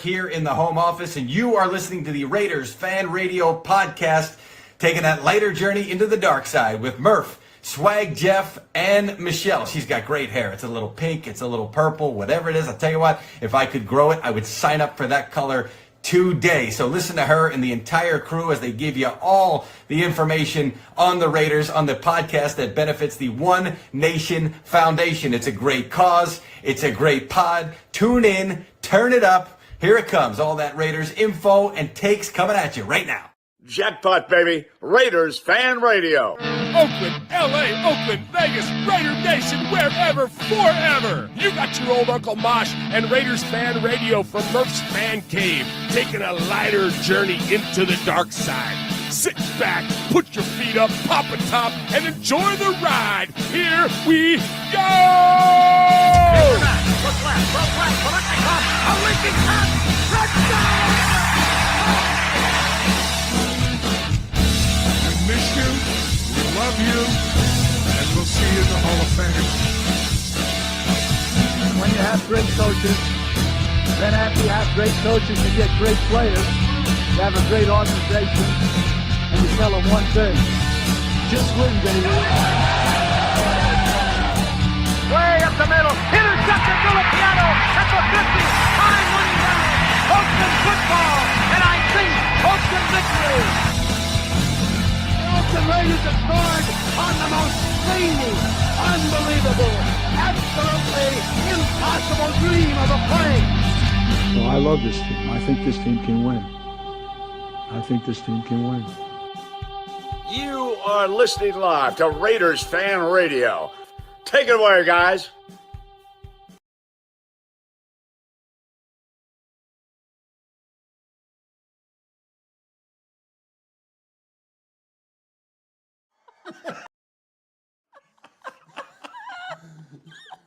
Here in the home office, and you are listening to the Raiders Fan Radio podcast, taking that lighter journey into the dark side with Murf, Swag Jeff, and Michelle. She's got great hair. It's a little pink, it's a little purple, whatever it is. I'll tell you what, if I could grow it, I would sign up for that color today. So listen to her and the entire crew as they give you all the information on the Raiders on the podcast that benefits the One Nation Foundation. It's a great cause. It's a great pod. Tune in, turn it up. Here it comes, all that Raiders info and takes coming at you right now. Jackpot, baby. Raiders Fan Radio. Oakland, L.A., Oakland, Vegas, Raider Nation, wherever, forever. You got your old Uncle Mosh and Raiders Fan Radio from Murf's Man Cave, taking a lighter journey into the dark side. Sit back, put your feet up, pop a top, and enjoy the ride. Here we go! Look left, a leaking pass, touchdown! We miss you, we love you, and we'll see you in the Hall of Fame. When you have great coaches, then after you have great coaches, you get great players, you have a great organization, and you tell them one thing, just win, baby. Way up the middle, intercepted Piano at the 50, time running down, Oakland football, and I think Oakland victory. The Oakland Raiders have scored on the most zany, unbelievable, absolutely impossible dream of a play. Well, I love this team. I think this team can win. I think this team can win. You are listening live to Raiders Fan Radio. Take it away, guys.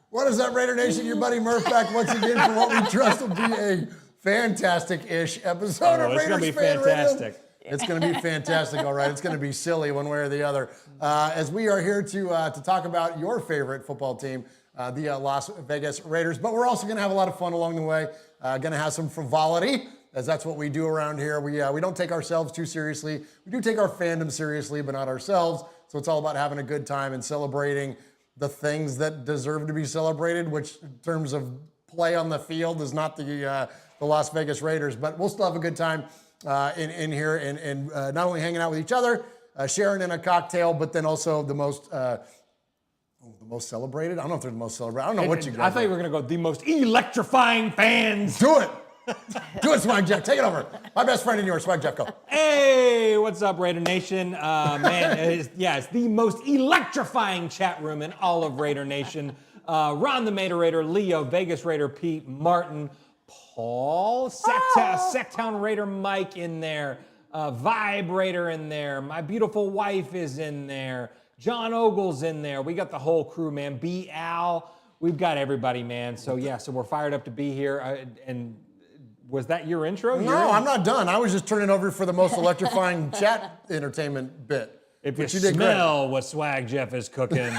What is up, Raider Nation? Your buddy Murf back once again for what we trust will be a fantastic-ish episode of Raiders Fan Radio. It's going to be fantastic, all right. It's going to be silly one way or the other. As we are here to talk about your favorite football team, the Las Vegas Raiders. But we're also going to have a lot of fun along the way. Going to have some frivolity, as that's what we do around here. We don't take ourselves too seriously. We do take our fandom seriously, but not ourselves. So it's all about having a good time and celebrating the things that deserve to be celebrated, which in terms of play on the field is not the Las Vegas Raiders. But we'll still have a good time in here and not only hanging out with each other, sharing in a cocktail, but then also the most celebrated? I don't know if they're the most celebrated. I don't know what you got. I thought you were going to go the most electrifying fans. Do it. Do it, Swag Jeff. Take it over. My best friend and yours, Swag Jeff. Go. Hey, what's up, Raider Nation? Man, it's the most electrifying chat room in all of Raider Nation. Ron the Mater Raider, Leo, Vegas Raider, Pete, Martin, Paul, Sacktown Raider Mike in there, Vibe Raider in there, my beautiful wife is in there, John Ogle's in there. We got the whole crew, man. B. Al, we've got everybody, man. So yeah, so we're fired up to be here. And was that your intro? No, I'm not done. I was just turning over for the most electrifying chat entertainment bit. If you smell what Swag Jeff is cooking.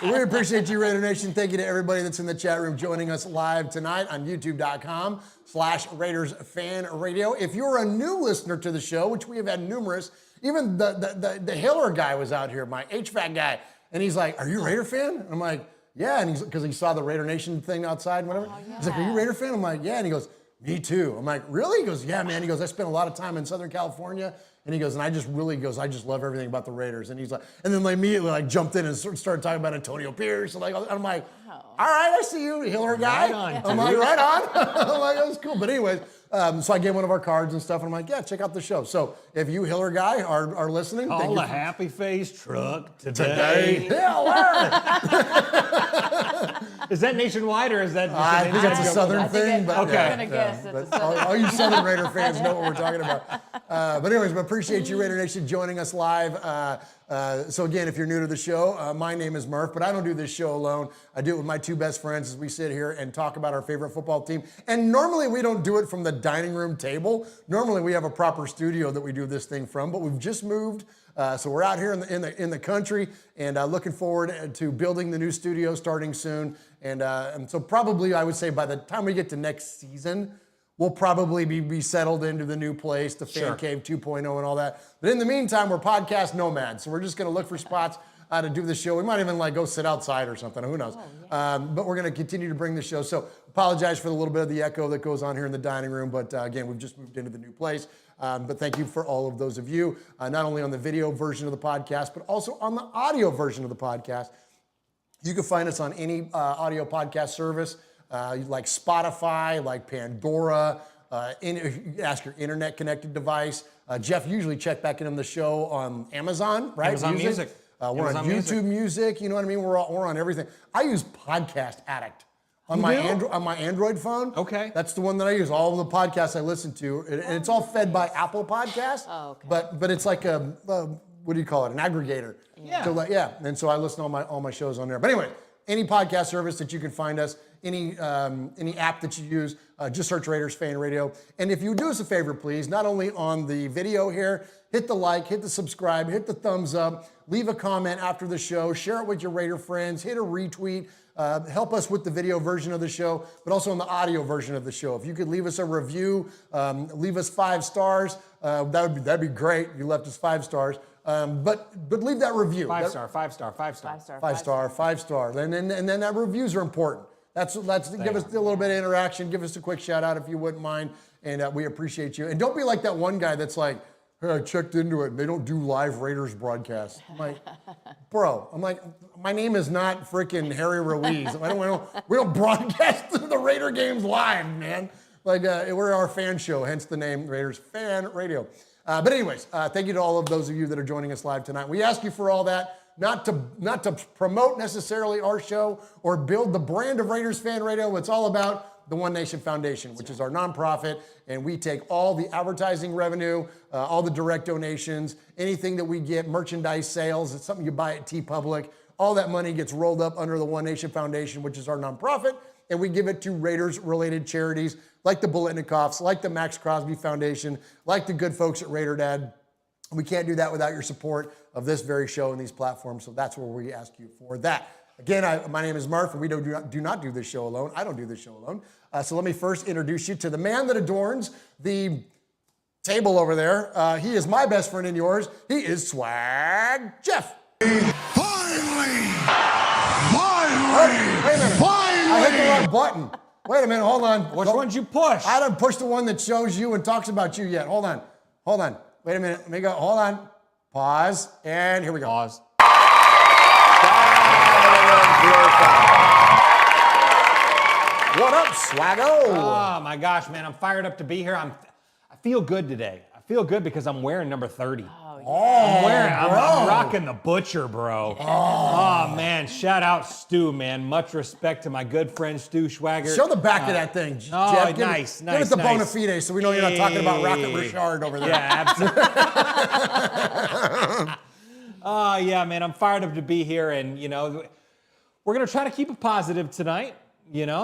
We appreciate you, Raider Nation. Thank you to everybody that's in the chat room joining us live tonight on youtube.com/RaidersFanRadio. If you're a new listener to the show, which we have had numerous, even the Hiller guy was out here, my HVAC guy, and he's like, "Are you a Raider fan?" And I'm like, "Yeah," and because he saw the Raider Nation thing outside and whatever. Oh, yeah. He's like, "Are you a Raider fan?" I'm like, "Yeah," and he goes, "Me too." I'm like, "Really?" He goes, "Yeah, man." He goes, "I spent a lot of time in Southern California." And he goes, "And I just love everything about the Raiders." And he's like, and then immediately jumped in and started talking about Antonio Pierce. And I'm like, "All right, I see you, Hiller guy." Right on, I'm like, "Right on." I'm like, "That was cool." But anyways, so I gave one of our cards and stuff. And I'm like, "Yeah, check out the show." So if you, Hiller guy, are listening, call thank you a happy face truck today. Hiller! Is that nationwide or is that just I think it's a Southern thing, but I'm gonna guess it's a Southern. all you Southern Raider fans know what we're talking about. But anyways, we appreciate you, Raider Nation, joining us live. So again, if you're new to the show, my name is Murf, but I don't do this show alone. I do it with my two best friends as we sit here and talk about our favorite football team. And normally we don't do it from the dining room table. Normally we have a proper studio that we do this thing from, but we've just moved. So we're out here in the country and looking forward to building the new studio starting soon. And so probably I would say by the time we get to next season, we'll probably be settled into the new place, the Fan Cave 2.0 and all that. But in the meantime, we're podcast nomads. So we're just going to look for spots to do the show. We might even go sit outside or something. Who knows? Oh, yeah. But we're going to continue to bring the show. So apologize for the little bit of the echo that goes on here in the dining room. But again, we've just moved into the new place. But thank you for all of those of you, not only on the video version of the podcast, but also on the audio version of the podcast. You can find us on any audio podcast service, like Spotify, like Pandora. You ask your internet-connected device. Jeff usually check back in on the show on Amazon, right? Amazon Music. We're on YouTube Music. You know what I mean? We're on everything. I use Podcast Addict. On my Android phone. Okay. That's the one that I use. All of the podcasts I listen to, and it's all fed by Apple Podcasts. Oh, okay. But it's like a what do you call it? An aggregator. Yeah. So and so I listen to all my shows on there. But anyway, any podcast service that you can find us, any app that you use, just search Raiders Fan Radio. And if you do us a favor, please, not only on the video here, hit the like, hit the subscribe, hit the thumbs up, leave a comment after the show, share it with your Raider friends, hit a retweet. Help us with the video version of the show, but also on the audio version of the show. If you could leave us a review, leave us 5 stars, that'd be great. You left us 5 stars, but leave that review. 5 star. And then that reviews are important. Give us a little bit of interaction. Give us a quick shout out if you wouldn't mind, and we appreciate you. And don't be like that one guy that's like, "Hey, I checked into it, and they don't do live Raiders broadcasts." I'm like, bro, my name is not freaking Harry Ruiz. We don't broadcast the Raider games live, man. We're our fan show, hence the name Raiders Fan Radio. But anyways, thank you to all of those of you that are joining us live tonight. We ask you for all that, not to promote necessarily our show or build the brand of Raiders Fan Radio. It's all about the One Nation Foundation, which is our nonprofit, and we take all the advertising revenue, all the direct donations, anything that we get, merchandise sales, it's something you buy at TeePublic, All that money gets rolled up under the One Nation Foundation, which is our nonprofit, and we give it to Raiders-related charities like the Bolitnikovs, like the Max Crosby Foundation, like the good folks at Raider Dad. We can't do that without your support of this very show and these platforms, so that's where we ask you for that. Again, my name is Murf, and we do not do this show alone. I don't do this show alone. So let me first introduce you to the man that adorns the table over there. He is my best friend and yours. He is Swag Jeff. Finally! Wait a minute. I hit the wrong button. Wait a minute, hold on. Which one'd you push? I didn't push the one that shows you and talks about you yet. Hold on. Wait a minute, let me go, hold on. Pause, and here we go. Pause. What up, Swaggo? Oh my gosh, man, I'm fired up to be here. I feel good today. I feel good because I'm wearing number 30. I'm rocking the Butcher, bro. Oh man, shout out Stu, man. Much respect to my good friend Stu Schwager. Show the back of that thing, Oh, Jeff. nice. Give it the bona fide so we know you're not talking about Rocket Richard over there. Yeah, absolutely. Oh yeah, man, I'm fired up to be here, and we're gonna try to keep it positive tonight. Because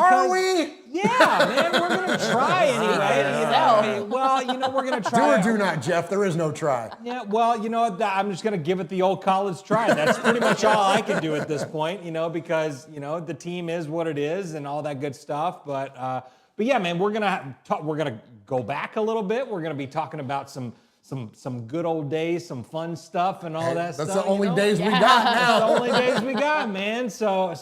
Are we? Yeah, man, we're gonna try anyway. We're gonna try. Do or do not, Jeff. There is no try. Yeah, well, I'm just gonna give it the old college try. That's pretty much all I can do at this point, because the team is what it is and all that good stuff. But yeah, man, we're gonna go back a little bit. We're gonna be talking about some good old days, some fun stuff and all that stuff. That's the only days we got now. That's the only days we got, man. So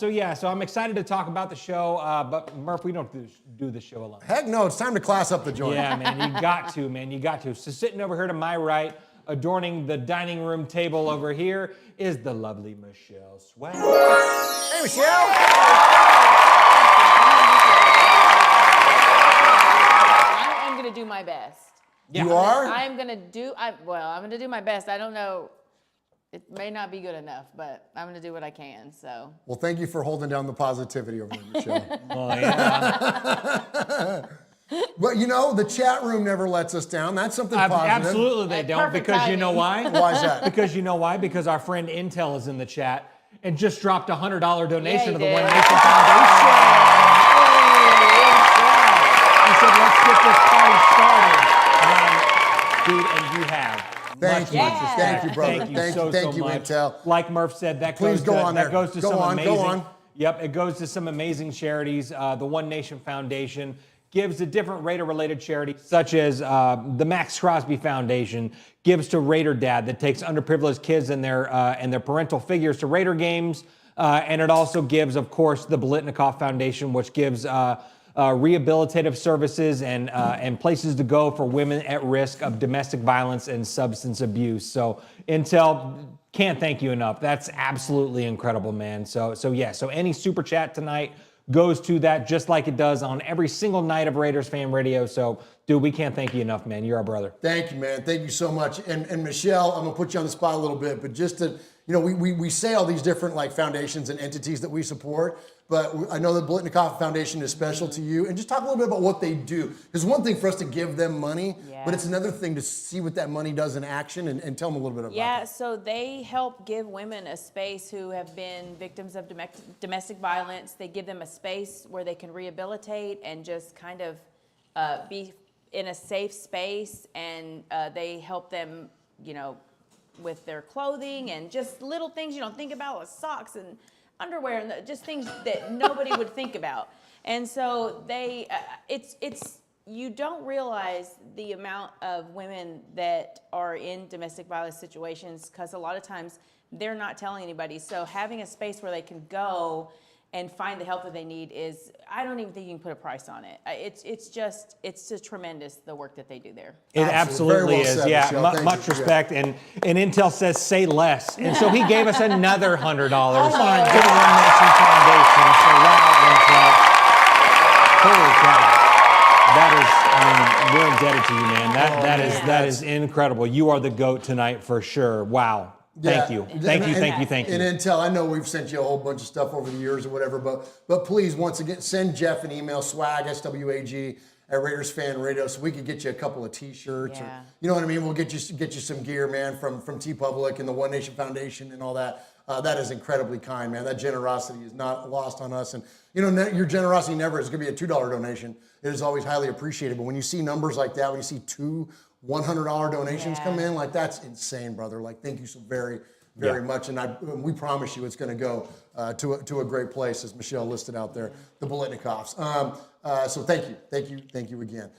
I'm excited to talk about the show. But Murph, we don't do the show alone. Heck no, it's time to class up the joint. Yeah, man, you got to. So sitting over here to my right, adorning the dining room table over here, is the lovely Michelle Swag. Hey, Michelle. I'm going to do my best. Yeah. You are? I'm going to do my best. I don't know. It may not be good enough, but I'm going to do what I can, so. Well, thank you for holding down the positivity over there, Michelle. Oh, yeah. But the chat room never lets us down. That's something positive. Absolutely they don't, Perfect because you timing. know why? Why is that? Because you know why? Because our friend Intel is in the chat and just dropped a $100 donation he to the did. One Nation Foundation. He said, let's get this party started. Dude, and you have. Thank you. Much respect. Thank you, brother. Thank you, much. Intel. Like Murph said, that Please goes go to, on that there. goes to Go some on, amazing. go on. Yep, it goes to some amazing charities. The One Nation Foundation gives to different Raider-related charities, such as the Max Crosby Foundation gives to Raider Dad, that takes underprivileged kids and their parental figures to Raider games, and it also gives, of course, the Bolitnikov Foundation, which gives rehabilitative services and places to go for women at risk of domestic violence and substance abuse. So Intel, can't thank you enough. That's absolutely incredible, man. So any super chat tonight goes to that, just like it does on every single night of Raiders Fan Radio. So, dude, we can't thank you enough, man. You're our brother. Thank you, man. Thank you so much. And Michelle, I'm gonna put you on the spot a little bit, but just to, we say all these different foundations and entities that we support, but I know the Bolitnikov Foundation is special to you. And just talk a little bit about what they do. Because one thing for us to give them money, but it's another thing to see what that money does in action, and tell them a little bit about that. So they help give women a space who have been victims of domestic violence. They give them a space where they can rehabilitate and just kind of be in a safe space, and they help them, with their clothing and just little things you don't think about, like socks and underwear and just things that nobody would think about. And so they, you don't realize the amount of women that are in domestic violence situations, because a lot of times they're not telling anybody. So having a space where they can go and find the help that they need is, I don't even think you can put a price on it. It's just tremendous, the work that they do there. It absolutely Very well is. said, Yeah, Michelle. much respect. And Intel says, say less. And so he gave us another $100 to the One Nation Foundation. So wow, Intel. Holy cow. We're indebted to you, man. That is incredible. You are the GOAT tonight for sure. Wow. Thank you. Thank you. And Intel, I know we've sent you a whole bunch of stuff over the years or whatever, but please, once again, send Jeff an email, swag, SWAG, at Raiders Fan Radio, so we could get you a couple of T-shirts, or Yeah. you know what I mean. We'll get you some gear, man, from T Public and the One Nation Foundation and all that. That is incredibly kind, man. That generosity is not lost on us, and you know your generosity never is going to be a $2 donation. It is always highly appreciated. But when you see numbers like that, when you see two $100 donations come in, like that's insane, brother. Like thank you so very much, and we promise you it's going to go to a great place, as Michelle listed out there, the Bolitnikovs. So thank you again.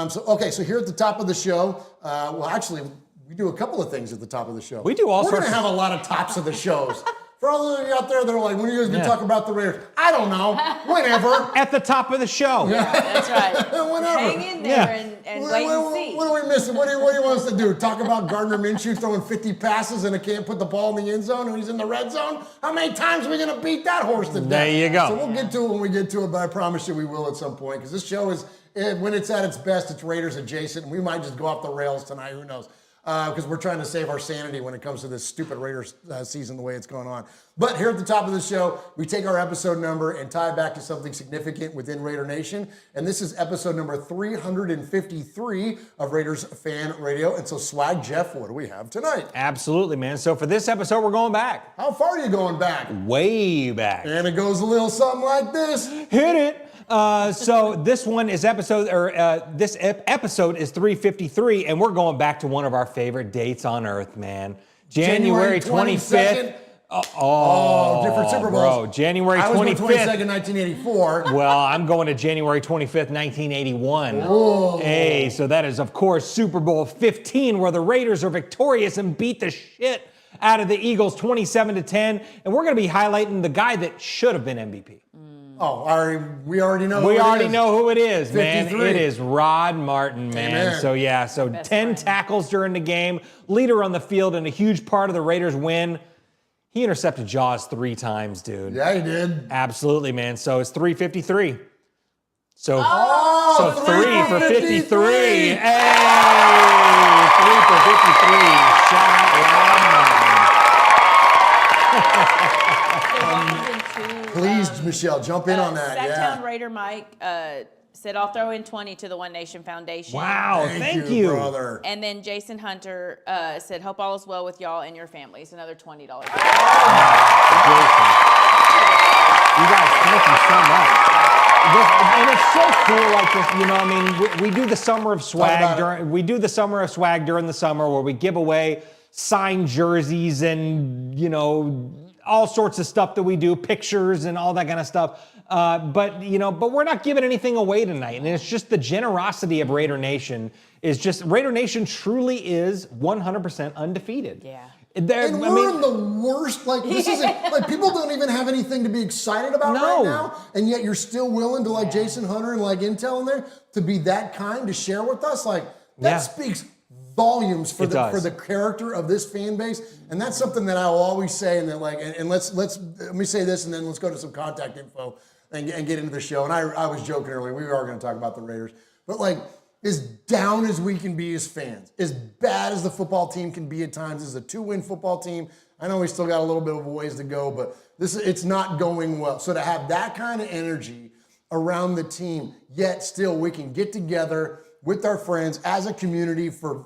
So here at the top of the show, well, actually, we do a couple of things at the top of the show. We do all We're sorts going to have a lot of tops of the shows. For all of you out there that are like, when are you guys going to talk about the Raiders? I don't know. Whenever. At the top of the show. Yeah, that's right. Whenever. Hang in there and wait and see. What are we missing? What do you want us to do? Talk about Gardner Minshew throwing 50 passes and can't put the ball in the end zone and he's in the red zone? How many times are we going to beat that horse to death? There you go. So we'll get to it when we get to it, but I promise you we will at some point, because this show is, when it's at its best, it's Raiders adjacent, and we might just go off the rails tonight. Who knows? Because we're trying to save our sanity when it comes to this stupid Raiders season, the way it's going on. But here at the top of the show, we take our episode number and tie it back to something significant within Raider Nation. And this is episode number 353 of Raiders Fan Radio. And so, Swag Jeff, what do we have tonight? Absolutely, man. So for this episode, we're going back. How far are you going back? Way back. And it goes a little something like this. Hit it. So this one is episode is 353, and we're going back to one of our favorite dates on Earth, man. January 25th. Different Super Bowls. Bro, January 25th. I was going 22nd, 1984. Well, I'm going to January 25th, 1981. Whoa. Hey, so that is, of course, Super Bowl 15, where the Raiders are victorious and beat the shit out of the Eagles 27-10. And we're going to be highlighting the guy that should have been MVP. We already know. We already know who it is, 53. man. It is Rod Martin, man. Amen. So 10 friend. tackles during the game, leader on the field, and a huge part of the Raiders' win. He intercepted Jaws 3 times, dude. Yeah, he did. Absolutely, man. So it's 353. So 3 for 53. 53. Hey, 3 for 53. Shout out Please, Michelle, jump in on that. Sacktown Yeah. Raider Mike said, I'll throw in 20 to the One Nation Foundation. Wow, thank you. brother. And then Jason Hunter said, hope all is well with y'all and your families. Another $20. You guys, thank you so much. And it's so cool, like this, you know, I mean, we do the summer of swag during the summer, where we give away signed jerseys and, you know, all sorts of stuff that we do, pictures and all that kind of stuff. But we're not giving anything away tonight. And it's just the generosity of Raider Nation Raider Nation truly is 100% undefeated. Yeah. And we're in the worst, like, this isn't, like, people don't even have anything to be excited about right now, and yet you're still willing to, like, Jason Hunter and, like, Intel in there, to be that kind, to share with us, like, that speaks volumes for the character of this fan base, and that's something that I will always say, and that, like, and let me say this, and then let's go to some contact info and get into the show. And I was joking earlier, we are going to talk about the Raiders, but, like, as down as we can be as fans, as bad as the football team can be at times, as a 2-win football team, I know we still got a little bit of a ways to go, but it's not going well. So to have that kind of energy around the team, yet still we can get together with our friends as a community for,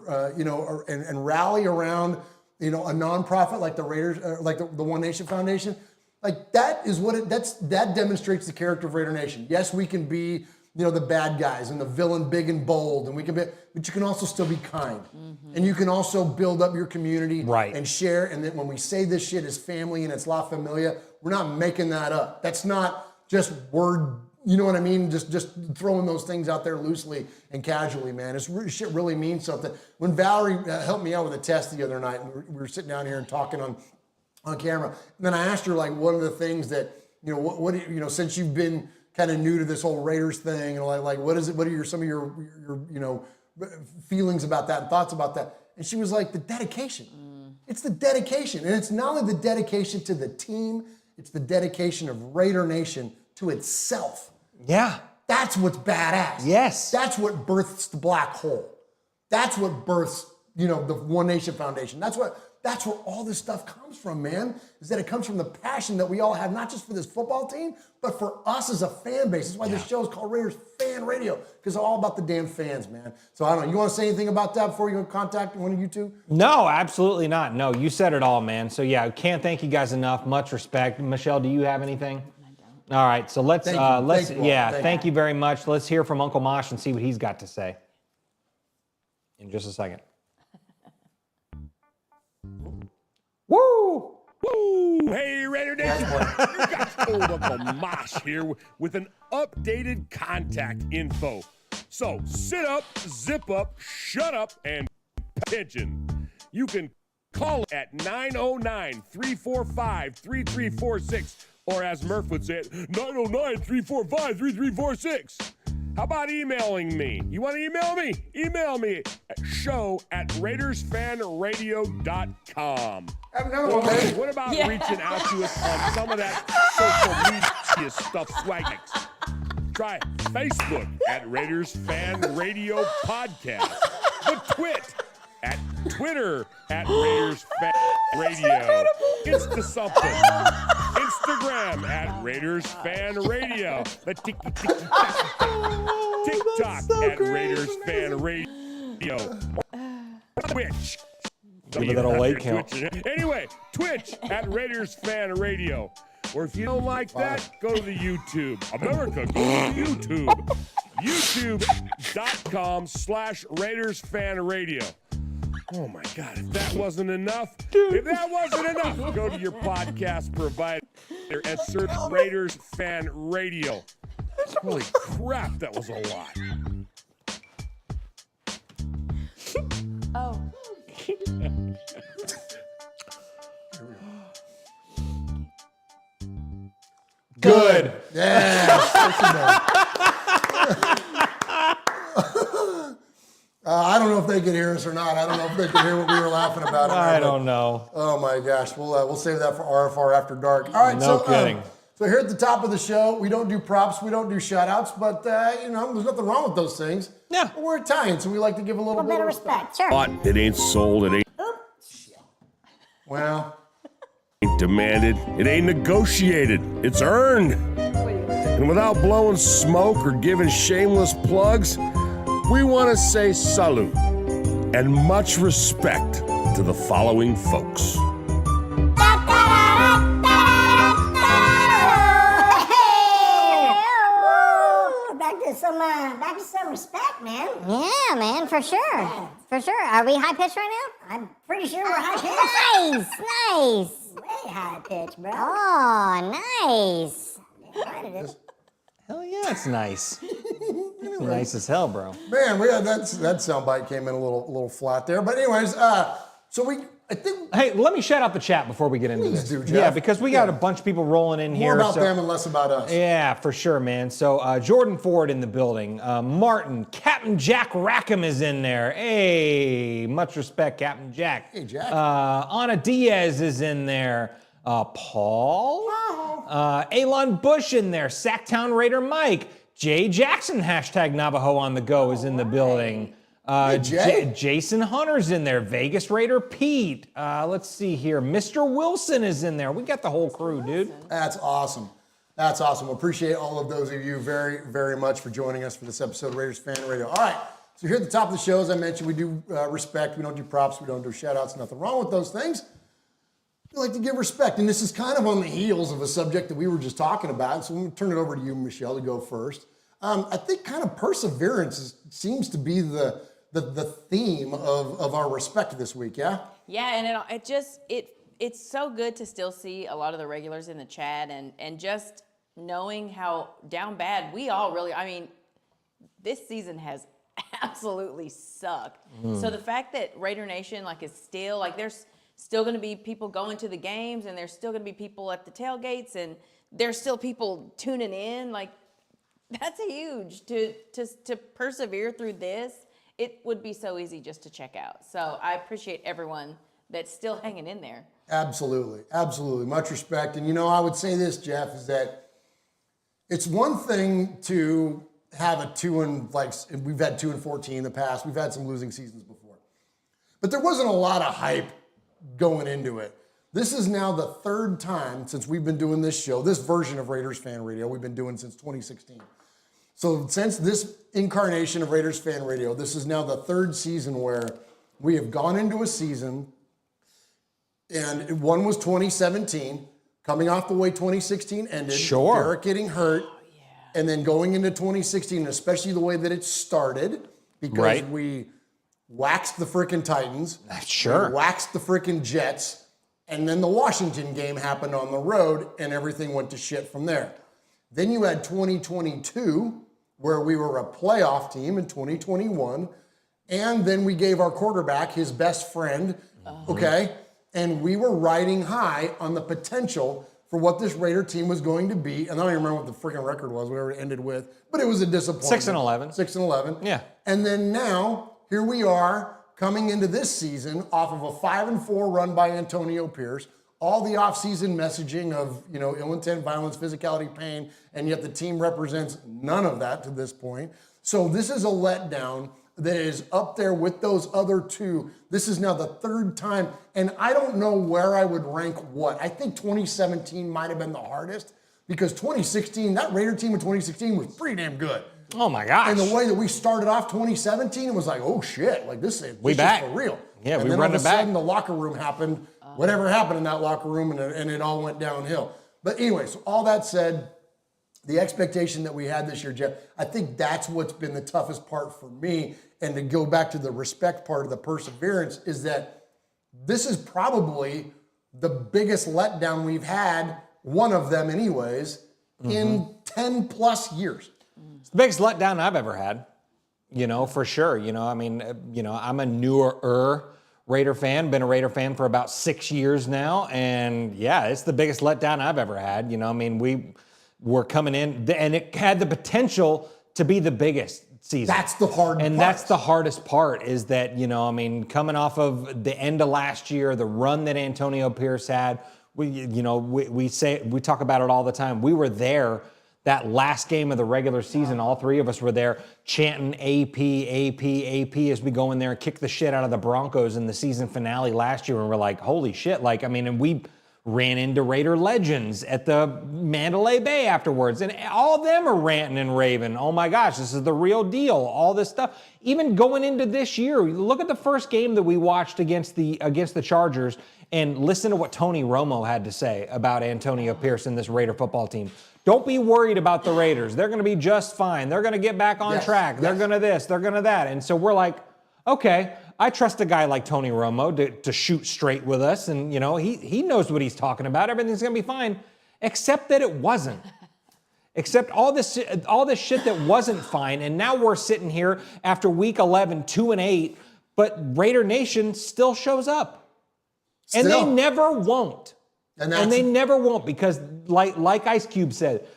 and rally around, you know, a nonprofit like the Raiders, like the One Nation Foundation, like that is that demonstrates the character of Raider Nation. Yes, we can be, you know, the bad guys and the villain big and bold, and we can be, but you can also still be kind. Mm-hmm. And you can also build up your community and share. And then when we say this shit is family and it's La Familia, we're not making that up. That's not just word, you know what I mean? Just throwing those things out there loosely and casually, man. Shit really means something. When Valerie helped me out with a test the other night, and we were sitting down here and talking on camera, and then I asked her, like, one of the things that, you know, what you know, since you've been kind of new to this whole Raiders thing, and like what is it? What are some of your you know, feelings about that and thoughts about that? And she was like, the dedication. It's the dedication, and it's not only the dedication to the team, it's the dedication of Raider Nation to itself. Yeah, that's what's badass. Yes, that's what births the black hole. That's what births, you know, the One Nation Foundation. That's That's where all this stuff comes from, man, is that it comes from the passion that we all have, not just for this football team, but for us as a fan base. That's why this show is called Raiders Fan Radio, because it's all about the damn fans, man. So I don't know, you want to say anything about that before you go contact one of you two? No, absolutely not. No, you said it all, man. So yeah, can't thank you guys enough. Much respect. Michelle, do you have anything? I don't. All right, so let's thank you very much. Let's hear from Uncle Mosh and see what he's got to say in just a second. Woo! Woo! Hey, Raider Nation! You got old Uncle Mosh here with an updated contact info. So sit up, zip up, shut up, and pay attention. You can call at 909-345-3346, or as Murf would say it, 909-345-3346. How about emailing me? You want to email me? Email me at show@RaidersFanRadio.com. What about reaching out to us on some of that social media stuff, Swagnex? Try Facebook at Raiders Fan Radio Podcast. The Twit at Twitter at Raiders Fan Radio. Insta something. Instagram at Raiders Fan Radio. The TikTok at Raiders Fan Radio. Twitch. Give it a like count. Anyway, Twitch at Raiders Fan Radio. Or if you don't like that, go to the YouTube. America, go to YouTube. YouTube.com/Raiders Fan Radio. Oh my God, if that wasn't enough, go to your podcast provider and search Raiders Fan Radio. Holy crap, that was a lot. Oh. Good. Yes. I don't know if they could hear us or not. I don't know if they could hear what we were laughing about. I don't know. Oh my gosh, we'll save that for RFR After Dark. All right, no kidding. So here at the top of the show, we don't do props, we don't do shout-outs, but there's nothing wrong with those things. Yeah. But we're Italian, so we like to give a little bit of respect. Sure. It ain't sold, it ain't Well, demanded, it ain't negotiated, it's earned. And without blowing smoke or giving shameless plugs, we want to say salute and much respect to the following folks. Back to some respect, man. Yeah, man, for sure. For sure. Are we high pitched right now? I'm pretty sure we're high pitched. Nice. Way high pitched, bro. Oh, nice. Hell yeah, it's nice. It's nice as hell, bro. man, that soundbite came in a little flat there. But anyways, I think. Hey, let me shout out the chat before we get into this. do, Jeff. Yeah, because we got a bunch of people rolling in here. More about them and less about us. Yeah, for sure, man. So Jordan Ford in the building. Martin, Captain Jack Rackham is in there. Hey, much respect, Captain Jack. Hey, Jack. Ana Diaz is in there. Paul. Elon Bush in there. Sacktown Raider Mike. Jay Jackson, hashtag Navajo on the go, is in the building. Jason Hunter's in there. Vegas Raider Pete. Let's see here. Mr. Wilson is in there. We got the whole crew, dude. That's awesome. That's awesome. Appreciate all of those of you very, very much for joining us for this episode of Raiders Fan Radio. All right. So here at the top of the show, as I mentioned, we do respect. We don't do props. We don't do shout-outs. Nothing wrong with those things. We like to give respect. And this is kind of on the heels of a subject that we were just talking about. So I'm going to turn it over to you, Michelle, to go first. I think kind of perseverance seems to be the theme of our respect this week, yeah? Yeah, and it's so good to still see a lot of the regulars in the chat and just knowing how down bad we all really, I mean, this season has absolutely sucked. So the fact that Raider Nation is still, there's still going to be people going to the games and there's still going to be people at the tailgates and there's still people tuning in, that's huge to persevere through this. It would be so easy just to check out. So I appreciate everyone that's still hanging in there. Absolutely. Absolutely. Much respect. And, I would say this, Jeff, is that it's one thing to have we've had 2-14 in the past. We've had some losing seasons before. But there wasn't a lot of hype going into it. This is now the third time since we've been doing this show, this version of Raiders Fan Radio, we've been doing since 2016. So since this incarnation of Raiders Fan Radio, this is now the third season where we have gone into a season, and one was 2017, coming off the way 2016 ended. Sure. Derek getting hurt, and then going into 2016, especially the way that it started, because we waxed the freaking Titans. Sure. We waxed the freaking Jets. And then the Washington game happened on the road, and everything went to shit from there. Then you had 2022, where we were a playoff team in 2021. And then we gave our quarterback his best friend, okay? And we were riding high on the potential for what this Raider team was going to be. And I don't even remember what the freaking record was, whatever it ended with. But it was a disappointment. 6-11. 6-11. Yeah. And then now, here we are, coming into this season off of a 5-4 run by Antonio Pierce, all the offseason messaging of, ill intent, violence, physicality, pain, and yet the team represents none of that to this point. So this is a letdown that is up there with those other two. This is now the third time, and I don't know where I would rank what. I think 2017 might have been the hardest, because 2016, that Raider team in 2016 was pretty damn good. Oh my gosh. And the way that we started off 2017, it was like, oh shit, like this is back. for real. Yeah, and we then run all of it a back. sudden the locker room happened, whatever happened in that locker room, and it all went downhill. But anyway, so all that said, the expectation that we had this year, Jeff, I think that's what's been the toughest part for me. And to go back to the respect part of the perseverance, is that this is probably the biggest letdown we've had, one of them anyways, in 10 plus years. It's the biggest letdown I've ever had, for sure. I'm a newer Raider fan, been a Raider fan for about 6 years now. And yeah, it's the biggest letdown I've ever had. We were coming in, and it had the potential to be the biggest season. That's the hard part. And that's the hardest part, is that, coming off of the end of last year, the run that Antonio Pierce had, we talk about it all the time. We were there that last game of the regular season. All three of us were there chanting AP as we go in there and kick the shit out of the Broncos in the season finale last year. And we're like, holy shit. And we ran into Raider legends at the Mandalay Bay afterwards. And all of them are ranting and raving. Oh my gosh, this is the real deal. All this stuff. Even going into this year, look at the first game that we watched against the Chargers, and listen to what Tony Romo had to say about Antonio Pierce and this Raider football team. Don't be worried about the Raiders. They're going to be just fine. They're going to get back on track. They're going to this, they're going to that. And so we're like, okay, I trust a guy like Tony Romo to shoot straight with us. And, he knows what he's talking about. Everything's going to be fine, except that it wasn't. Except all this shit that wasn't fine. And now we're sitting here after week 11, 2-8, but Raider Nation still shows up. And they never won't. And they never won't, because like Ice Cube said,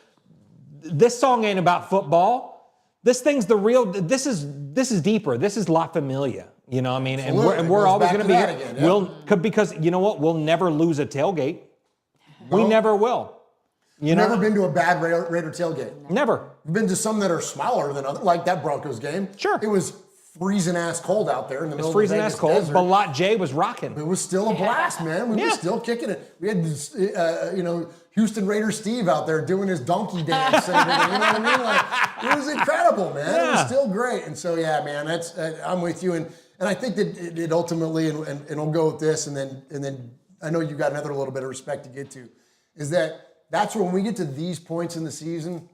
this song ain't about football. This thing's the real, this is deeper. This is La Familia. And we're always going to be here. Again, because you know what? We'll never lose a tailgate. No. We never will. Never been to a bad Raider tailgate. Never. We've been to some that are smaller than others, like that Broncos game. Sure. It was freezing ass cold out there in the middle of the freezing ass cold, desert. but Lot J was rocking. It was still a blast, man. We were still kicking it. We had this, Houston Raider Steve out there doing his donkey dance. And everything, you know what I mean? Like, it was incredible, man. Yeah. It was still great. And so, yeah, man, I'm with you. And I think that it ultimately, and I'll go with this, and then I know you got another little bit of respect to get to, is that's when we get to these points in the season,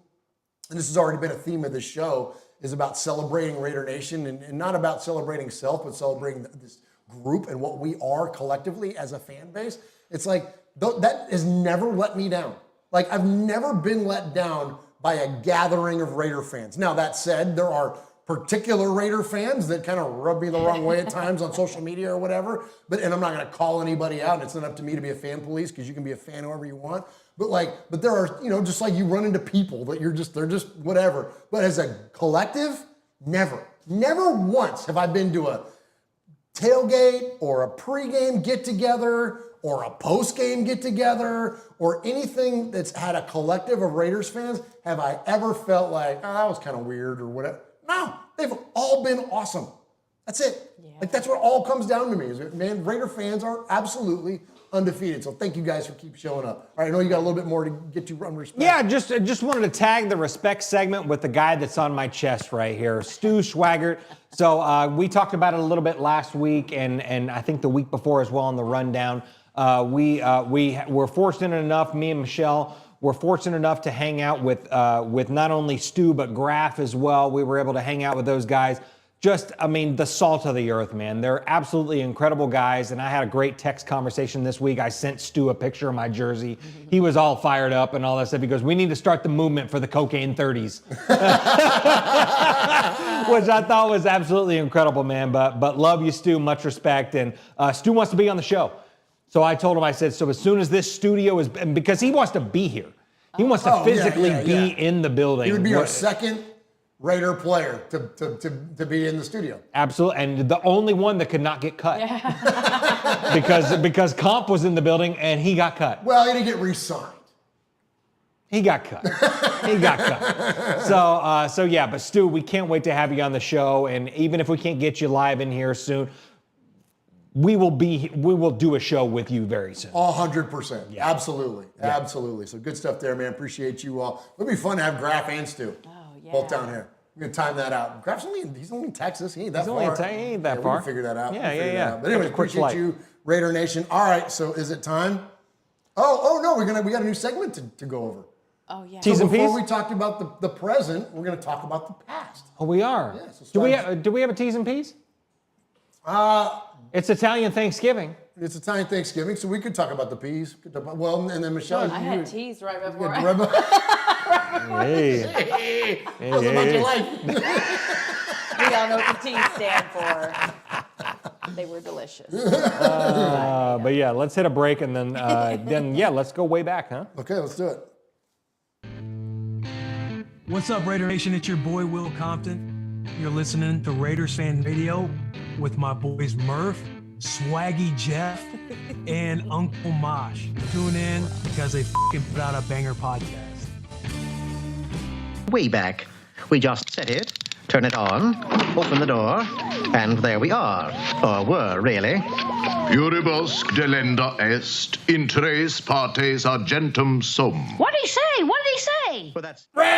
and this has already been a theme of this show, is about celebrating Raider Nation, and not about celebrating self, but celebrating this group and what we are collectively as a fan base. It's like, that has never let me down. Like, I've never been let down by a gathering of Raider fans. Now, that said, there are particular Raider fans that kind of rub me the wrong way at times on social media or whatever, and I'm not going to call anybody out, and it's not up to me to be a fan police, because you can be a fan however you want. But there are, just like you run into people that they're just whatever. But as a collective, never once have I been to a tailgate or a pregame get together or a postgame get together or anything that's had a collective of Raiders fans have I ever felt like, oh, that was kind of weird or whatever. No, they've all been awesome. That's it. Like, that's what it all comes down to me. Is, man, Raider fans are absolutely undefeated. So thank you guys for keep showing up. All right, I know you got a little bit more to get you on respect. Yeah, just wanted to tag the respect segment with the guy that's on my chest right here, Stu Schwaggart. So we talked about it a little bit last week, and I think the week before as well on the rundown. We were fortunate enough, me and Michelle were fortunate enough to hang out with not only Stu but Graf as well. We were able to hang out with those guys. Just, I mean, the salt of the earth, man. They're absolutely incredible guys, and I had a great text conversation this week. I sent Stu a picture of my jersey. He was all fired up and all that stuff. He goes, we need to start the movement for the cocaine 30s. Which I thought was absolutely incredible, man. But love you, Stu. Much respect. And Stu wants to be on the show. So I told him, I said, so as soon as this studio is, because he wants to be here. He wants to physically be in the building. He would be our second Raider player to be in the studio. Absolutely, and the only one that could not get cut. Yeah. because Comp was in the building and he got cut. Well, he didn't get re-signed. He got cut. He got cut. So yeah, but Stu, we can't wait to have you on the show, and even if we can't get you live in here soon, we will do a show with you very soon. 100%. Yeah. Absolutely. Yeah. Absolutely. So good stuff there, man. Appreciate you all. It'll be fun to have Graf and Stu both down here. We're going to time that out. Graf's he's only in Texas. He ain't that far. He ain't that far. We can figure that out. Yeah. But anyway, appreciate you, Raider Nation. All right, so is it time? Oh no, we got a new segment to go over. Oh, yeah. T's and P's? Before we talked about the present, we're going to talk about the past. Oh, we are? Yeah, so do we have a T's and P's? It's Italian Thanksgiving. It's Italian Thanksgiving, so we could talk about the peas. Well, and then Michelle. I had teas right before. Hey. How's about your life? We all know what the T's stand for. They were delicious. But yeah, let's hit a break and then let's go way back, huh? Okay, let's do it. What's up, Raider Nation? It's your boy, Will Compton. You're listening to Raiders Fan Radio with my boys Murf, Swaggy Jeff, and Uncle Mosh. Tune in because they fucking put out a banger podcast. Way back. We just set it, turn it on, open the door, and there we are. Or were, really. Pluribus delenda est, in tres partes argentum sum. What did he say? What did he say? Well, that's Raiders!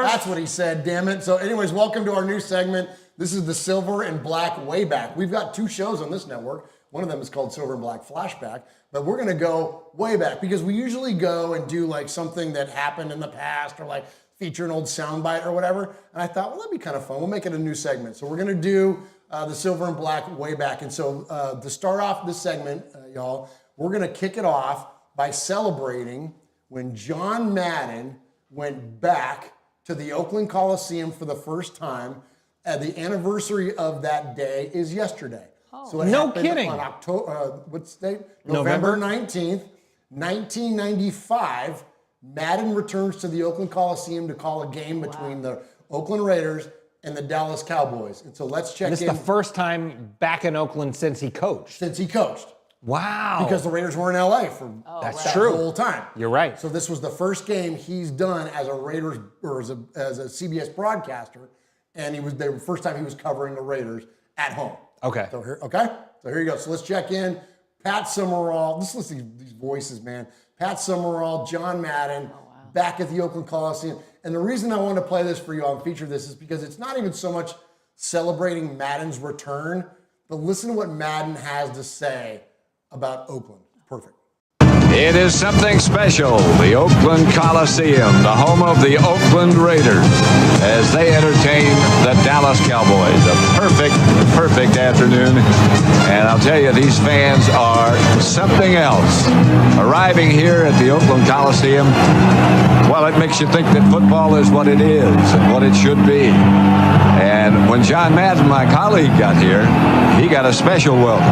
That's what he said, damn it. So anyways, welcome to our new segment. This is the Silver and Black Wayback. We've got two shows on this network. One of them is called Silver and Black Flashback, but we're going to go way back because we usually go and do like something that happened in the past or like feature an old soundbite or whatever. And I thought, well, that'd be kind of fun. We'll make it a new segment. So we're going to do the Silver and Black Wayback. And so to start off this segment, y'all, we're going to kick it off by celebrating when John Madden went back to the Oakland Coliseum for the first time. The anniversary of that day is yesterday. So it No happened kidding. on October, what's the date? November 19th, 1995. Madden returns to the Oakland Coliseum to call a game between the Oakland Raiders and the Dallas Cowboys. And so let's check This is in. the first time back in Oakland since he coached. Since he coached. Wow. Because the Raiders were in LA for that whole time. You're right. So this was the first game he's done as a Raiders or as a CBS broadcaster, and the first time he was covering the Raiders at home. Okay. So here you go. So let's check in. Pat Summerall. Let's listen to these voices, man. Pat Summerall, John Madden, back at the Oakland Coliseum. And the reason I wanted to play this for you and feature this is because it's not even so much celebrating Madden's return, but listen to what Madden has to say about Oakland. Perfect. It is something special. The Oakland Coliseum, the home of the Oakland Raiders, as they entertain the Dallas Cowboys. A perfect afternoon. And I'll tell you, these fans are something else. Arriving here at the Oakland Coliseum, well, it makes you think that football is what it is and what it should be. And when John Madden, my colleague, got here, he got a special welcome.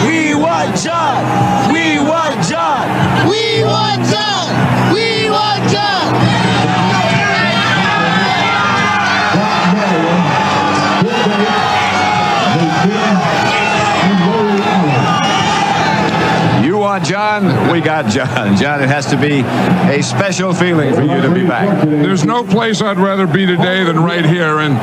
We want John! We want John! We want John! We want John! You want want John, we got John. John, it has to be a special feeling for you to be back. There's no place I'd rather be today than right here. And,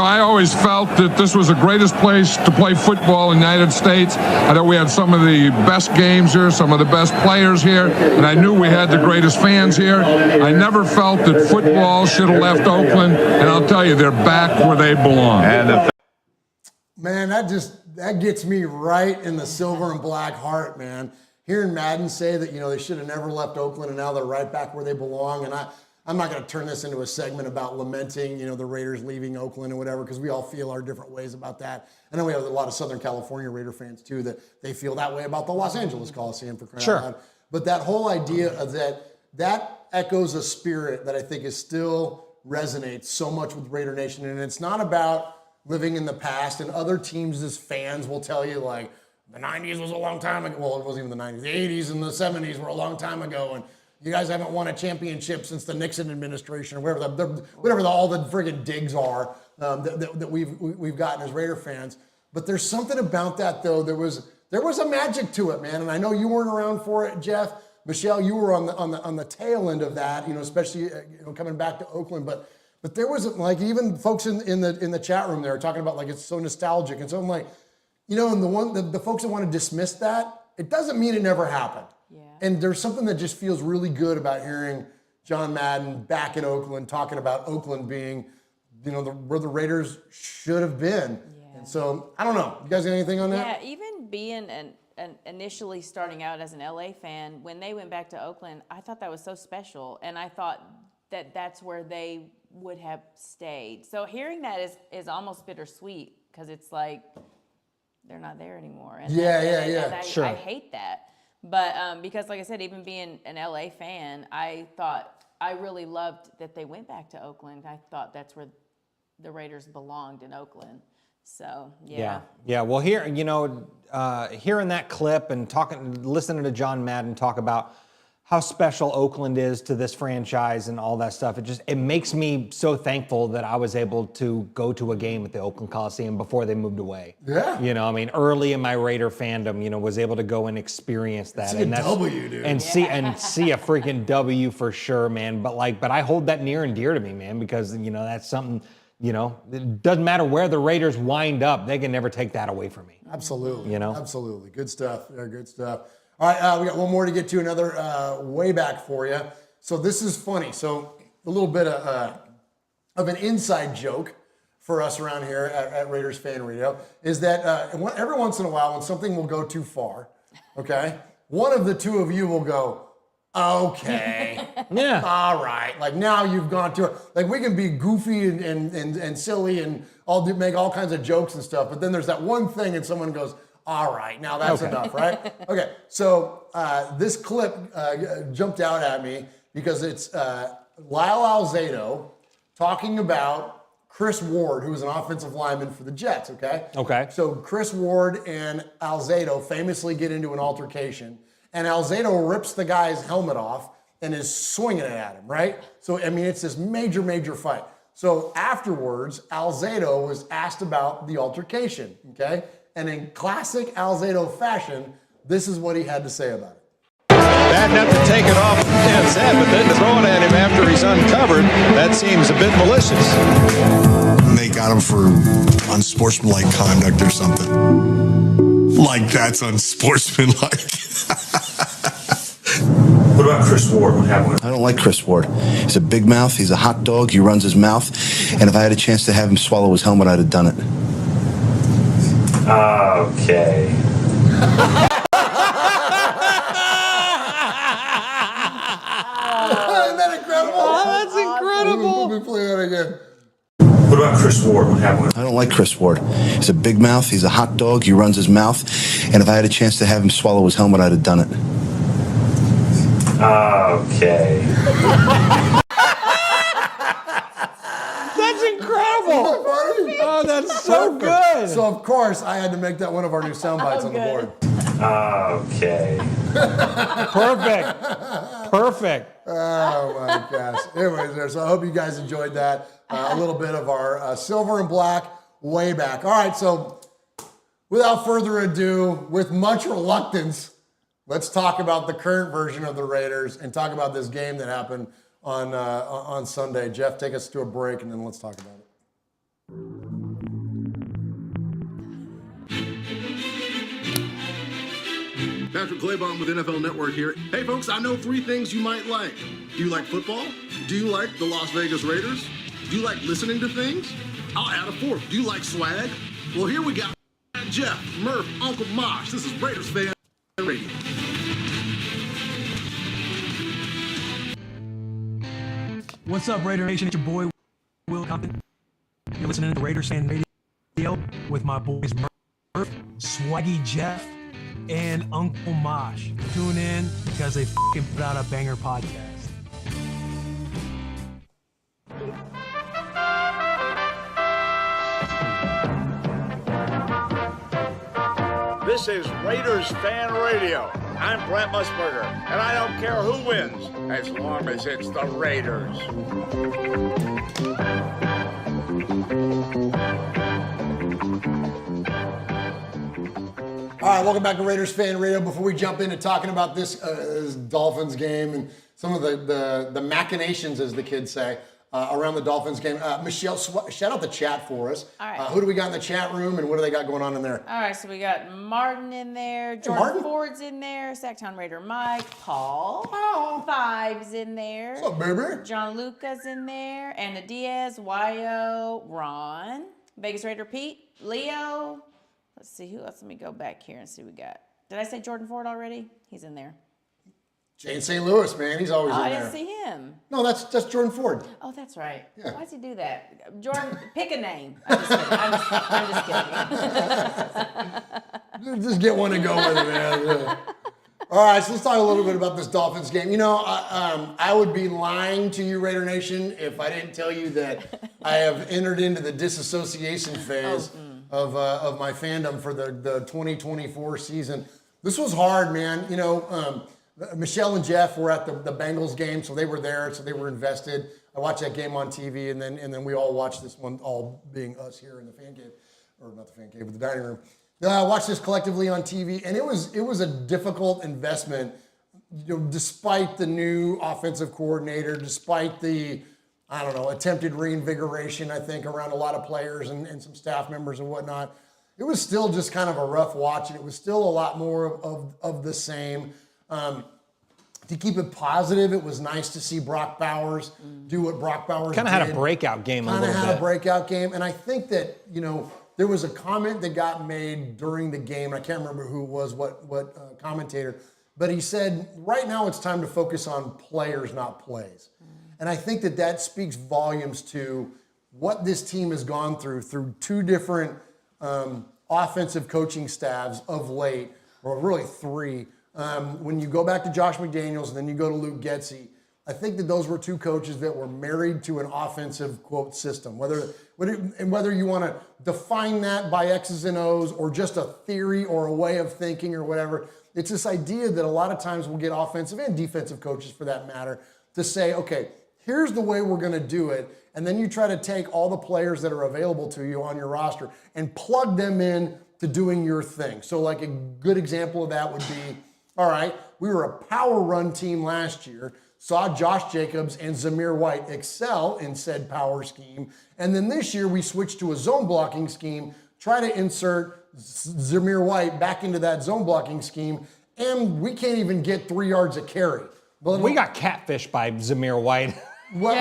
I always felt that this was the greatest place to play football in the United States. I thought we had some of the best games here, some of the best players here, and I knew we had the greatest fans here. I never felt that football should have left Oakland, and I'll tell you, they're back where they belong. Man, that gets me right in the silver and black heart, man. Hearing Madden say that, they should have never left Oakland and now they're right back where they belong. And I'm not going to turn this into a segment about lamenting, the Raiders leaving Oakland or whatever, because we all feel our different ways about that. I know we have a lot of Southern California Raider fans too that they feel that way about the Los Angeles Coliseum, for crying out loud. But that whole idea of that echoes a spirit that I think is still resonates so much with Raider Nation. And it's not about living in the past, and other teams as fans will tell you, like, the 90s was a long time ago. Well, it wasn't even the 90s. The 80s and the 70s were a long time ago, and you guys haven't won a championship since the Nixon administration, or whatever all the friggin' digs are that we've gotten as Raider fans. But there's something about that, though. There was a magic to it, man. And I know you weren't around for it, Jeff. Michelle, you were on the tail end of that, especially coming back to Oakland, But there was, like, even folks in the chat room there talking about, like, it's so nostalgic. And so I'm like, and the folks that want to dismiss that, it doesn't mean it never happened. Yeah. And there's something that just feels really good about hearing John Madden back in Oakland talking about Oakland being, where the Raiders should have been. Yeah. And so, I don't know. You guys got anything on that? Yeah, even being initially starting out as an LA fan, when they went back to Oakland, I thought that was so special. And I thought that that's where they would have stayed. So hearing that is almost bittersweet, because it's like they're not there anymore. And Sure. I hate that. But because, like I said, even being an LA fan, I thought I really loved that they went back to Oakland. I thought that's where the Raiders belonged, in Oakland. So Yeah. Well, here, hearing that clip and listening to John Madden talk about how special Oakland is to this franchise and all that stuff. It makes me so thankful that I was able to go to a game at the Oakland Coliseum before they moved away. Yeah. Early in my Raider fandom, was able to go and experience that. See a W, dude. And see a freaking W for sure, man. But I hold that near and dear to me, man, because, that's something, it doesn't matter where the Raiders wind up, they can never take that away from me. Absolutely. Absolutely. Good stuff. Yeah, good stuff. All right, we got one more to get to, another way back for you. So this is funny. So a little bit of an inside joke for us around here at Raiders Fan Radio is that every once in a while, when something will go too far, okay, one of the two of you will go, okay, yeah, all right. Like, now you've gone to it. Like, we can be goofy and silly and make all kinds of jokes and stuff, but then there's that one thing and someone goes, all right, now that's enough, right? Okay, so this clip jumped out at me because it's Lyle Alzado talking about Chris Ward, who was an offensive lineman for the Jets, okay? Okay. So Chris Ward and Alzado famously get into an altercation, and Alzado rips the guy's helmet off and is swinging it at him, right? So, it's this major, major fight. So afterwards, Alzado was asked about the altercation, okay? And in classic Alzado fashion, this is what he had to say about it. Bad enough to take it off his head, but then to throw it at him after he's uncovered, that seems a bit malicious. They got him for unsportsmanlike conduct or something. Like, that's unsportsmanlike. What about Chris Ward? What happened? I don't like Chris Ward. He's a big mouth. He's a hot dog. He runs his mouth. And if I had a chance to have him swallow his helmet, I'd have done it. Okay. Isn't that incredible? Oh, that's incredible. Let me play that again. What about Chris Ward? What happened? I don't like Chris Ward. He's a big mouth. He's a hot dog. He runs his mouth. And if I had a chance to have him swallow his helmet, I'd have done it. Okay. That's incredible. Oh, that's so good. So, of course, I had to make that one of our new sound bites on the board. Okay. Perfect. Oh, my gosh. Anyways, so I hope you guys enjoyed that. A little bit of our silver and black way back. All right, so without further ado, with much reluctance, Let's talk about the current version of the Raiders and talk about this game that happened on Sunday. Jeff, take us to a break, and then let's talk about it. Patrick Claybon with NFL Network here. Hey folks, I know 3 things you might like. Do you like football? Do you like the Las Vegas Raiders? Do you like listening to things? I'll add a 4th. Do you like swag? Well, here we got Jeff, Murf, Uncle Mosh. This is Raiders Fan Radio. What's up, Raider Nation? It's your boy, Will Compton. You're listening to Raiders Fan Radio with my boys Murf, Swaggy Jeff, and Uncle Mosh. Tune in because they fucking put out a banger podcast. This is Raiders Fan Radio. I'm Brent Musburger, and I don't care who wins, as long as it's the Raiders. All right, welcome back to Raiders Fan Radio. Before we jump into talking about this Dolphins game and some of the machinations, as the kids say, around the Dolphins game, Michelle, shout out the chat for us. All right. Who do we got in the chat room, and what do they got going on in there? All right, so we got Martin in there, Jordan Ford's in there, Sacktown Raider Mike, Paul, Five's in there. What's up, baby? John Lucas in there, Anna Diaz, Yo, Ron, Vegas Raider Pete, Leo. Let's see, who else? Let me go back here and see what we got. Did I say Jordan Ford already? He's in there. Jay in St. Louis, man. He's always in there. I didn't see him. No, that's Jordan Ford. Oh, that's right. Yeah. Why does he do that? Jordan, pick a name. I'm just kidding. I'm just Just get one and go with it, man. Yeah. All right, so let's talk a little bit about this Dolphins game. You know, I would be lying to you, Raider Nation, if I didn't tell you that I have entered into the disassociation phase of my fandom for the 2024 season. This was hard, man. You know, Michelle and Jeff were at the Bengals game, so they were there, so they were invested. I watched that game on TV, and then we all watched this one, all being us here in the fan cave, or not the fan cave, but the dining room. I watched this collectively on TV, and it was a difficult investment, you know, despite the new offensive coordinator, despite the, I don't know, attempted reinvigoration, I think, around a lot of players and some staff members and whatnot. It was still just kind of a rough watch, and it was still a lot more of the same. To keep it positive, it was nice to see Brock Bowers do what Brock Bowers kind of had a breakout game a little bit. Kind of had a breakout game, and I think that, you know, there was a comment that got made during the game, and I can't remember who it was, what commentator, but he said, right now it's time to focus on players, not plays. And I think that speaks volumes to what this team has gone through 2 different offensive coaching staffs of late, or really 3. When you go back to Josh McDaniels and then you go to Luke Getsy, I think that those were 2 coaches that were married to an offensive, quote, system. Whether you want to define that by X's and O's or just a theory or a way of thinking or whatever, it's this idea that a lot of times we'll get offensive and defensive coaches, for that matter, to say, okay, here's the way we're going to do it. And then you try to take all the players that are available to you on your roster and plug them in to doing your thing. So like a good example of that would be, all right, we were a power run team last year, saw Josh Jacobs and Zamir White excel in said power scheme. And then this year we switched to a zone blocking scheme, try to insert Zamir White back into that zone blocking scheme, and we can't even get 3 yards a carry. We got catfished by Zamir White. Well,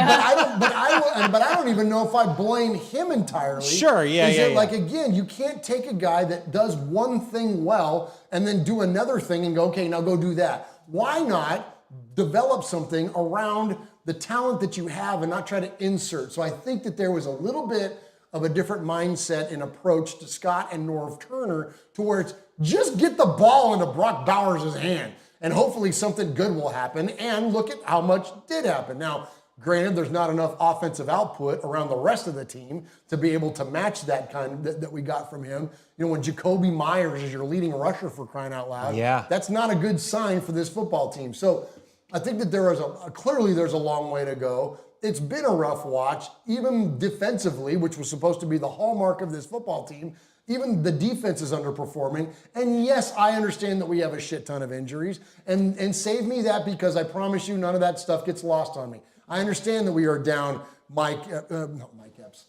but I don't even know if I blame him entirely. Sure, yeah. Like, again, you can't take a guy that does one thing well and then do another thing and go, okay, now go do that. Why not develop something around the talent that you have and not try to insert? So I think that there was a little bit of a different mindset and approach to Scott and Norv Turner, to where it's just get the ball into Brock Bowers' hand and hopefully something good will happen. And look at how much did happen. Now, granted, there's not enough offensive output around the rest of the team to be able to match that kind that we got from him. You know, when Jacoby Myers is your leading rusher, for crying out loud, that's not a good sign for this football team. So I think that there is clearly there's a long way to go. it's been a rough watch, even defensively, which was supposed to be the hallmark of this football team. Even the defense is underperforming. And yes, I understand that we have a shit ton of injuries. And save me that, because I promise you none of that stuff gets lost on me. I understand that we are down Mike Epps.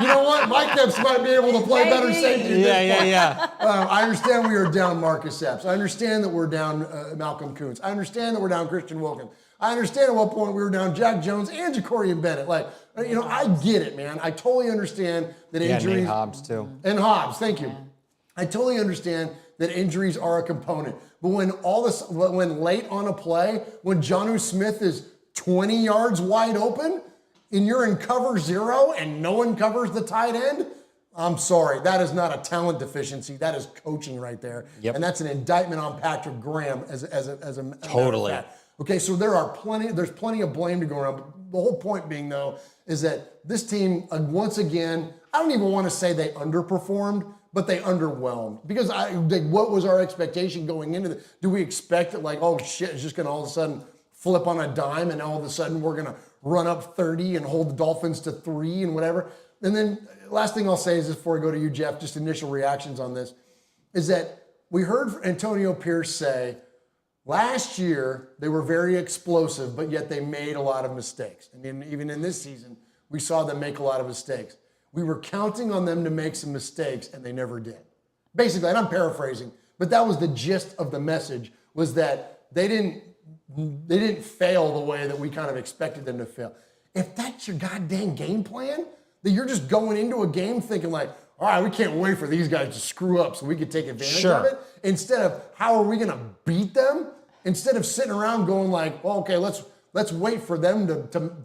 You know what? Mike Epps might be able to play better safety. Yeah. I understand we are down Marcus Epps. I understand that we're down Malcolm Kuntz. I understand that we're down Christian Wilkins. I understand at what point we were down Jack Jones and Jacorian Bennett. Like, you know, I get it, man. I totally understand that injuries. Nate Hobbs too. And Hobbs, thank you. I totally understand that injuries are a component. But when late on a play, when Jonnu Smith is 20 yards wide open, and you're in cover 0 and no one covers the tight end, I'm sorry. That is not a talent deficiency. That is coaching right there. Yep. And that's an indictment on Patrick Graham as a Totally. Okay, so there's plenty of blame to go around. But the whole point being, though, is that this team, once again, I don't even want to say they underperformed, but they underwhelmed. Because what was our expectation going into it? Do we expect that, like, oh shit, it's just going to all of a sudden flip on a dime and all of a sudden we're going to run up 30 and hold the Dolphins to 3 and whatever? And then last thing I'll say is this before I go to you, Jeff, just initial reactions on this, is that we heard Antonio Pierce say last year they were very explosive, but yet they made a lot of mistakes. I mean, even in this season, we saw them make a lot of mistakes. We were counting on them to make some mistakes, and they never did. Basically, and I'm paraphrasing, but that was the gist of the message, was that they didn't fail the way that we kind of expected them to fail. If that's your goddamn game plan, that you're just going into a game thinking like, all right, we can't wait for these guys to screw up so we can take advantage of it, instead of how are we going to beat them, instead of sitting around going like, well, okay, let's wait for them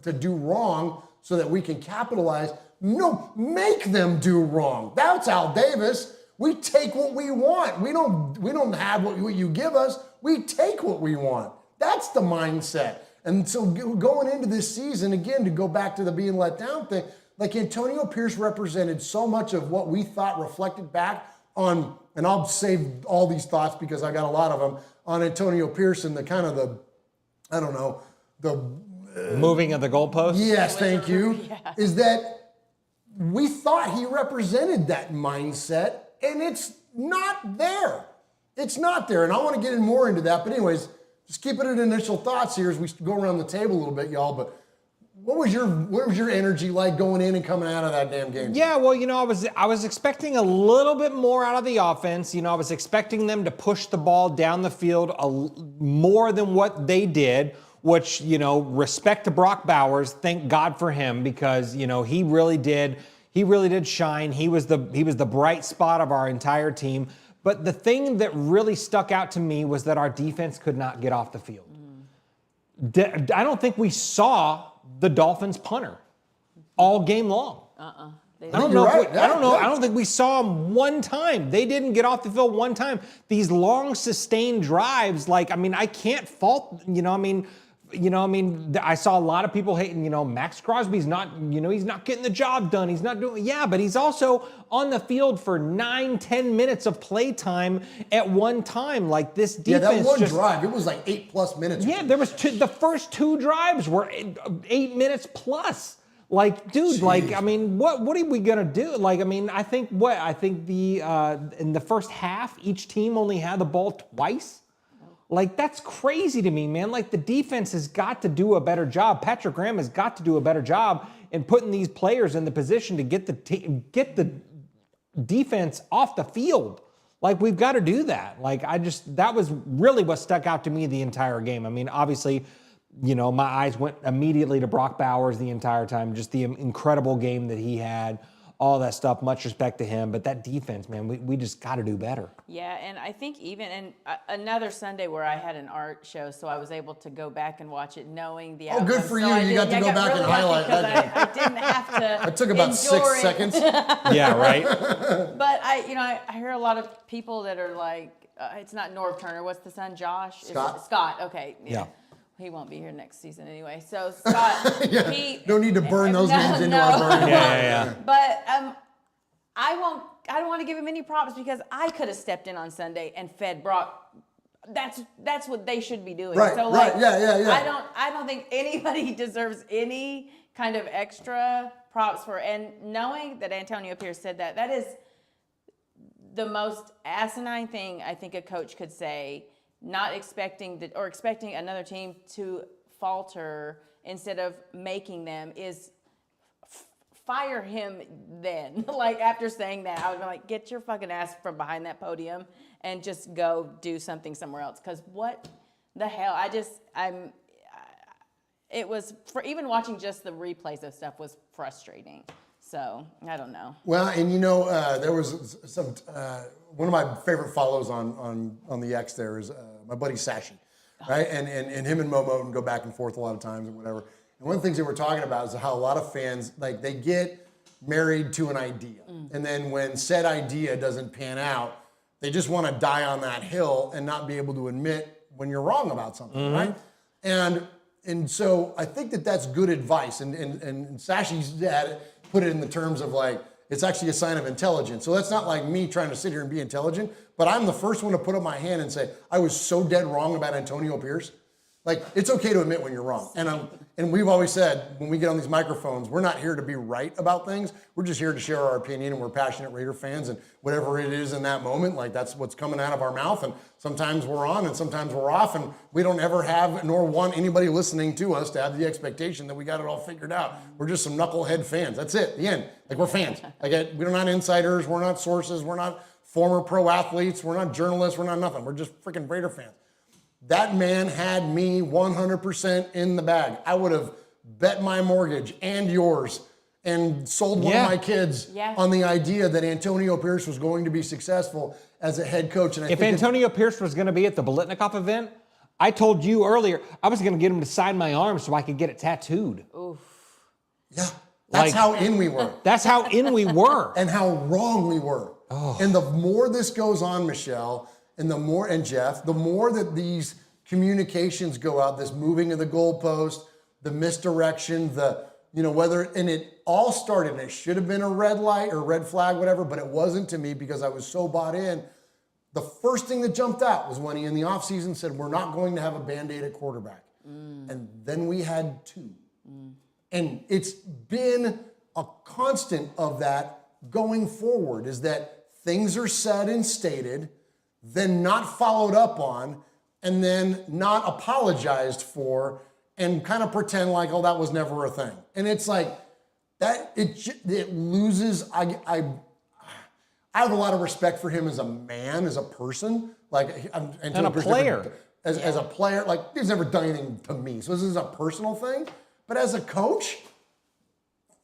to do wrong so that we can capitalize. No, make them do wrong. That's Al Davis. We take what we want. We don't have what you give us. We take what we want. That's the mindset. And so going into this season, again, to go back to the being let down thing, like Antonio Pierce represented so much of what we thought reflected back on, and I'll save all these thoughts because I got a lot of them, on Antonio Pierce and the kind of the moving of the goalposts? Yes, thank you. Is that we thought he represented that mindset, and it's not there. It's not there, and I want to get in more into that. But anyways, just keep it at initial thoughts here as we go around the table a little bit, y'all. But what was your energy like going in and coming out of that damn game? Yeah, well, you know, I was expecting a little bit more out of the offense. You know, I was expecting them to push the ball down the field more than what they did, which, you know, respect to Brock Bowers. Thank God for him, because, you know, he really did shine. He was the bright spot of our entire team. But the thing that really stuck out to me was that our defense could not get off the field. I don't think we saw the Dolphins punter all game long. I don't know. I don't think we saw them one time. They didn't get off the field one time. These long sustained drives, like, I mean, I can't fault, I saw a lot of people hating, Max Crosby's not, he's not getting the job done. He's not doing, but he's also on the field for 9-10 minutes of play time at one time. Like, this defense. Yeah, that one drive, it was like 8+ minutes. Yeah, there was the first 2 drives were 8 minutes plus. Like, dude, jeez. Like, I mean, what are we gonna do? Like, I mean, I think in the first half, each team only had the ball twice. Like, that's crazy to me, man. Like, the defense has got to do a better job. Patrick Graham has got to do a better job in putting these players in the position to get the defense off the field. Like, we've got to do that. Like, that was really what stuck out to me the entire game. I mean, obviously, my eyes went immediately to Brock Bowers the entire time. Just the incredible game that he had. All that stuff, much respect to him. But that defense, man, we just got to do better. Yeah, and I think even another Sunday where I had an art show, so I was able to go back and watch it knowing the outcome. Oh, good for you. You got to go back and highlight that. I didn't have to. It took about 6 seconds. Yeah, right. But I hear a lot of people that are like, it's not Norv Turner. What's the son? Josh? Scott. Okay. Yeah. He won't be here next season anyway. So Scott, don't need to burn those names into our brain. Yeah. But I don't want to give him any props because I could have stepped in on Sunday and fed Brock that's what they should be doing. Right, so right, like, yeah. I don't think anybody deserves any kind of extra props for, and knowing that Antonio Pierce said that is the most asinine thing I think a coach could say, not expecting expecting another team to falter instead of making them, is fire him then. Like, after saying that, I would be like, get your fucking ass from behind that podium and just go do something somewhere else. Because what the hell? It was, for even watching just the replays of stuff was frustrating. So, I don't know. Well, and there was some, one of my favorite follows on the X there is my buddy Sashi, right? And him and Momo go back and forth a lot of times and whatever. And one of the things they were talking about is how a lot of fans, like, they get married to an idea. And then when said idea doesn't pan out, they just want to die on that hill and not be able to admit when you're wrong about something, right? And so I think that's good advice. And Sashi's put it in the terms of, like, it's actually a sign of intelligence. So that's not like me trying to sit here and be intelligent, but I'm the first one to put up my hand and say, I was so dead wrong about Antonio Pierce. Like, it's okay to admit when you're wrong. And we've always said, when we get on these microphones, we're not here to be right about things. We're just here to share our opinion, and we're passionate Raider fans, and whatever it is in that moment, like, that's what's coming out of our mouth. And sometimes we're on and sometimes we're off, and we don't ever have nor want anybody listening to us to have the expectation that we got it all figured out. We're just some knucklehead fans. That's it, the end. Like, we're fans. Like, we're not insiders, we're not sources, we're not former pro athletes, we're not journalists, we're not nothing. We're just freaking Raider fans. That man had me 100% in the bag. I would have bet my mortgage and yours and sold one of my kids on the idea that Antonio Pierce was going to be successful as a head coach. And if Antonio Pierce was going to be at the Biletnikoff event, I told you earlier, I was going to get him to sign my arm so I could get it tattooed. Oof. Yeah, that's how in we were. That's how in we were. And how wrong we were. Oh. And the more this goes on, Michelle, and Jeff, the more that these communications go out, this moving of the goalpost, the misdirection, and it all started, and it should have been a red light or red flag, whatever, but it wasn't to me because I was so bought in. The first thing that jumped out was when he, in the offseason, said, we're not going to have a Band-Aid at quarterback. And then we had two. And it's been a constant of that going forward, is that things are said and stated, then not followed up on, and then not apologized for, and kind of pretend like, oh, that was never a thing. And it's like, that it loses, I have a lot of respect for him as a man, as a person, like, and a player. As a player, like, he's never done anything to me, so this is a personal thing. But as a coach,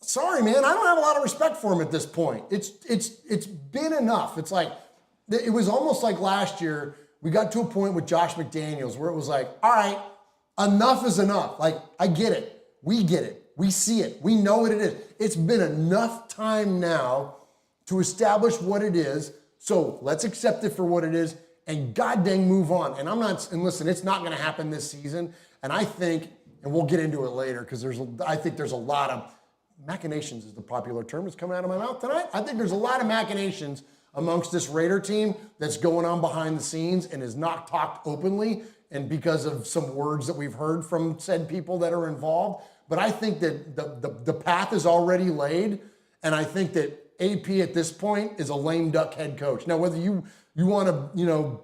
sorry, man, I don't have a lot of respect for him at this point. It's been enough. It's like, it was almost like last year, we got to a point with Josh McDaniels where it was like, all right, enough is enough. Like, I get it. We get it. We see it. We know what it is. It's been enough time now to establish what it is. So let's accept it for what it is and goddamn move on. And listen, it's not going to happen this season. And I think, and we'll get into it later, because I think there's a lot of machinations, is the popular term that's coming out of my mouth tonight. I think there's a lot of machinations amongst this Raider team that's going on behind the scenes and is not talked openly, and because of some words that we've heard from said people that are involved. But I think that the path is already laid, and I think that AP at this point is a lame duck head coach. Now, whether you want to,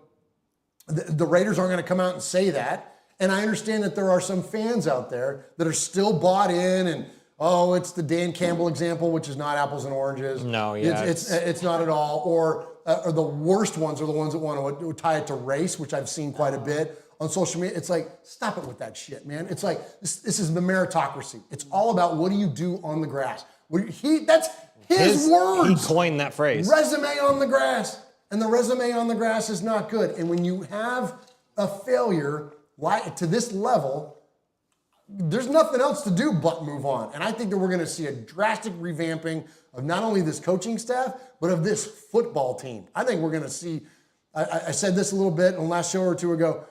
the Raiders aren't going to come out and say that, and I understand that there are some fans out there that are still bought in, and oh, it's the Dan Campbell example, which is not apples and oranges. No, yeah. It's not at all. Or the worst ones are the ones that want to tie it to race, which I've seen quite a bit on social media. It's like, stop it with that shit, man. It's like, this is the meritocracy. It's all about what do you do on the grass. That's his words. He coined that phrase. Resume on the grass. And the resume on the grass is not good. And when you have a failure to this level, there's nothing else to do but move on. And I think that we're going to see a drastic revamping of not only this coaching staff, but of this football team. I think we're going to see, I said this a little bit in the last show or two ago,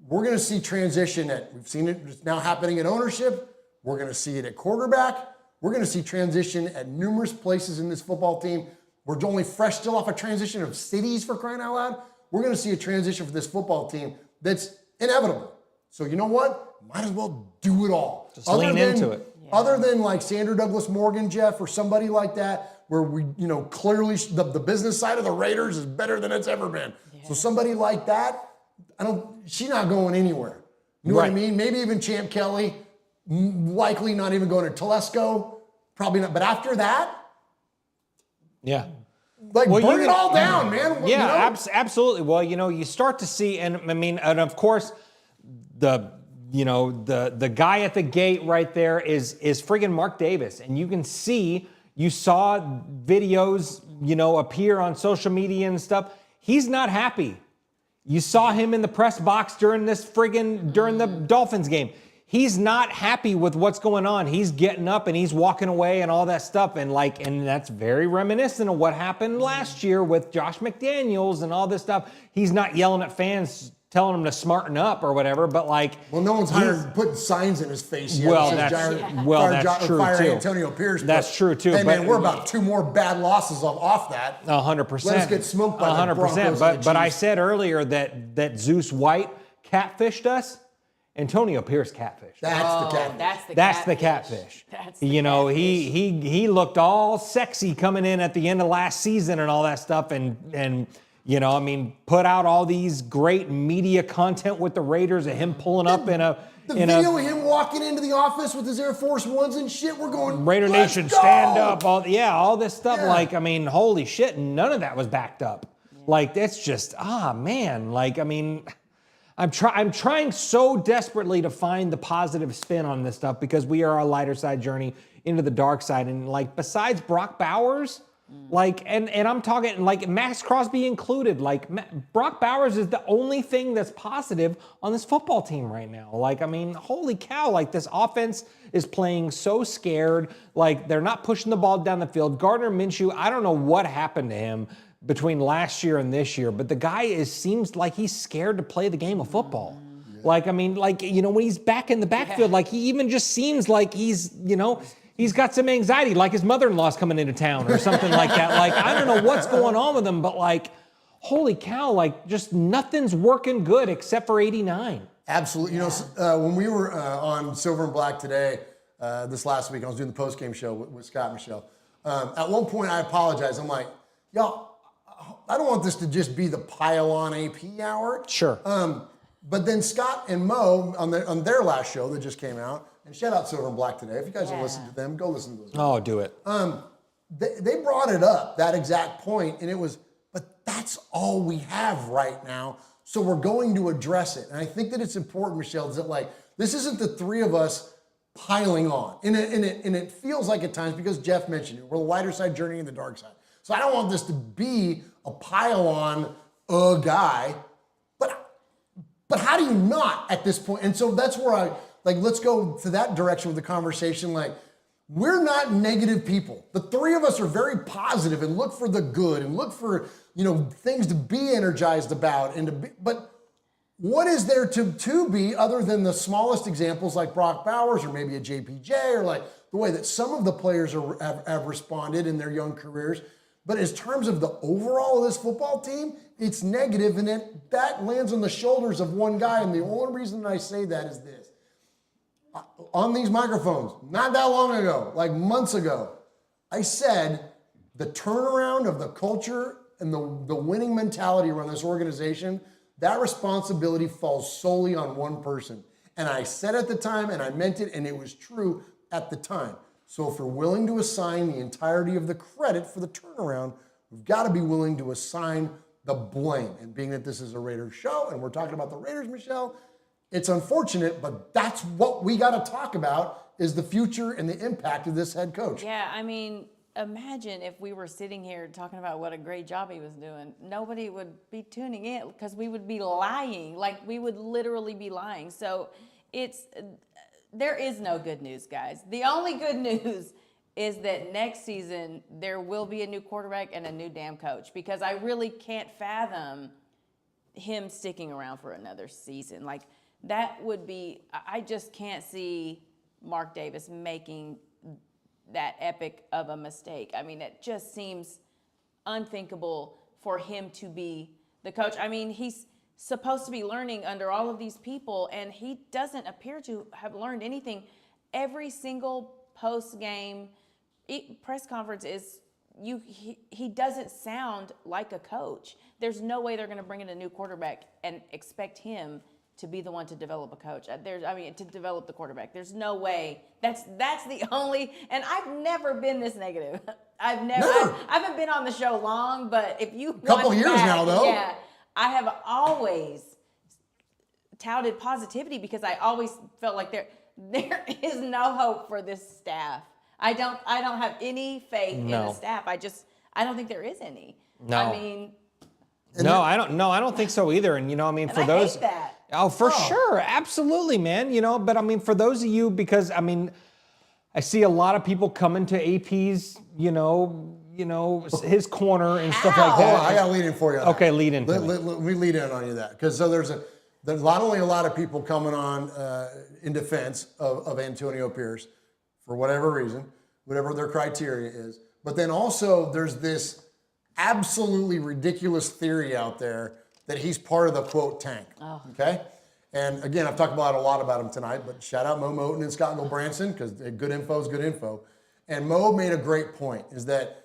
we're going to see transition we've seen it now happening at ownership. We're going to see it at quarterback. We're going to see transition at numerous places in this football team. We're only still off a transition of cities, for crying out loud. We're going to see a transition for this football team that's inevitable. So you know what? Might as well do it all. Just lean into it. Other than like Sandra Douglas Morgan, Jeff, or somebody like that, where we, clearly the business side of the Raiders is better than it's ever been. So somebody like that, she's not going anywhere. You know what I mean? Maybe even Champ Kelly, likely not even going to Telesco, probably not. But after that, burn it all down, man. Yeah, absolutely. Well, you start to see, and of course, the guy at the gate right there is friggin' Mark Davis, and you saw videos, appear on social media and stuff. He's not happy. You saw him in the press box during the Dolphins game. He's not happy with what's going on. He's getting up and he's walking away and all that stuff. And that's very reminiscent of what happened last year with Josh McDaniels and all this stuff. He's not yelling at fans, telling them to smarten up or whatever, but no one's putting signs in his face yet. Well, that's true too. Antonio Pierce. That's true too. Hey man, we're about 2 more bad losses off that. 100%. Let us get smoked by 100%. But I said earlier that Zeus White catfished us. Antonio Pierce catfish. That's the catfish. That's the catfish. He looked all sexy coming in at the end of last season and all that stuff, and put out all these great media content with the Raiders of him pulling up in a video of him walking into the office with his Air Force Ones and shit. We're going, Raider Nation, stand up. All this stuff. Yeah. Holy shit, none of that was backed up. Yeah. That's just man. I'm trying so desperately to find the positive spin on this stuff because we are a lighter side journey into the dark side. And besides Brock Bowers, and I'm talking Max Crosby included, Brock Bowers is the only thing that's positive on this football team right now. Holy cow, this offense is playing so scared. They're not pushing the ball down the field. Gardner Minshew, I don't know what happened to him between last year and this year, but the guy seems like he's scared to play the game of football. When he's back in the backfield, he even just seems like he's got some anxiety, like his mother-in-law's coming into town or something like that. I don't know what's going on with him, but holy cow, just nothing's working good except for 89. Absolutely. When we were on Silver and Black today, this last week, I was doing the post-game show with Scott and Michelle. At one point, I apologized. I'm like, y'all, I don't want this to just be the pile-on AP hour. Sure. But then Scott and Mo, on their last show that just came out, and shout out Silver and Black today. If you guys have listened to them, go listen to those. Oh, do it. They brought it up, that exact point, and it was, but that's all we have right now, so we're going to address it. And I think that it's important, Michelle, that this isn't the three of us piling on. And it feels like at times, because Jeff mentioned it, we're the lighter side journey in the dark side. So I don't want this to be a pile on a guy, but how do you not at this point? And so that's where let's go to that direction with the conversation. We're not negative people. The three of us are very positive and look for the good and look for, things to be energized about but what is there to be other than the smallest examples like Brock Bowers or maybe a JPJ or the way that some of the players have responded in their young careers. But in terms of the overall of this football team, it's negative, and that lands on the shoulders of one guy. And the only reason I say that is this. On these microphones, not that long ago, months ago, I said the turnaround of the culture and the winning mentality around this organization, that responsibility falls solely on one person. And I said at the time, and I meant it, and it was true at the time. So if we're willing to assign the entirety of the credit for the turnaround, we've got to be willing to assign the blame. And being that this is a Raiders show and we're talking about the Raiders, Michelle, it's unfortunate, but that's what we got to talk about is the future and the impact of this head coach. Yeah, imagine if we were sitting here talking about what a great job he was doing. Nobody would be tuning in because we would be lying. We would literally be lying. So there is no good news, guys. The only good news is that next season there will be a new quarterback and a new damn coach, because I really can't fathom him sticking around for another season. That would be, I just can't see Mark Davis making that epic of a mistake. It just seems unthinkable for him to be the coach. supposed to be learning under all of these people, and he doesn't appear to have learned anything. Every single post-game press conference is he doesn't sound like a coach. There's no way they're going to bring in a new quarterback and expect him to be the one to develop a coach. To develop the quarterback. There's no way. That's the only. And I've never been this negative. I haven't been on the show long, but if you couple years now though. Yeah, I have always touted positivity because I always felt like there is no hope for this staff. I don't have any faith in the staff. I don't think there is any. No. I mean. I don't think so either. And for those. Hate that. Oh, for sure. Absolutely, man. But for those of you, because I see a lot of people coming to AP's, his corner and stuff like that. Hold on, I got to lead in for you. Okay, lead in. Let me lead in on you that. Because there's not only a lot of people coming on in defense of Antonio Pierce for whatever reason, whatever their criteria is, but then also there's this absolutely ridiculous theory out there that he's part of the quote tank. Oh. Okay? And again, I've talked a lot about him tonight, but shout out Mo Moten and Scott Gilbranson, because good info is good info. And Mo made a great point, is that,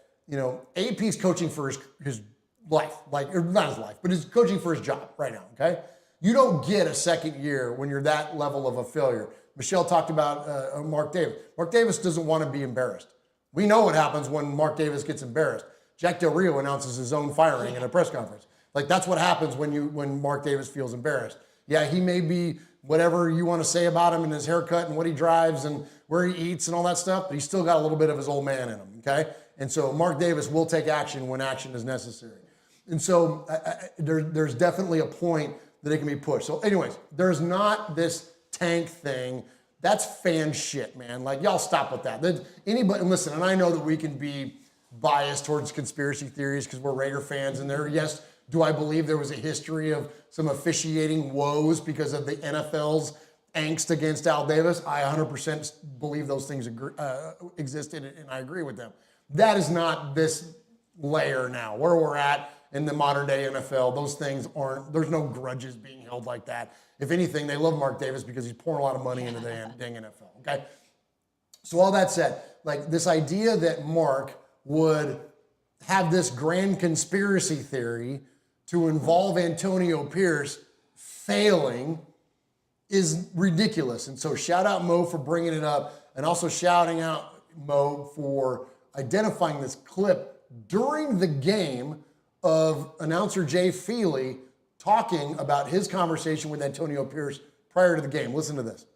AP's coaching for his life, not his life, but he's coaching for his job right now, okay? You don't get a second year when you're that level of a failure. Michelle talked about Mark Davis. Mark Davis doesn't want to be embarrassed. We know what happens when Mark Davis gets embarrassed. Jack Del Rio announces his own firing in a press conference. That's what happens when Mark Davis feels embarrassed. Yeah, he may be whatever you want to say about him and his haircut and what he drives and where he eats and all that stuff, but he's still got a little bit of his old man in him, okay? And so Mark Davis will take action when action is necessary. And so there's definitely a point that it can be pushed. So anyways, there's not this tank thing. That's fan shit, man. Y'all stop with that. Anybody, and listen, and I know that we can be biased towards conspiracy theories because we're Raider fans, and yes, do I believe there was a history of some officiating woes because of the NFL's angst against Al Davis? I 100% believe those things existed, and I agree with them. That is not this layer now. Where we're at in the modern day NFL, those things there's no grudges being held like that. If anything, they love Mark Davis because he's pouring a lot of money into the dang NFL, okay? So all that said, this idea that Mark would have this grand conspiracy theory to involve Antonio Pierce failing is ridiculous. And so shout out Mo for bringing it up, and also shouting out Mo for identifying this clip during the game of announcer Jay Feely talking about his conversation with Antonio Pierce prior to the game. Listen to this.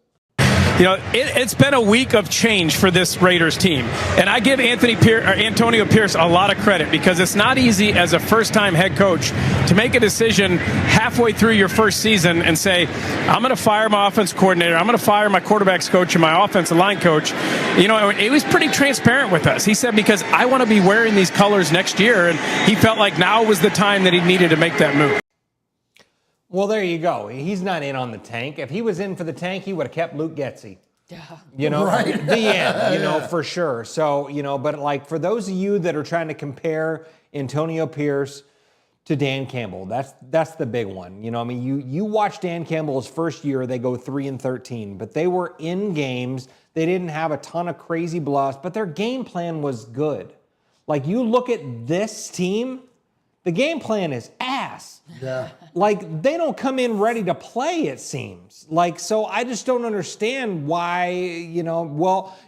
It's been a week of change for this Raiders team. And I give Antonio Pierce a lot of credit, because it's not easy as a first-time head coach to make a decision halfway through your first season and say, I'm going to fire my offense coordinator, I'm going to fire my quarterbacks coach and my offensive line coach. He was pretty transparent with us. He said, because I want to be wearing these colors next year, and he felt like now was the time that he needed to make that move. Well, there you go. He's not in on the tank. If he was in for the tank, he would have kept Luke Getsy. Right. The end, for sure. So, but for those of you that are trying to compare Antonio Pierce to Dan Campbell, that's the big one. You watch Dan Campbell's first year, they go 3-13, but they were in games. They didn't have a ton of crazy bluffs, but their game plan was good. You look at this team, the game plan is ass. Yeah. They don't come in ready to play, it seems. So I just don't understand why,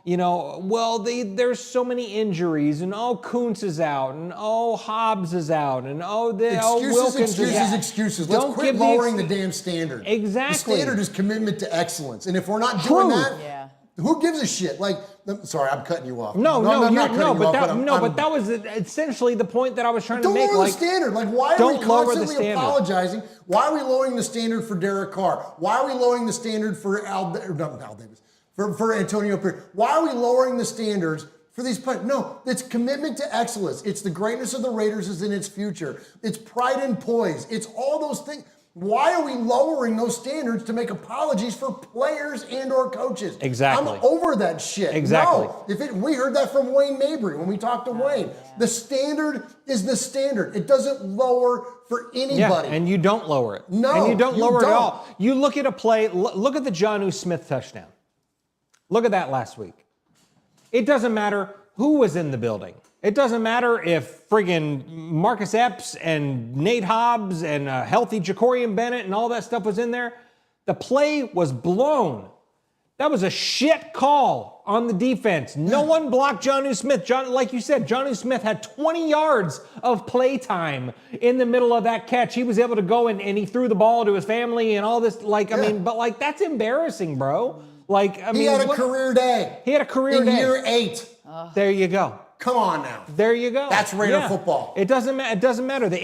there's so many injuries, and Kuntz is out, and Hobbs is out, and Wilkins is out. Excuses. Let's quit lowering the damn standard. Exactly. The standard is commitment to excellence. And if we're not doing that, who gives a shit? Sorry, I'm cutting you off. But that was essentially the point that I was trying to make. Don't lower the standard. Why are we constantly apologizing? Why are we lowering the standard for Derek Carr? Why are we lowering the standard for Al Davis? For Antonio Pierce? Why are we lowering the standards for these players? No, it's commitment to excellence. It's the greatness of the Raiders is in its future. It's pride and poise. It's all those things. Why are we lowering those standards to make apologies for players and or coaches? Exactly. I'm over that shit. Exactly. No, we heard that from Wayne Mabry when we talked to Wayne. Yeah. The standard is the standard. It doesn't lower for anybody. Yeah, and you don't lower it. No, and you don't lower it at all. You look at a play, look at the Jonnu Smith touchdown. Look at that last week. It doesn't matter who was in the building. It doesn't matter if friggin' Marcus Epps and Nate Hobbs and healthy Jacorian Bennett and all that stuff was in there. The play was blown. That was a shit call on the defense. No one blocked Jonnu Smith. Like you said, Jonnu Smith had 20 yards of play time in the middle of that catch. He was able to go and he threw the ball to his family and all this. But that's embarrassing, bro. He had a career day. He had a career day. In year 8. There you go. Come on now. There you go. That's Raider football. It doesn't matter. It doesn't matter if the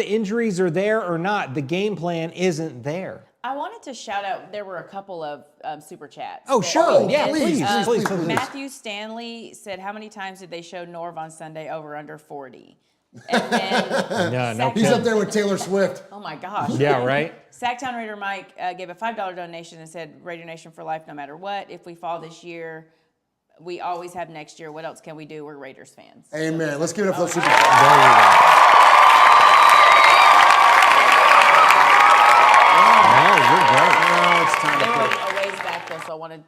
injuries are there or not. The game plan isn't there. I wanted to shout out, there were a couple of super chats. Oh, sure. Yeah, please. Matthew Stanley said, how many times did they show Norv on Sunday over under 40? And then he's up there with Taylor Swift. Oh my gosh. Yeah, right. Sacktown Raider Mike gave a $5 donation and said, Raider Nation for life no matter what. If we fall this year, we always have next year. What else can we do? We're Raiders fans. Amen. Let's give it up for those super fans. There you go. You're great. It's time they were a ways back though, so I wanted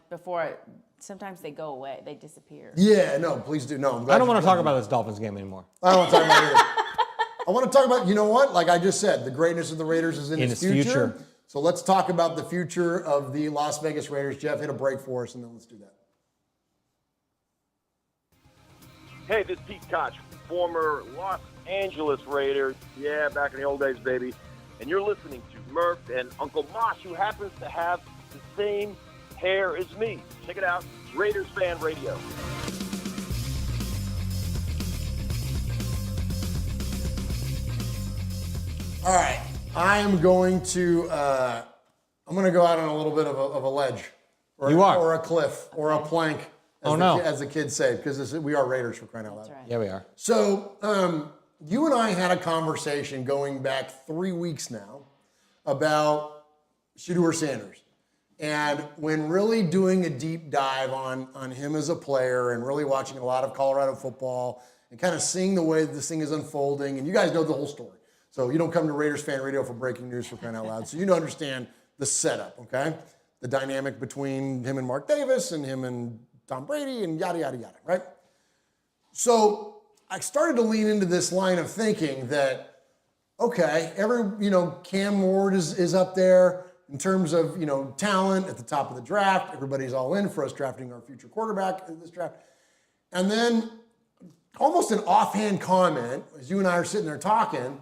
sometimes they go away. They disappear. Yeah, no, please do. No, I don't want to talk about this Dolphins game anymore. I don't want to talk about it either. I want to talk about, you know what? Like I just said, the greatness of the Raiders is in its future. So let's talk about the future of the Las Vegas Raiders. Jeff, hit a break for us, and then let's do that. Hey, this is Pete Koch, former Los Angeles Raider. Yeah, back in the old days, baby. And you're listening to Murf and Uncle Mosh, who happens to have the same hair as me. Check it out, Raiders Fan Radio. All right, I am going to go out on a little bit of a ledge, or a cliff, or a plank. As the kids say, because we are Raiders for crying out loud. That's right. Yeah, we are. So you and I had a conversation going back 3 weeks now about Shedeur Sanders. And when really doing a deep dive on him as a player and really watching a lot of Colorado football and kind of seeing the way that this thing is unfolding, and you guys know the whole story. So you don't come to Raiders Fan Radio for breaking news for crying out loud. So you don't understand the setup, okay? The dynamic between him and Mark Davis and him and Tom Brady and yada, yada, yada, right? So I started to lean into this line of thinking that, okay, Cam Ward is up there in terms of, talent at the top of the draft. Everybody's all in for us drafting our future quarterback in this draft. And then almost an offhand comment, as you and I are sitting there talking,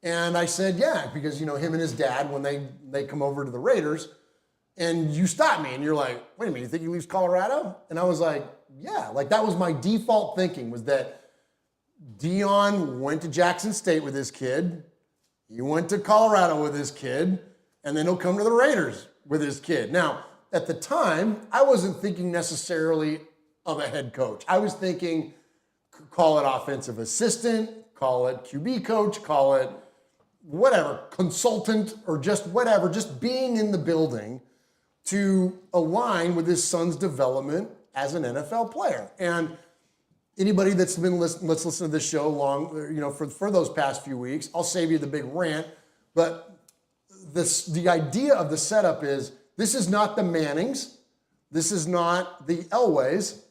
and I said, yeah, because, him and his dad, when they come over to the Raiders, and you stopped me and you're like, wait a minute, you think he leaves Colorado? And I was like, yeah, that was my default thinking, was that Dion went to Jackson State with his kid, he went to Colorado with his kid, and then he'll come to the Raiders with his kid. Now, at the time, I wasn't thinking necessarily of a head coach. I was thinking, call it offensive assistant, call it QB coach, call it whatever, consultant, or just whatever, just being in the building to align with his son's development as an NFL player. And anybody that's been listening, let's listen to this show for those past few weeks, I'll save you the big rant, but the idea of the setup is, this is not the Mannings, this is not the Elways,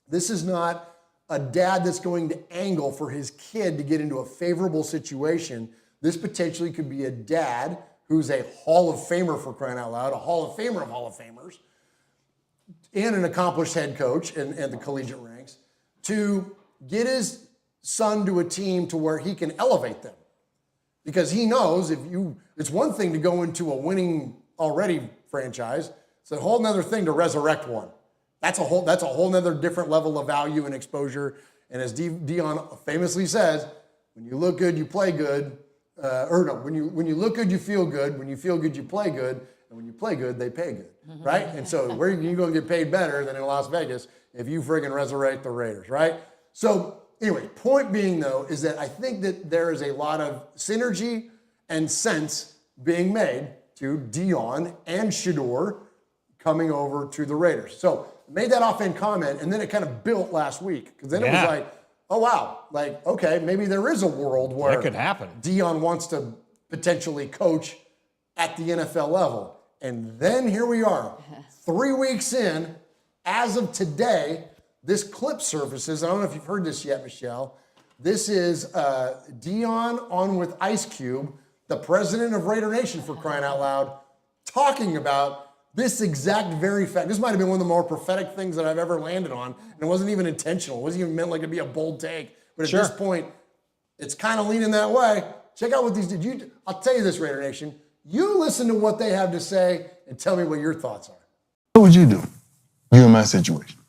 this is not a dad that's going to angle for his kid to get into a favorable situation. This potentially could be a dad who's a Hall of Famer, for crying out loud, a Hall of Famer of Hall of Famers, and an accomplished head coach in the collegiate ranks, to get his son to a team to where he can elevate them. Because he knows it's one thing to go into a winning already franchise, it's a whole nother thing to resurrect one. That's a whole nother different level of value and exposure. And as Dion famously says, when you look good, you play good. When you look good, you feel good. When you feel good, you play good. And when you play good, they pay good, right? And so where are you going to get paid better than in Las Vegas if you friggin' resurrect the Raiders, right? So anyway, point being though, is that I think that there is a lot of synergy and sense being made to Dion and Shedeur coming over to the Raiders. So made that offhand comment, and then it kind of built last week, because then it was like, oh wow, like, okay, maybe there is a world where that could happen. Dion wants to potentially coach at the NFL level. And then here we are, 3 weeks in, as of today, this clip surfaces. I don't know if you've heard this yet, Michelle. This is Dion on with Ice Cube, the president of RaiderNation, for crying out loud, talking about this exact very fact. This might have been one of the more prophetic things that I've ever landed on, and it wasn't even intentional. It wasn't even meant like to be a bold take. But at this point, it's kind of leaning that way. Check out what these did. I'll tell you this, RaiderNation. You listen to what they have to say and tell me what your thoughts are. What would you do? You in my situation.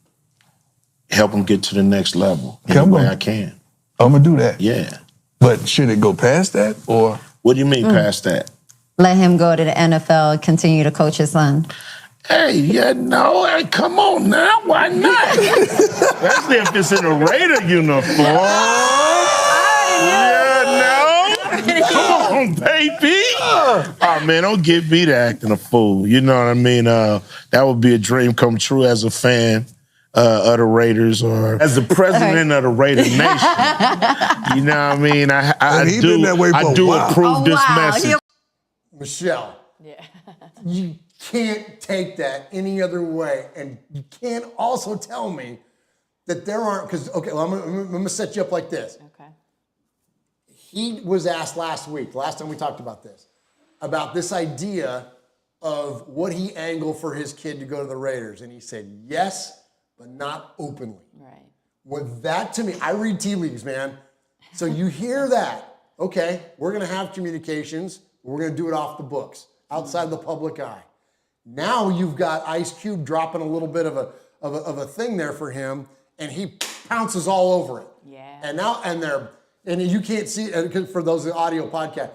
Help them get to the next level Okay, any way I can. I'm gonna do that. Yeah. But should it go past that, or? What do you mean past that? Let him go to the NFL, continue to coach his son. Hey, come on now. Why not? Especially if it's in a Raider uniform. Come on, baby. Oh, man, don't get me to acting a fool. You know what I mean? That would be a dream come true as a fan of the Raiders, or as the president of the Raider Nation. You know what I mean? I do approve this message. Michelle, you can't take that any other way. And you can't also tell me that there aren't, because, okay, well, I'm going to set you up like this. Okay. He was asked last week, last time we talked about this idea of would he angle for his kid to go to the Raiders? And he said yes, but not openly. Right. With that, to me, I read tea leaves, man. So you hear that, okay, we're going to have communications. We're going to do it off the books, outside the public eye. Now you've got Ice Cube dropping a little bit of a thing there for him, and he pounces all over it. Yeah. And you can't see it for those in the audio podcast.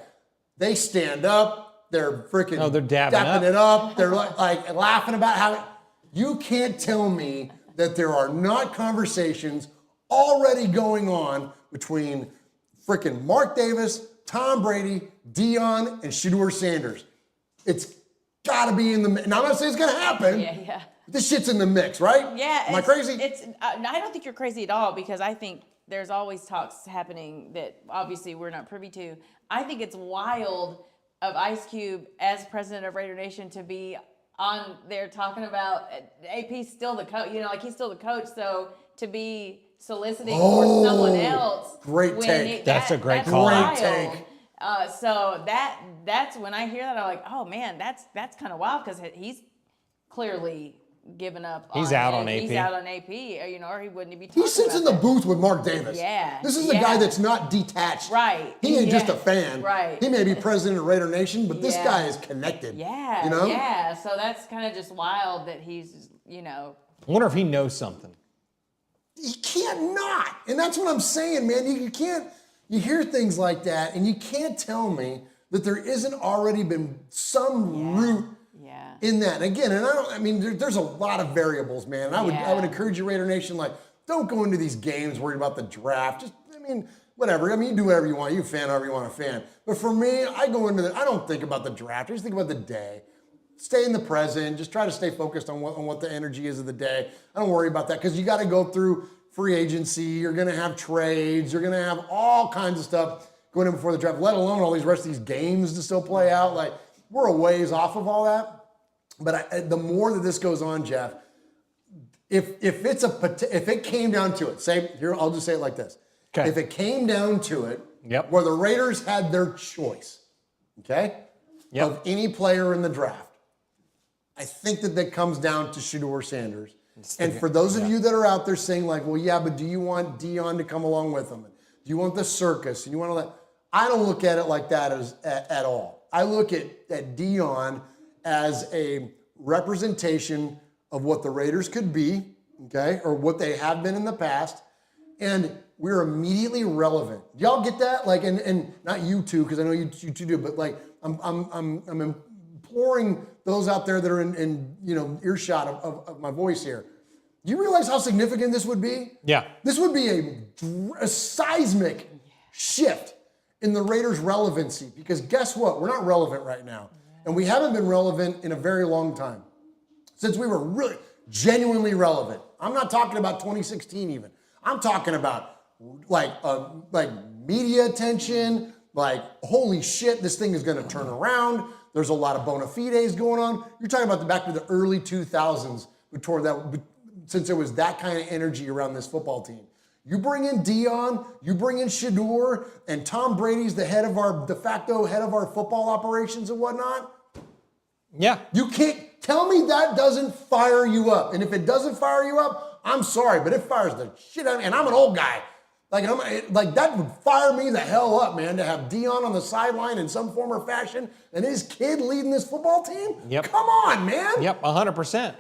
They stand up. They're freaking they're dapping it up. They're like laughing about how. You can't tell me that there are not conversations already going on between freaking Mark Davis, Tom Brady, Dion, and Shedeur Sanders. It's got to be in the mix. Now, I'm not saying it's going to happen. Yeah. This shit's in the mix, right? Yeah. Am I crazy? I don't think you're crazy at all, because I think there's always talks happening that obviously we're not privy to. I think it's wild of Ice Cube as president of RaiderNation to be on there talking about AP's still the coach. He's still the coach. So to be soliciting for someone else. Great take. That's a great call. Great take. So that's when I hear that, I'm like, oh man, that's kind of wild, because he's clearly given up. He's out on AP. He's out on AP, or he wouldn't be talking He sits in the booth with Mark Davis. Yeah. This is a guy that's not detached. Right. He ain't just a fan. Right. He may be president of RaiderNation, but this guy is connected. Yeah. Yeah. So that's kind of just wild that he's, I wonder if he knows something. He can't not. And that's what I'm saying, man. You can't, you hear things like that, and you can't tell me that there isn't already been some root in that. And again, there's a lot of variables, man. And I would encourage you, RaiderNation, don't go into these games worried about the draft. Whatever. You do whatever you want. You fan however you want to fan. But for me, I don't think about the draft. I just think about the day. Stay in the present. Just try to stay focused on what the energy is of the day. I don't worry about that, because you got to go through free agency. You're going to have trades. You're going to have all kinds of stuff going in before the draft, let alone all these rest of these games to still play out. We're a ways off of all that. But the more that this goes on, Jeff, if it came down to it, I'll just say it like this. Okay. If it came down to it, where the Raiders had their choice, of any player in the draft, I think that comes down to Shedeur Sanders. And for those of you that are out there saying but do you want Dion to come along with him? Do you want the circus? And you want all that? I don't look at it like that at all. I look at Dion as a representation of what the Raiders could be, or what they have been in the past, and we're immediately relevant. Do y'all get that? And not you two, because I know you two do, but I'm imploring those out there that are in earshot of my voice here. Do you realize how significant this would be? Yeah. This would be a seismic shift in the Raiders' relevancy. Because guess what? We're not relevant right now. And we haven't been relevant in a very long time. Since we were really genuinely relevant. I'm not talking about 2016 even. I'm talking about like media attention, like holy shit, this thing is gonna turn around. There's a lot of bona fides going on. You're talking about back to the early 2000s since there was that kind of energy around this football team. You bring in Dion, you bring in Shador, and Tom Brady's de facto head of our football operations and whatnot. Yeah. You can't tell me that doesn't fire you up. And if it doesn't fire you up, I'm sorry, but it fires the shit out of me. And I'm an old guy. Like that would fire me the hell up, man, to have Dion on the sideline in some form or fashion and his kid leading this football team? Yep. Come on, man. Yep, 100%.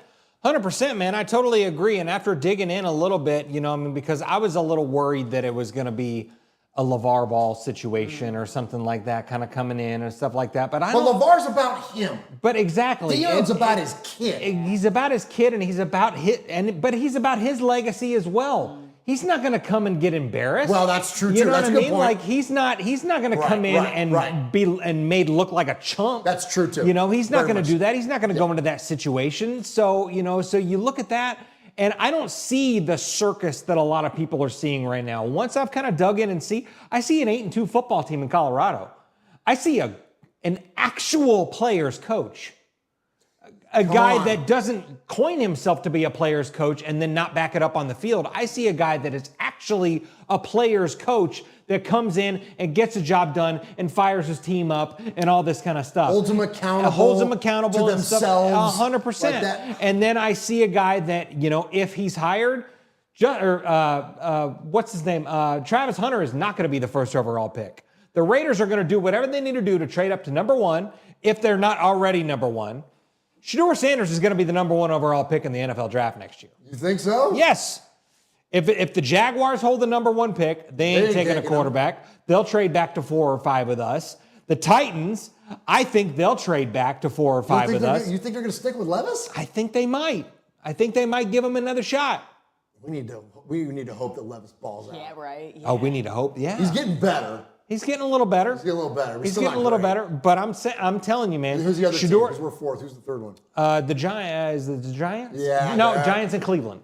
100%, man. I totally agree. And after digging in a little bit, because I was a little worried that it was going to be a LeVar Ball situation or something like that kind of coming in and stuff like that. But LeVar's about him. But exactly. Dion's about his kid. He's about his kid and he's about his legacy as well. He's not going to come and get embarrassed. Well, that's true too. You know That's what a I good mean? point. Like he's not going to come in and be made look like a chump. That's true too. He's not Very going to much. do that. He's not going to go into that situation. So, so you look at that and I don't see the circus that a lot of people are seeing right now. Once I've kind of dug in and I see an 8-2 football team in Colorado. I see an actual player's coach. A guy that doesn't coin himself to be a player's coach and then not back it up on the field. I see a guy that is actually a player's coach that comes in and gets a job done and fires his team up and all this kind of stuff. Holds them accountable. To and stuff. themselves. 100%. Like that. And then I see a guy that, if he's hired, what's his name? Travis Hunter is not going to be the first overall pick. The Raiders are going to do whatever they need to do to trade up to number 1 if they're not already number 1. Shador Sanders is going to be the number 1 overall pick in the NFL draft next year. You think so? Yes. If the Jaguars hold the number 1 pick, they ain't taking a quarterback. They'll trade back to 4 or 5 with us. The Titans, I think they'll trade back to 4 or 5 with us. You think they're going to stick with Levis? I think they might. I think they might give him another shot. We need to hope that Levis balls out. Yeah, right. Yeah. Oh, we need to hope. Yeah. He's getting better. He's getting a little better. He's getting a little better. He's getting a little better. But I'm telling you, man. Who's the other team? Shador, Because we're 4th. Who's the 3rd one? The Giants. Is it the Giants? Yeah. No, Giants and Cleveland.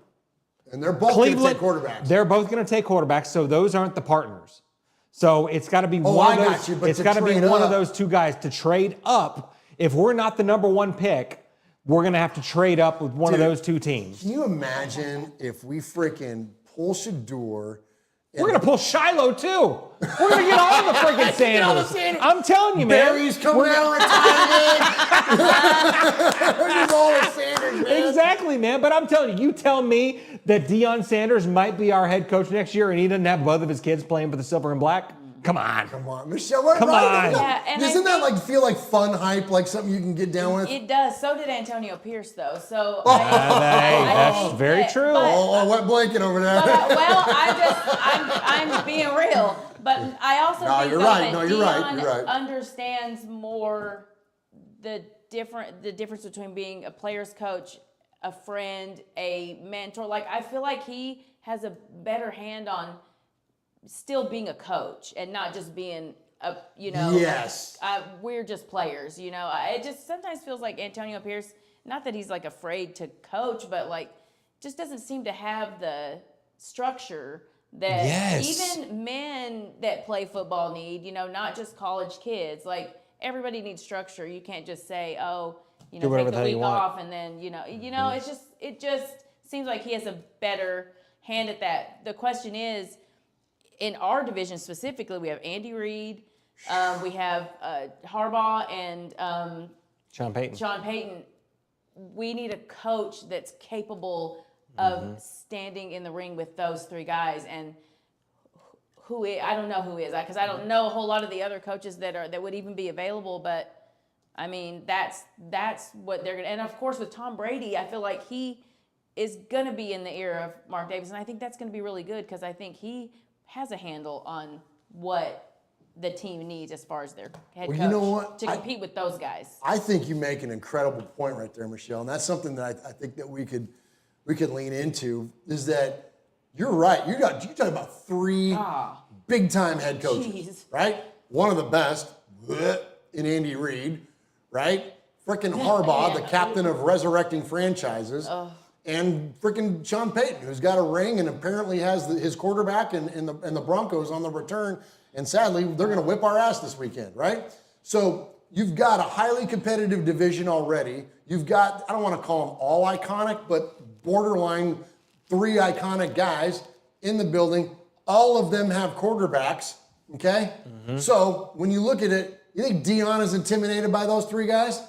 And they're both going to take quarterbacks. They're both going to take quarterbacks, so those aren't the partners. So it's got to be one of those. It's got to be one of those 2 guys to trade up. If we're not the number 1 pick, we're going to have to trade up with one of those 2 teams. Can you imagine if we freaking pull Shador? We're going to pull Shiloh, too. We're going to get all the freaking Sanders. I'm telling you, man. Barry's coming out of retirement. There's all the Sanders, man. Exactly, man. But I'm telling you, you tell me that Deion Sanders might be our head coach next year and he doesn't have both of his kids playing for the Silver and Black? Come on. Come on, Michelle. Come on. Yeah, and Doesn't that feel like fun hype, like something you can get down with? It does. So did Antonio Pierce, though. So that's very true. Wet blanket over there. I'm being real. But I also think that Deion understands more the difference between being a player's coach, a friend, a mentor. Like I feel like he has a better hand on still being a coach and not just being yes, we're just players, it just sometimes feels like Antonio Pierce, not that he's like afraid to coach, but like just doesn't seem to have the structure that even men that play football need, not just college kids. Like everybody needs structure. You can't just say, take the week off and then, it just seems like he has a better hand at that. The question is, in our division specifically, we have Andy Reid, we have Harbaugh, and Sean Payton. We need a coach that's capable of standing in the ring with those 3 guys. And I don't know who is, because I don't know a whole lot of the other coaches that would even be available. But I mean, that's what they're gonna. And of course, with Tom Brady, I feel like he is gonna be in the ear of Mark Davis, and I think that's gonna be really good because I think he has a handle on what the team needs as far as their head coach you know what? to compete with those guys. I think you make an incredible point right there, Michelle, and that's something that I think that we could lean into. Is that you're right? You talk about 3 big time head coaches, right? one of the best in Andy Reid, right? Freaking Harbaugh, the captain of resurrecting franchises. And freaking Sean Payton, who's got a ring and apparently has his quarterback and the Broncos on the return. And sadly, they're going to whip our ass this weekend, right? So you've got a highly competitive division already. You've got, I don't want to call them all iconic, but borderline 3 iconic guys in the building. All of them have quarterbacks, okay? So when you look at it, you think Dion is intimidated by those 3 guys?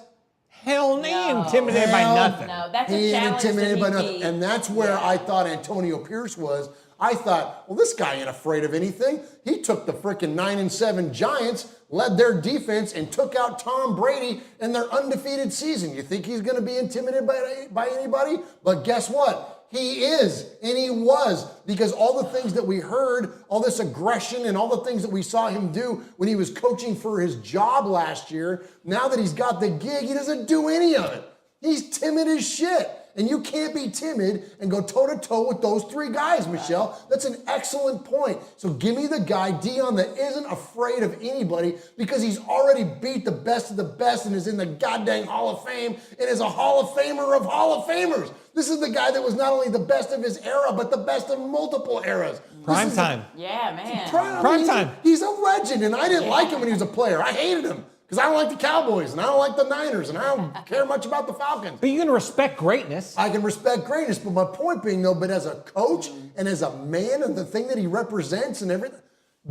Hell, he ain't intimidated by nothing. No, that's He a ain't challenge intimidated by to nothing. meet. And that's where I thought Antonio Pierce was. I thought, well, this guy ain't afraid of anything. He took the freaking 9-7 Giants, led their defense, and took out Tom Brady in their undefeated season. You think he's going to be intimidated by anybody? But guess what? He is, and he was, because all the things that we heard, all this aggression and all the things that we saw him do when he was coaching for his job last year, now that he's got the gig, he doesn't do any of it. He's timid as shit. And you can't be timid and go toe-to-toe with those 3 guys, Michelle. That's an excellent point. So give me the guy, Dion, that isn't afraid of anybody because he's already beat the best of the best and is in the goddamn Hall of Fame and is a Hall of Famer of Hall of Famers. This is the guy that was not only the best of his era, but the best of multiple eras. Prime time. Yeah, man. Prime time. He's a legend, and I didn't like him when he was a player. I hated him. Because I don't like the Cowboys, and I don't like the Niners, and I don't care much about the Falcons. But you can respect greatness. I can respect greatness, but my point being, though, but as a coach and as a man and the thing that he represents and everything,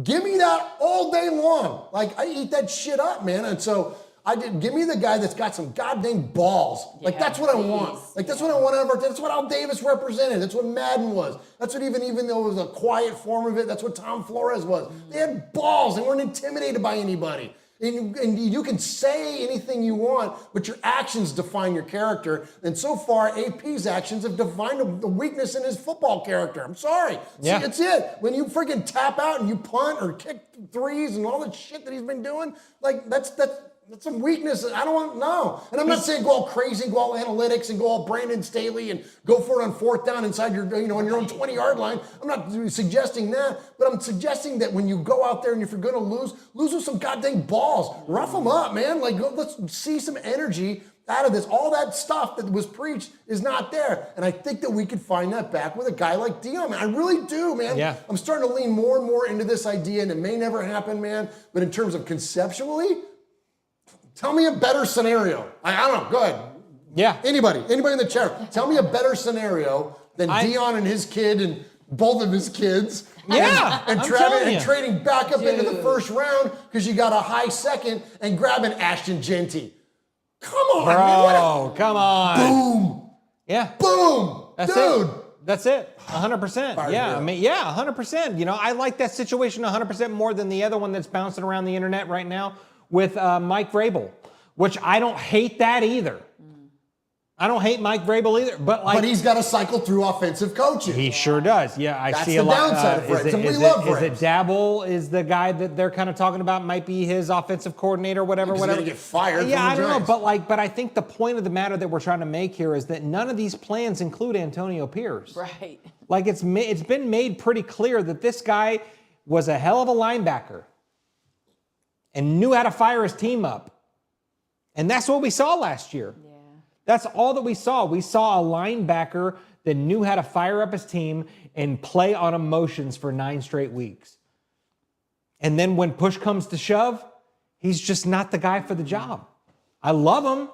give me that all day long. Like, I eat that shit up, man. And so give me the guy that's got some goddamn balls. Like, that's what I want. Like, that's what I want out of our team. That's what Al Davis represented. That's what Madden was. That's what even though it was a quiet form of it, that's what Tom Flores was. They had balls. They weren't intimidated by anybody. And you can say anything you want, but your actions define your character. And so far, AP's actions have defined the weakness in his football character. I'm sorry. Yeah. See, it's it. When you freaking tap out and you punt or kick threes and all the shit that he's been doing, like that's some weakness. I don't want, no. And I'm not saying go all crazy, go all analytics and go all Brandon Staley and go for it on 4th down inside your, on your own 20-yard line. I'm not suggesting that, but I'm suggesting that when you go out there and if you're going to lose with some goddamn balls. Rough them up, man. Like, let's see some energy out of this. All that stuff that was preached is not there. And I think that we could find that back with a guy like Dion, man. I really do, man. Yeah. I'm starting to lean more and more into this idea, and it may never happen, man. But in terms of conceptually, tell me a better scenario. I don't know. Go ahead. Yeah. Anybody in the chat, tell me a better scenario than Dion and his kid and both of his kids. Yeah. And trading back up into the first round because you got a high second and grabbing Ashton Genty. Come on, Bro, come on. Boom. Yeah. Boom. That's Dude. it. That's it. 100%. Yeah. I mean, 100%. I like that situation 100% more than the other one that's bouncing around the internet right now with Mike Vrabel, which I don't hate that either. I don't hate Mike Vrabel either, but he's got to cycle through offensive coaches. He sure does. Yeah, I That's see the a lot. downside of Vrabel. And we love Is Vrabel. it Dabble? Is the guy that they're kind of talking about might be his offensive coordinator, whatever. He's going to get fired. Yeah, I from the don't know, Giants. but I think the point of the matter that we're trying to make here is that none of these plans include Antonio Pierce. Right. Like it's been made pretty clear that this guy was a hell of a linebacker and knew how to fire his team up. And that's what we saw last year. Yeah. That's all that we saw. We saw a linebacker that knew how to fire up his team and play on emotions for 9 straight weeks. And then when push comes to shove, he's just not the guy for the job. I love him.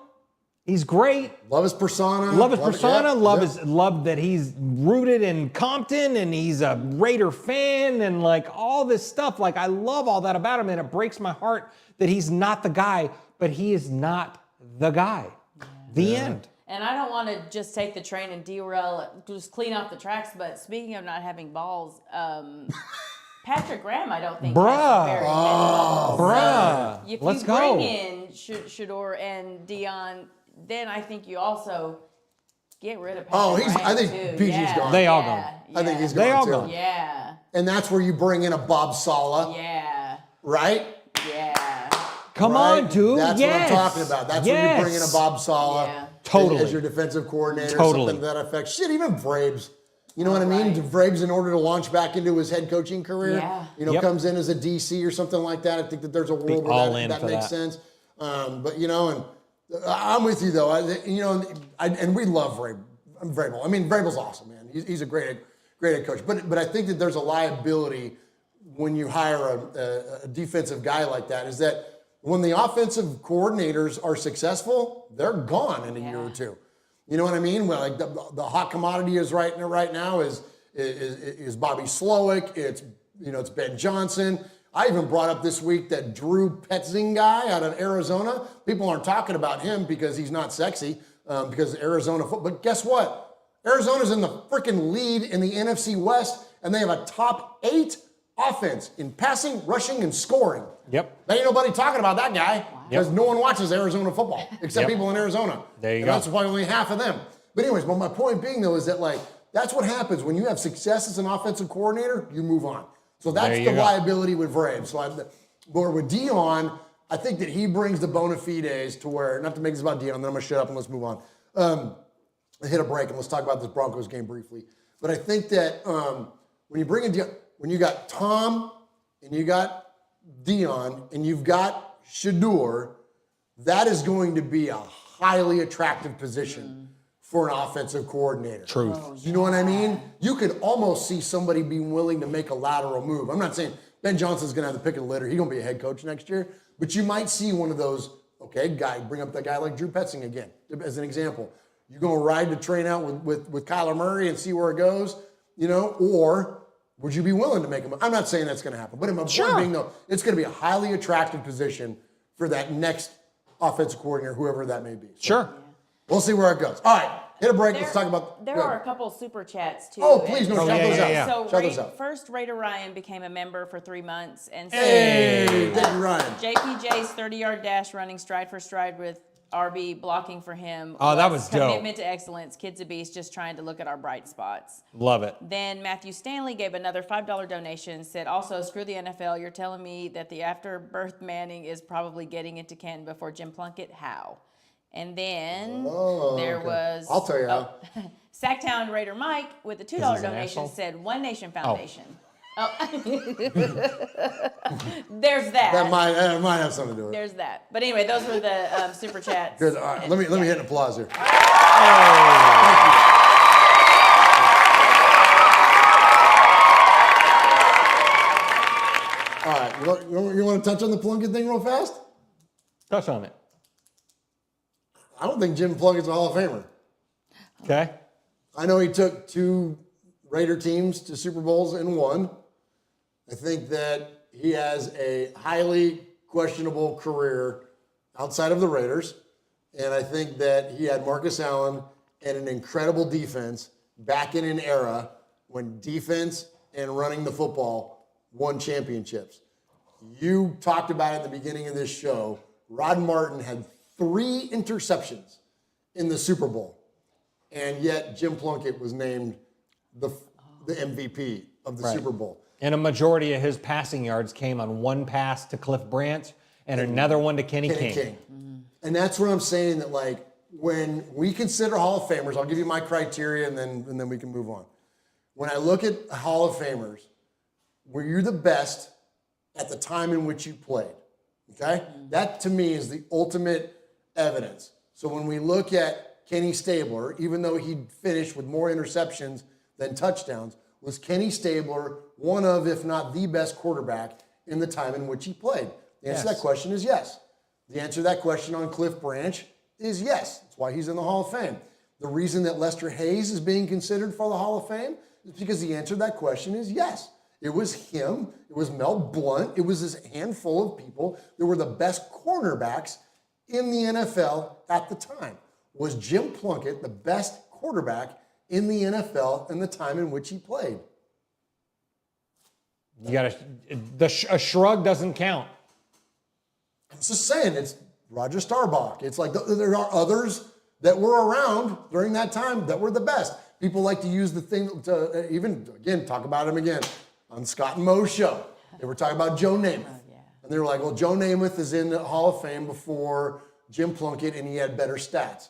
He's great. Love his persona. Love that he's rooted in Compton and he's a Raider fan and like all this stuff. Like I love all that about him and it breaks my heart that he's not the guy, but he is not the guy. Yeah. The end. And I don't want to just take the train and derail it, just clean off the tracks. But speaking of not having balls, Patrick Graham, I don't think has very many balls. Bruh. So if Let's you go. bring in Shador and Dion, then I think you also get rid of Patrick Graham I think too. PG's gone. They all gone. I think he's gone They all too. gone. Yeah. And that's where you bring in a Bob Sala. Yeah. Right? Yeah. Come on, dude. That's what I'm talking about. That's where you bring in a Bob Sala Yeah. Totally. as your defensive coordinator. Totally. Something to that effect. Shit, even Vrabes. You know what I mean? Vrabes, in order to launch back into his head coaching career, comes in as a DC or something like that. I think that there's a world where that makes sense. But, and I'm with you, though. And we love Vrabel. I mean, Vrabel's awesome, man. He's a great head coach. But I think that there's a liability when you hire a defensive guy like that, is that when the offensive coordinators are successful, they're gone in a year or two. You know what I mean? Well, like the hot commodity is right now is Bobby Slowick. It's Ben Johnson. I even brought up this week that Drew Petzing guy out of Arizona. People aren't talking about him because he's not sexy, because Arizona football. But guess what? Arizona's in the freaking lead in the NFC West, and they have a top 8 offense in passing, rushing, and scoring. Yep. There ain't nobody talking about that guy because no one watches Arizona football except people in Arizona. There you and go. That's probably only half of them. But anyways, my point being, though, is that, that's what happens when you have success as an offensive coordinator, you move on. So that's the liability with Vrabes. But with Dion, I think that he brings the bona fides to where, not to make this about Dion, then I'm going to shut up and let's move on. Hit a break and let's talk about this Broncos game briefly. But I think that when you bring in Dion, when you got Tom and you got Dion and you've got Shador, that is going to be a highly attractive position for an offensive coordinator. Truth. You know what I mean? You could almost see somebody being willing to make a lateral move. I'm not saying Ben Johnson's going to have the pick of the litter. He's going to be a head coach next year. But you might see one of those, bring up that guy like Drew Petzing again, as an example. You're going to ride the train out with Kyler Murray and see where it goes, or would you be willing to make him? I'm not saying that's going to happen, but my point being, though, it's going to be a highly attractive position for that next offensive coordinator, whoever that may be. So we'll see where it goes. All right, hit a break. Let's talk about. There are a couple super chats too. Oh, please, shout those out. So shout those out. First, Raider Ryan became a member for 3 months, and so thank you, Ryan. JPJ's 30-yard dash running stride for stride with RB blocking for him. Oh, that was dope. Commitment to excellence. Kid's a beast, just trying to look at our bright spots. Love it. Then Matthew Stanley gave another $5 donation, said, also, screw the NFL. You're telling me that the afterbirth Manning is probably getting into Canton before Jim Plunkett? How? And then there was... I'll tell you how. Sacktown Raider Mike with a $2 donation said, One Nation Foundation. Oh. There's that. That might have something to do with it. There's that. But anyway, those were the super chats. Good. All right, let me hit an applause here. All right, you want to touch on the Plunkett thing real fast? Touch on it. I don't think Jim Plunkett's a Hall of Famer. Okay. I know he took 2 Raider teams to Super Bowls and won. I think that he has a highly questionable career outside of the Raiders. And I think that he had Marcus Allen and an incredible defense back in an era when defense and running the football won championships. You talked about it at the beginning of this show. Rod Martin had 3 interceptions in the Super Bowl. And yet Jim Plunkett was named the MVP of the Super Bowl. And a majority of his passing yards came on 1 pass to Cliff Branch and another one to Kenny King. And that's what I'm saying, that when we consider Hall of Famers, I'll give you my criteria and then we can move on. When I look at Hall of Famers, were you the best at the time in which you played? Okay? That to me is the ultimate evidence. So when we look at Kenny Stabler, even though he finished with more interceptions than touchdowns, was Kenny Stabler one of, if not the best quarterback in the time in which he played? The answer to that question is yes. The answer to that question on Cliff Branch is yes. That's why he's in the Hall of Fame. The reason that Lester Hayes is being considered for the Hall of Fame is because the answer to that question is yes. It was him. It was Mel Blount. It was this handful of people that were the best cornerbacks in the NFL at the time. Was Jim Plunkett the best quarterback in the NFL in the time in which he played? You got a shrug doesn't count. I'm just saying, it's Roger Staubach. It's like there are others that were around during that time that were the best. People like to use the thing to even, again, talk about him again on Scott and Moe's show. They were talking about Joe Namath. And they were like, well, Joe Namath is in the Hall of Fame before Jim Plunkett and he had better stats.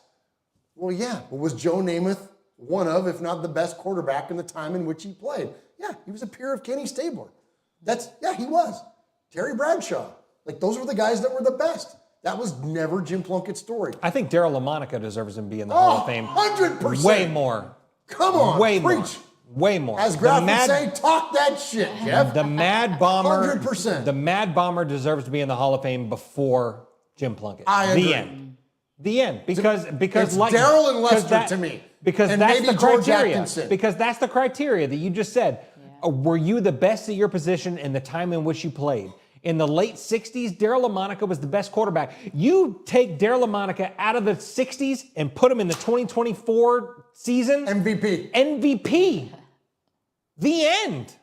Well, yeah, but was Joe Namath one of, if not the best quarterback in the time in which he played. Yeah, he was a peer of Kenny Stabler. He was. Terry Bradshaw. Like, those were the guys that were the best. That was never Jim Plunkett's story. I think Daryl LaMonica deserves to be in the Hall of Fame. 100%. Way more. Come on, Way preach. more. Way more. As Graf would say, talk that shit, Jeff. The Mad Bomber. 100%. The Mad Bomber deserves to be in the Hall of Fame before Jim Plunkett. I agree. The end. The end. Because it's like Daryl and Lester that, to me. Because and that's maybe the George criteria. Atkinson. Because that's the criteria that you just said. Were you the best at your position in the time in which you played? In the late 60s, Daryl LaMonica was the best quarterback. You take Daryl LaMonica out of the 60s and put him in the 2024 season. MVP. The end.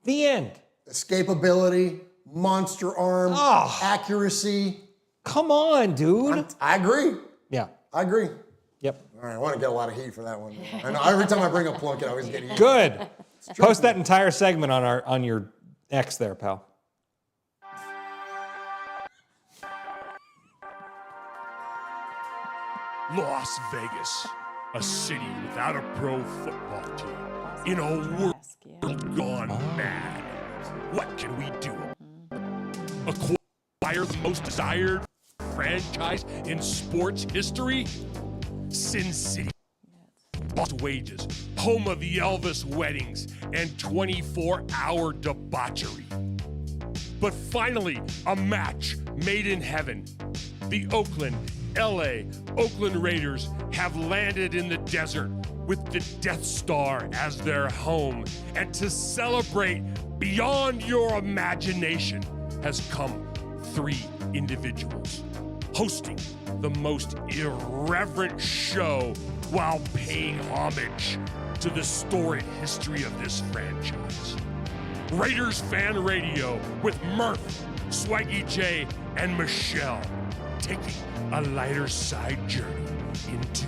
The end. Escapability, monster arm, accuracy. Come on, dude. I agree. Yeah. I agree. Yep. All right, I want to get a lot of heat for that one. I know every time I bring up Plunkett, I always get heat. Good. Post that entire segment on your X there, pal. Las Vegas, a city without a pro football team, in a world gone mad. What can we do? Acquire the most desired franchise in sports history? Sin City. Lost wages, home of the Elvis weddings, and 24-hour debauchery. But finally, a match made in heaven. The Oakland Raiders have landed in the desert with the Death Star as their home. And to celebrate beyond your imagination has come 3 individuals hosting the most irreverent show while paying homage to the storied history of this franchise. Raiders Fan Radio with Murf, Swaggy J, and Michelle, taking a lighter side journey into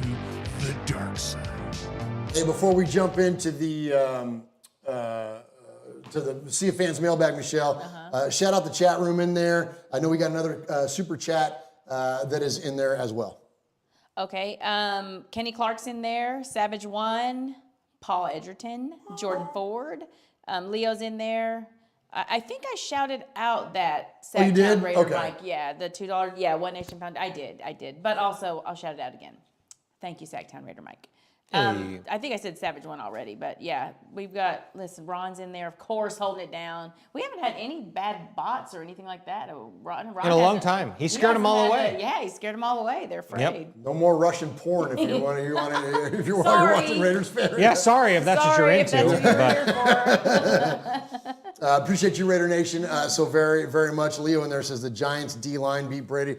the dark side. Hey, before we jump into the Sea of Fans mailbag, Michelle, shout out the chat room in there. I know we got another super chat that is in there as well. Okay, Kenny Clark's in there, Savage One, Paul Edgerton, Jordan Ford, Leo's in there. I think I shouted out that Sacktown Raider Mike. Yeah, the $2, One Nation Pound. I did. But also, I'll shout it out again. Thank you, Sacktown Raider Mike. I think I said Savage One already, but yeah, we've got, listen, Ron's in there, of course, holding it down. We haven't had any bad bots or anything like that. Ron in a long time. He scared them all away. He scared them all away. They're afraid. No more Russian porn if you're watching Raiders Fan. Yeah, sorry if that's what you're into. Appreciate you, Raider Nation, so very, very much. Leo in there says the Giants D-line beat Brady.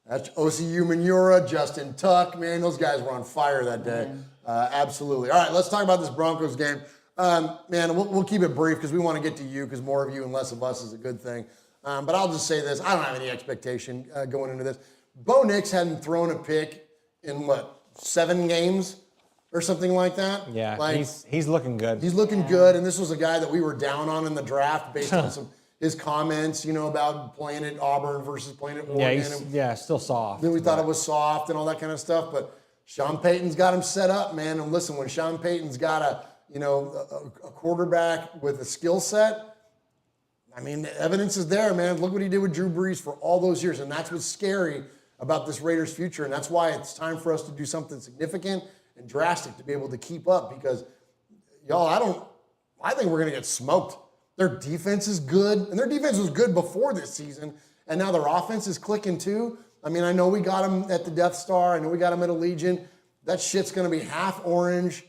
That's OCU Manura, Justin Tuck. Man, those guys were on fire that day. Absolutely. All right, let's talk about this Broncos game. Man, we'll keep it brief because we want to get to you because more of you and less of us is a good thing. But I'll just say this. I don't have any expectation going into this. Bo Nix hadn't thrown a pick in, 7 games or something like that? Yeah, he's looking good. He's looking good, and this was a guy that we were down on in the draft based on his comments, about playing at Auburn versus playing at Oregon. Yeah, still soft. Then we thought it was soft and all that kind of stuff, but Sean Payton's got him set up, man. And listen, when Sean Payton's got a quarterback with a skill set, I mean, the evidence is there, man. Look what he did with Drew Brees for all those years, and that's what's scary about this Raiders' future, and that's why it's time for us to do something significant and drastic to be able to keep up because, y'all, I think we're going to get smoked. Their defense is good, and their defense was good before this season, and now their offense is clicking too. I mean, I know we got them at the Death Star. I know we got them at Allegiant. That shit's going to be half orange,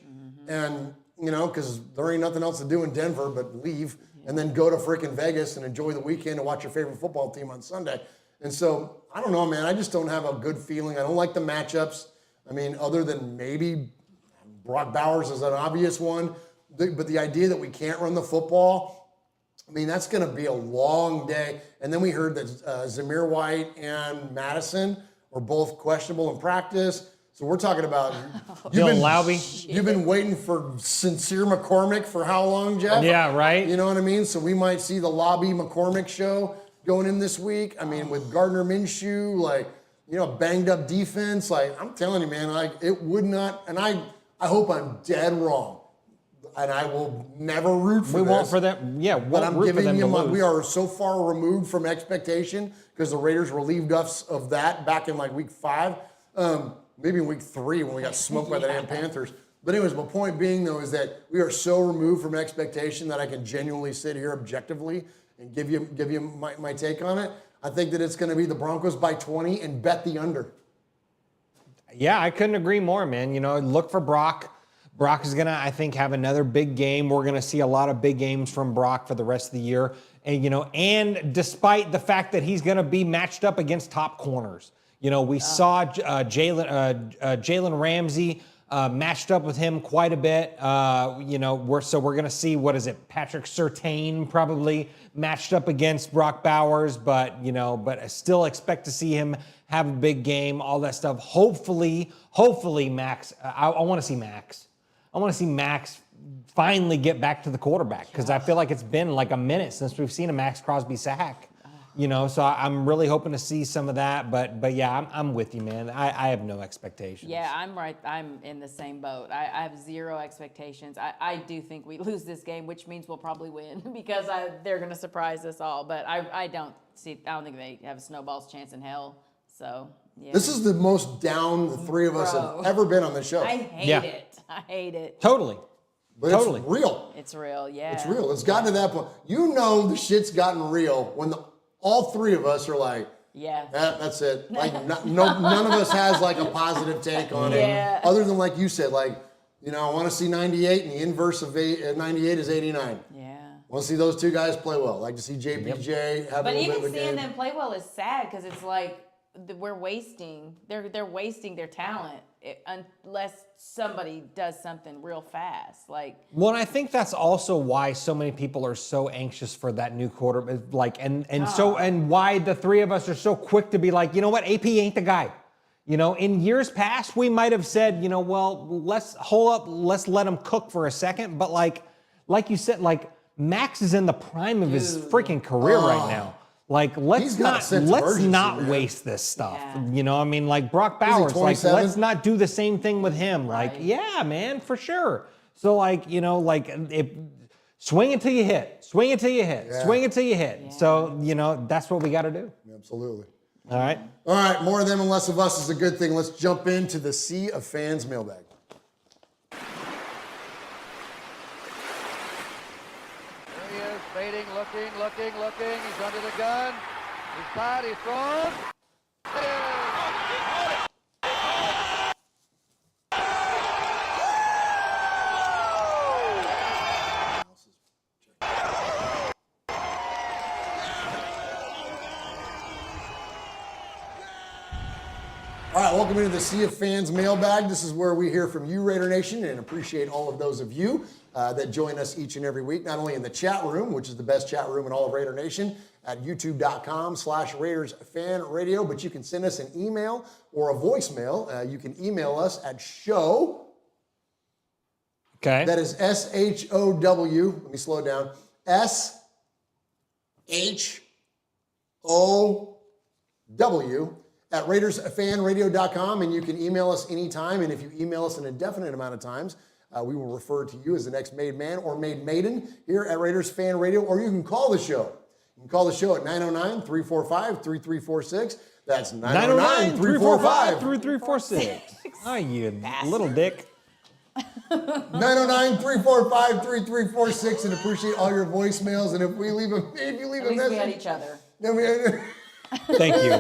and, because there ain't nothing else to do in Denver but leave and then go to freaking Vegas and enjoy the weekend and watch your favorite football team on Sunday. And so, I don't know, man. I just don't have a good feeling. I don't like the matchups. I mean, other than maybe Brock Bowers is an obvious one. But the idea that we can't run the football, I mean, that's going to be a long day. And then we heard that Zamir White and Madison were both questionable in practice. So we're talking about you've been waiting for Sincere McCormick for how long, Jeff? Yeah, right. You know what I mean? So we might see the Lobby McCormick show going in this week. I mean, with Gardner Minshew, banged up defense. I'm telling you, man, it would not. And I I hope I'm dead wrong. And I will never root for We this. won't for them. Yeah, But I'm root for giving them you to my, lose. we are so far removed from expectation because the Raiders relieved us of that back in like week 5, maybe in week 3 when we got smoked by the damn Panthers. But anyways, my point being though is that we are so removed from expectation that I can genuinely sit here objectively and give you my take on it. I think that it's going to be the Broncos by 20 and bet the under. Yeah, I couldn't agree more, man. You know, look for Brock. Brock is going to, I think, have another big game. We're going to see a lot of big games from Brock for the rest of the year. And, you know, and despite the fact that he's going to be matched up against top corners. You know, we saw Jalen Ramsey matched up with him quite a bit. You know, we're going to see, what is it, Patrick Surtain probably matched up against Brock Bowers. But, you know, but I still expect to see him have a big game, all that stuff. Hopefully, Max, I want to see Max. I want to see Max finally get back to the quarterback because I feel like it's been like a minute since we've seen a Max Crosby sack. You know, so I'm really hoping to see some of that. But yeah, I'm with you, man. I have no expectations. Yeah, I'm right. I'm in the same boat. I have zero expectations. I do think we lose this game, which means we'll probably win because they're going to surprise us all. But I don't think they have a snowball's chance in hell. So, yeah. This is the most down the three of us have ever been on the show. I hate it. I hate it. Totally. But it's real. It's real, yeah. It's real. It's gotten to that point. You know the shit's gotten real when all three of us are like, that's it. Like none of us has like a positive take on it. Other than like you said, like, you know, I want to see 98 and the inverse of 98 is 89. Yeah. I want to see those two guys play well. I'd like to see JPJ have a little bit of a game. But even seeing them play well is sad because it's like we're wasting. They're wasting their talent unless somebody does something real fast. Like, well, and I think that's also why so many people are so anxious for that new quarterback. Like, and why the three of us are so quick to be like, you know what, AP ain't the guy. You know, in years past, we might have said, you know, well, let's hold up, let's let him cook for a second. But like you said, like Max is in the prime of his freaking career right now. Like, let's not waste this stuff. Yeah. You know, I mean, like Brock Bowers, like, let's not do the same thing with him. Right. Like, yeah, man, for sure. So, like, you know, like, swing it till you hit. Swing it till you hit. Yeah. Swing it till you hit. Yeah. So, you know, that's what we got to do. Absolutely. All right. All right, more of them and less of us is a good thing. Let's jump into the Sea of Fans mailbag. Fading, looking. He's under the gun. He's tied, he's thrown. All right, welcome into the Sea of Fans mailbag. This is where we hear from you, Raider Nation, and appreciate all of those of you that join us each and every week, not only in the chat room, which is the best chat room in all of Raider Nation, at youtube.com/RaidersFanRadio, but you can send us an email or a voicemail. You can email us at show. Okay. That is SHOW. Let me slow it down. SHOW at RaidersFanRadio.com, and you can email us anytime. And if you email us an indefinite amount of times, we will refer to you as the next made man or made maiden here at Raiders Fan Radio, or you can call the show. You can call the show at 909-345-3346. That's 909-345-3346. Oh, you little dick. 909-345-3346, and appreciate all your voicemails. And if you leave a message, we had each other. Thank you.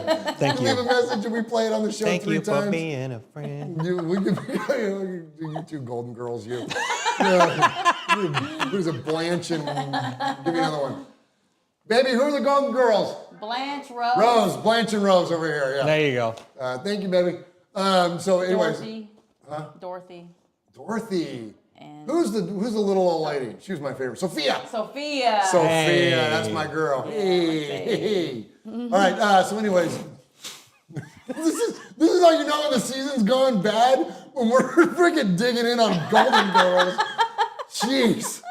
Leave a message and we play it on the show Thank 3 you times. for being a friend. You two golden girls, you. Who's a Blanche and give me another one. Baby, who are the golden girls? Blanche, Rose. Blanche and Rose over here. Yeah. There you go. Thank you, baby. So, anyways, Dorothy. And who's the little old lady? She was my favorite. Sophia. Sophia, that's my girl. Hey. All right. So, anyways, this is how you know when the season's going bad, when we're freaking digging in on Golden Girls. Jeez,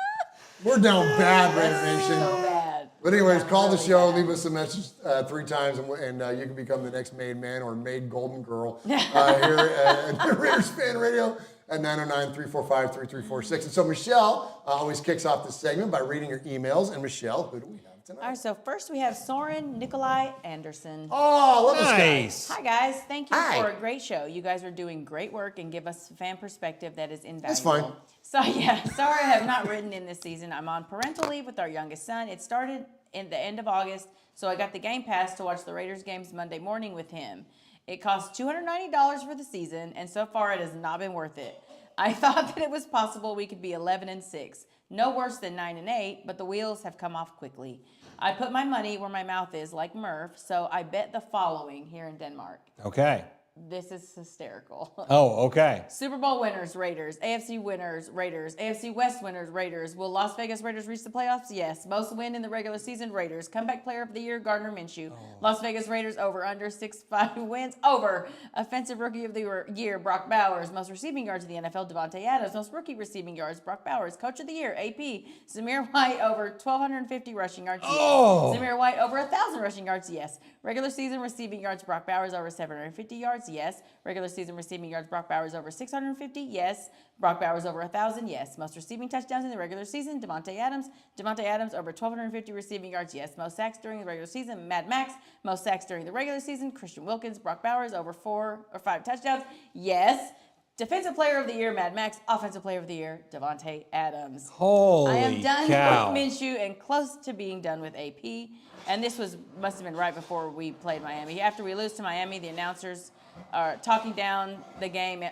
we're down bad, Raider Nation. So bad. But anyways, call the show, leave us a message 3 times, and you can become the next made man or made golden girl here at Raiders Fan Radio. at 909-345-3346. And so Michelle always kicks off this segment by reading your emails. And Michelle, who do we have tonight? All right, so first we have Soren Nikolai Anderson. Oh, love this guy. Hi, guys. Thank you for a great show. You guys are doing great work and give us fan perspective that is invaluable. That's fine. So, sorry I have not written in this season. I'm on parental leave with our youngest son. It started in the end of August, so I got the Game Pass to watch the Raiders games Monday morning with him. It cost $290 for the season, and so far it has not been worth it. I thought that it was possible we could be 11-6. No worse than 9-8, but the wheels have come off quickly. I put my money where my mouth is, like Murf, so I bet the following here in Denmark. Okay. This is hysterical. Oh, okay. Super Bowl winners, Raiders. AFC winners, Raiders. AFC West winners, Raiders. Will Las Vegas Raiders reach the playoffs? Yes. Most win in the regular season, Raiders. Comeback player of the year, Gardner Minshew. Las Vegas Raiders over under 6.5 wins. Over. Offensive rookie of the year, Brock Bowers. Most receiving yards of the NFL, Devontae Adams. Most rookie receiving yards, Brock Bowers. Coach of the year, AP. Zamir White over 1,250 rushing yards. Yes. Zamir White over 1,000 rushing yards. Yes. Regular season receiving yards, Brock Bowers over 750 yards. Yes. Regular season receiving yards, Brock Bowers over 650. Yes. Brock Bowers over 1,000. Yes. Most receiving touchdowns in the regular season, Devontae Adams. Devontae Adams over 1,250 receiving yards. Yes. Most sacks during the regular season, Mad Max. Most sacks during the regular season, Christian Wilkins. Brock Bowers over 4 or 5 touchdowns. Yes. Defensive player of the year, Mad Max. Offensive player of the year, Devontae Adams. Holy I am done cow. with Minshew and close to being done with AP. And this must have been right before we played Miami. After we lose to Miami, the announcers are talking down the game.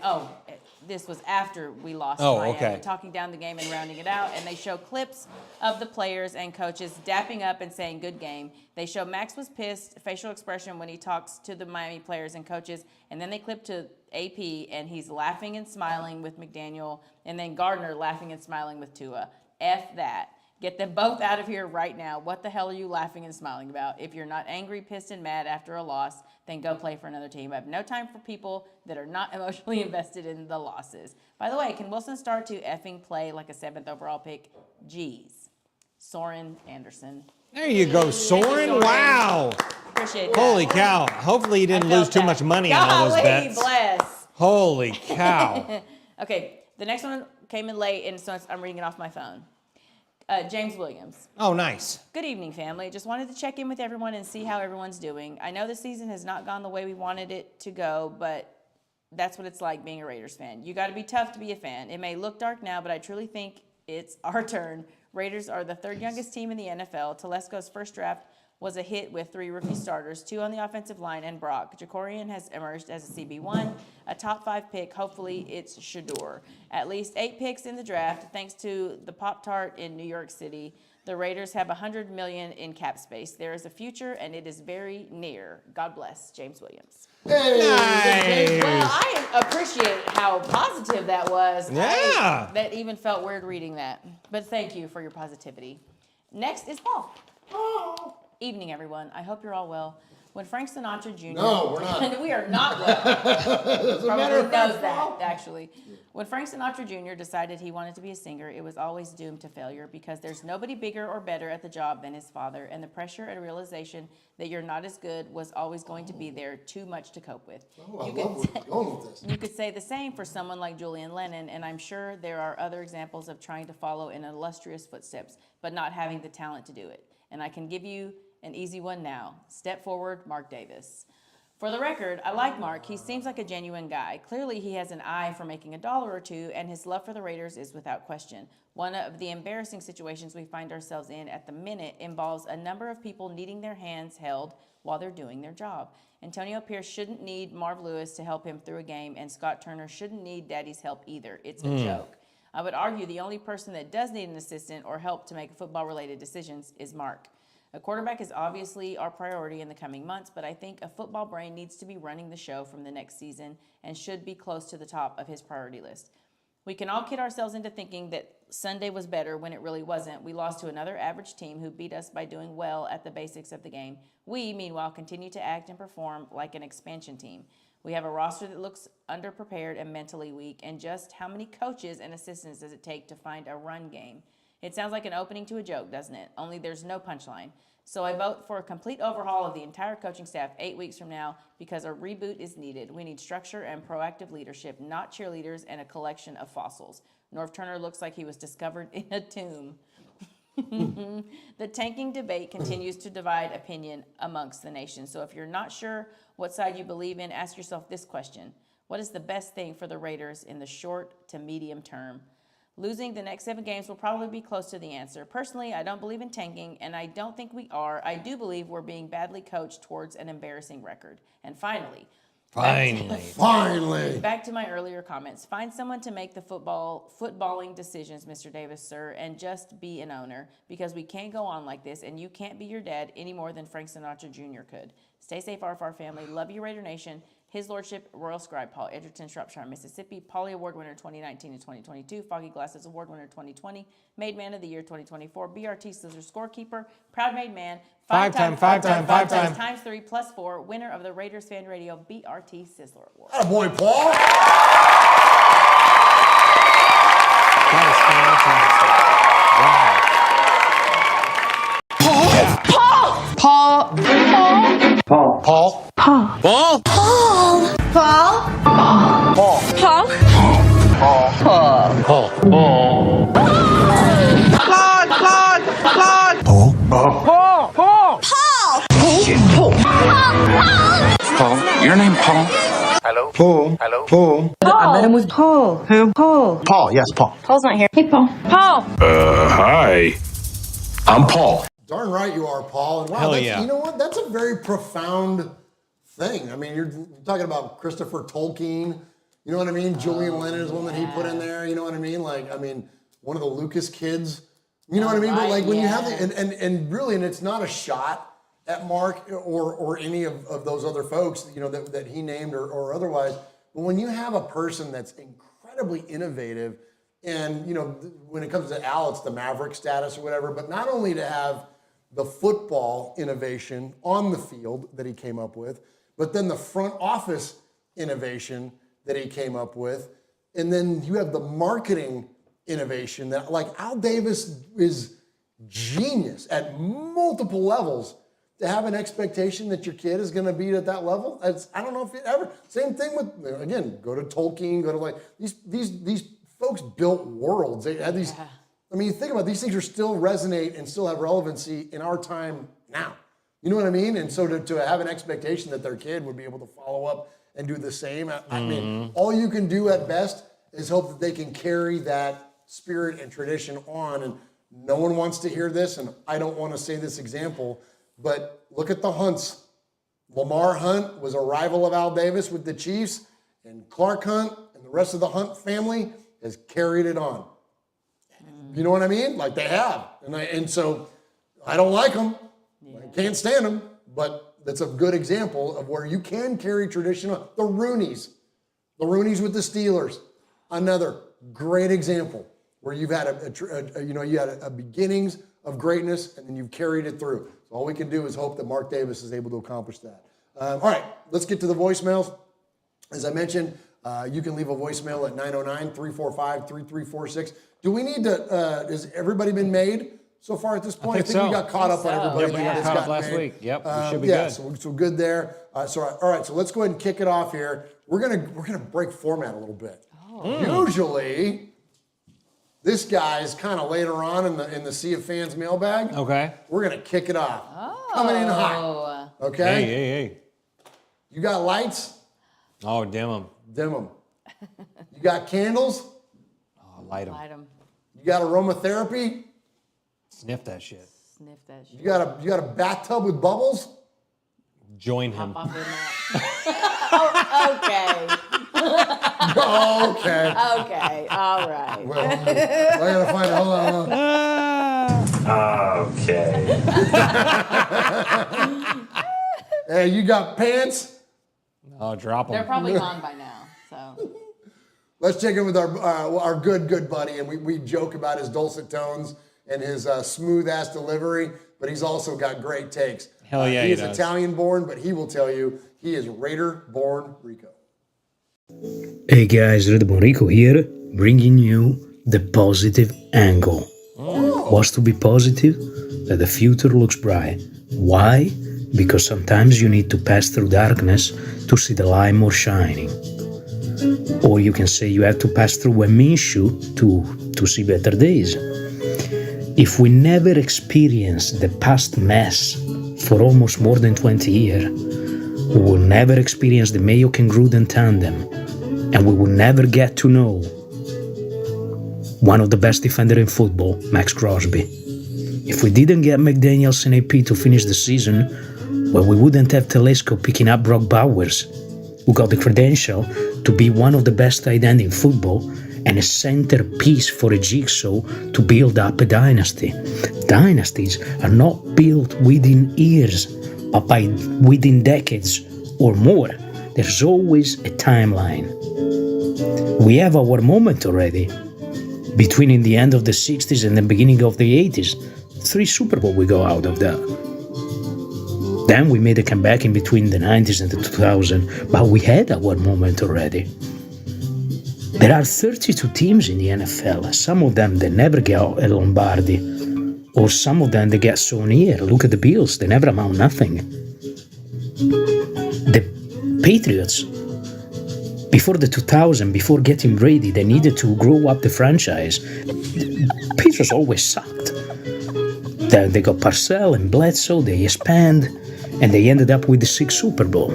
This was after we lost to Miami. Okay. Talking down the game and rounding it out. And they show clips of the players and coaches dapping up and saying, good game. They show Max was pissed, facial expression when he talks to the Miami players and coaches. And then they clip to AP, and he's laughing and smiling with McDaniel. And then Gardner laughing and smiling with Tua. F that. Get them both out of here right now. What the hell are you laughing and smiling about? If you're not angry, pissed, and mad after a loss, then go play for another team. I have no time for people that are not emotionally invested in the losses. By the way, can Wilson start to effing play like a 7th overall pick? Jeez. Soren Anderson. There you go, Soren. Wow. Appreciate that. Holy cow. Hopefully you didn't lose too much money on all those bets. Bless. Holy cow. Okay, the next one came in late, and so I'm reading it off my phone. James Williams. Oh, nice. Good evening, family. Just wanted to check in with everyone and see how everyone's doing. I know the season has not gone the way we wanted it to go, but that's what it's like being a Raiders fan. You got to be tough to be a fan. It may look dark now, but I truly think it's our turn. Raiders are the 3rd youngest team in the NFL. Telesco's first draft was a hit with 3 rookie starters, 2 on the offensive line, and Brock. Jacorian has emerged as a CB1, a top 5 pick. Hopefully it's Shador. At least 8 picks in the draft, thanks to the Pop-Tart in New York City. The Raiders have $100 million in cap space. There is a future, and it is very near. God bless, James Williams. Hey! Well, I appreciate how positive that was. Yeah. That even felt weird reading that. But thank you for your positivity. Next is Paul. Oh. Evening, everyone. I hope you're all well. When Frank Sinatra Jr. No, we're not. We are not well. Probably knows that, actually. When Frank Sinatra Jr. decided he wanted to be a singer, it was always doomed to failure because there's nobody bigger or better at the job than his father, and the pressure and realization that you're not as good was always going to be there, too much to cope with. You could say the same for someone like Julian Lennon, and I'm sure there are other examples of trying to follow in illustrious footsteps, but not having the talent to do it. And I can give you an easy one now. Step forward, Mark Davis. For the record, I like Mark. He seems like a genuine guy. Clearly, he has an eye for making $1 or $2, and his love for the Raiders is without question. One of the embarrassing situations we find ourselves in at the minute involves a number of people needing their hands held while they're doing their job. Antonio Pierce shouldn't need Marv Lewis to help him through a game, and Scott Turner shouldn't need Daddy's help either. It's a joke. I would argue the only person that does need an assistant or help to make football-related decisions is Mark. A quarterback is obviously our priority in the coming months, but I think a football brain needs to be running the show from the next season and should be close to the top of his priority list. We can all kid ourselves into thinking that Sunday was better when it really wasn't. We lost to another average team who beat us by doing well at the basics of the game. We, meanwhile, continue to act and perform like an expansion team. We have a roster that looks underprepared and mentally weak, and just how many coaches and assistants does it take to find a run game? It sounds like an opening to a joke, doesn't it? Only there's no punchline. So I vote for a complete overhaul of the entire coaching staff 8 weeks from now because a reboot is needed. We need structure and proactive leadership, not cheerleaders and a collection of fossils. Norv Turner looks like he was discovered in a tomb. The tanking debate continues to divide opinion amongst the nation. So if you're not sure what side you believe in, ask yourself this question. What is the best thing for the Raiders in the short to medium term? Losing the next 7 games will probably be close to the answer. Personally, I don't believe in tanking, and I don't think we are. I do believe we're being badly coached towards an embarrassing record. And finally, back to my earlier comments. Find someone to make the footballing decisions, Mr. Davis, sir, and just be an owner, because we can't go on like this, and you can't be your dad any more than Frank Sinatra Jr. could. Stay safe, RFR family. Love you, Raider Nation. His Lordship, Royal Scribe, Paul Edgerton, Shropshire, Mississippi, Polly Award winner 2019 and 2022, Foggy Glasses Award winner 2020, Made Man of the Year 2024, BRT Scissors scorekeeper, Proud Made Man, five times times 3 plus 4, winner of the Raiders Fan Radio BRT Sizzler Award. Oh boy, Paul. That is fantastic. Wow. Paul. Paul. Paul. Your name Paul? Hello? Paul. Hello? Paul. I met him with Paul. Who? Paul. Paul, yes, Paul. Paul's not here. Hey, Paul. Paul. Hi. I'm Paul. Darn right you are, Paul. And wow, Hell yeah. You know what? That's a very profound thing. I mean, you're talking about Christopher Tolkien. You know what I mean? Julian Lennon is one that he put in there. You know what I mean? Like, I mean, one of the Lucas kids. You know what I mean? But like when you have the, and really, and it's not a shot at Mark or any of those other folks, you know, that he named or otherwise. But when you have a person that's incredibly innovative, and you know, when it comes to Al, it's the Maverick status or whatever. But not only to have the football innovation on the field that he came up with, but then the front office innovation that he came up with, and then you have the marketing innovation that, like, Al Davis is genius at multiple levels. To have an expectation that your kid is going to be at that level, I don't know if it ever. Same thing with, again, go to Tolkien, go to like these folks built worlds. They had these. I mean, you think about it, these things are still resonate and still have relevancy in our time now. You know what I mean? And so to have an expectation that their kid would be able to follow up and do the same, I mean, all you can do at best is hope that they can carry that spirit and tradition on. And no one wants to hear this, and I don't want to say this example, but look at the Hunts. Lamar Hunt was a rival of Al Davis with the Chiefs, and Clark Hunt and the rest of the Hunt family has carried it on. You know what I mean? Like they have. And so I don't like them. I can't stand them, but that's a good example of where you can carry tradition on. The Rooneys with the Steelers, another great example where you've had a beginnings of greatness and then you've carried it through. So all we can do is hope that Mark Davis is able to accomplish that. All right, let's get to the voicemails. As I mentioned, you can leave a voicemail at 909-345-3346. Do we need to, has everybody been made so far at this point? I think we got caught up on everybody. Yeah, we got caught up last week. Yep, we should be good. So good there. All right, so let's go ahead and kick it off here. We're gonna break format a little bit. Usually, this guy's kind of later on in the Sea of Fans mailbag. Okay. We're gonna kick it off. Coming in hot. Okay. Hey. You got lights? Oh, dim them. Dim them. You got candles? Oh, light them. You got aromatherapy? Sniff that shit. You got a bathtub with bubbles? Join him. Okay. Okay. Okay. All right. Well, I gotta find it. Hold on. Okay. Hey, you got pants? Oh, drop them. They're probably gone by now. So let's check in with our good buddy, and we joke about his dulcet tones and his smooth ass delivery, but he's also got great takes. Hell yeah, he is does. Italian born, but he will tell you he is Raider born Rico. Hey guys, Red Rico here, bringing you the positive angle. What's to be positive? that the future looks bright. Why? Because sometimes you need to pass through darkness to see the light more shining. Or you can say you have to pass through a issue to see better days. If we never experience the past mess for almost more than 20 years, we will never experience the Mayock and Gruden tandem, and we will never get to know one of the best defenders in football, Max Crosby. If we didn't get McDaniels and AP to finish the season, well, we wouldn't have Telesco picking up Brock Bowers, who got the credential to be one of the best tight ends in football and a centerpiece for a jigsaw to build up a dynasty. Dynasties are not built within years, but within decades or more. There's always a timeline. We have our moment already. Between in the end of the 60s and the beginning of the 80s, 3 Super Bowl we go out of that. Then we made a comeback in between the 90s and the 2000s, but we had our moment already. There are 32 teams in the NFL. Some of them, they never get a Lombardi. Or some of them, they get so near. Look at the Bills, they never amount nothing. The Patriots, before the 2000, before getting Brady, they needed to grow up the franchise. The Patriots always sucked. Then they got Parcells and Bledsoe, they expand, and they ended up with the 6th Super Bowl.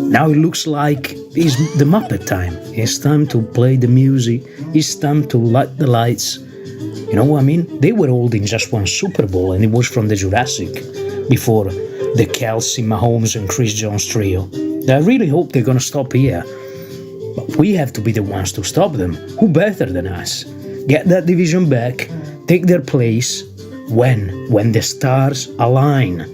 Now it looks like it's the Muppet time. It's time to play the music. It's time to light the lights. You know what I mean? They were holding just 1 Super Bowl, and it was from the Jurassic, before the Kelsey, Mahomes, and Chris Jones trio. I really hope they're going to stop here. But we have to be the ones to stop them. Who better than us? Get that division back, take their place, when the stars align,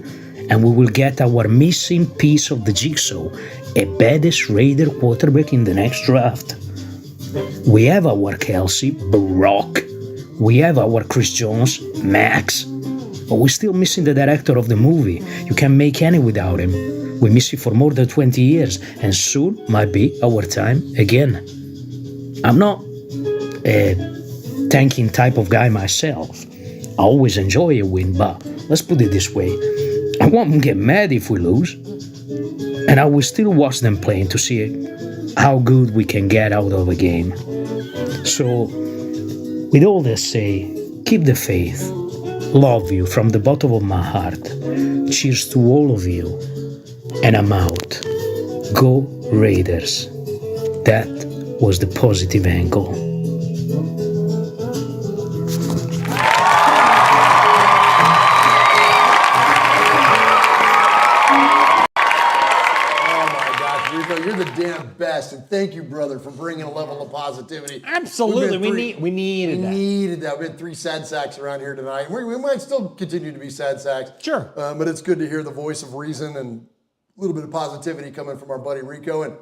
and we will get our missing piece of the jigsaw, a badass Raider quarterback in the next draft. We have our Kelsey, Brock. We have our Chris Jones, Max. But we're still missing the director of the movie. You can't make any without him. We miss it for more than 20 years, and soon might be our time again. I'm not a tanking type of guy myself. I always enjoy a win, but let's put it this way. I won't get mad if we lose, and I will still watch them playing to see how good we can get out of a game. So, with all this say, keep the faith. Love you from the bottom of my heart. Cheers to all of you. And I'm out. Go Raiders. That was the positive angle. You're the damn best, and thank you, brother, for bringing a level of positivity. Absolutely, we needed that. We had 3 sad sacks around here tonight. We might still continue to be sad sacks. Sure. But it's good to hear the voice of reason and a little bit of positivity coming from our buddy Rico. And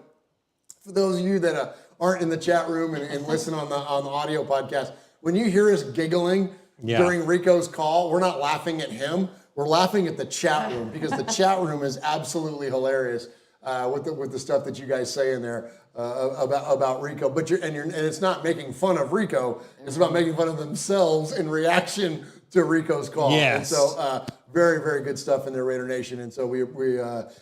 for those of you that aren't in the chat room and listen on the audio podcast, when you hear us giggling during Rico's call, we're not laughing at him. We're laughing at the chat room because the chat room is absolutely hilarious. With the stuff that you guys say in there about Rico, but and it's not making fun of Rico. It's about making fun of themselves in reaction to Rico's call. Yes. And so very, very good stuff in there, Raider Nation. And so we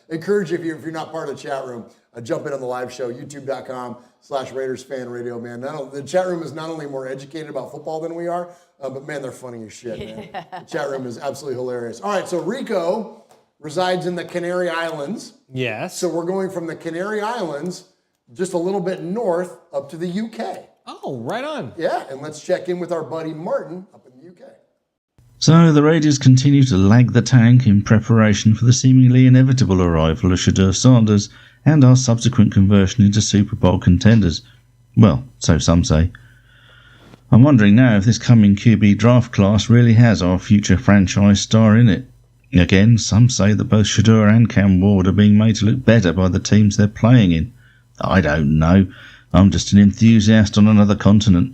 encourage you, if you're not part of the chat room, jump in on the live show, youtube.com/RaidersFanRadio, man. The chat room is not only more educated about football than we are, but man, they're funny as shit, man. The chat room is absolutely hilarious. All right, so Rico resides in the Canary Islands. Yes. So we're going from the Canary Islands just a little bit north up to the UK. Oh, right on. Yeah, and let's check in with our buddy Martin up in the UK. So the Raiders continue to lag the tank in preparation for the seemingly inevitable arrival of Shedeur Sanders and our subsequent conversion into Super Bowl contenders. Well, so some say. I'm wondering now if this coming QB draft class really has our future franchise star in it. Again, some say that both Shedeur and Cam Ward are being made to look better by the teams they're playing in. I don't know. I'm just an enthusiast on another continent.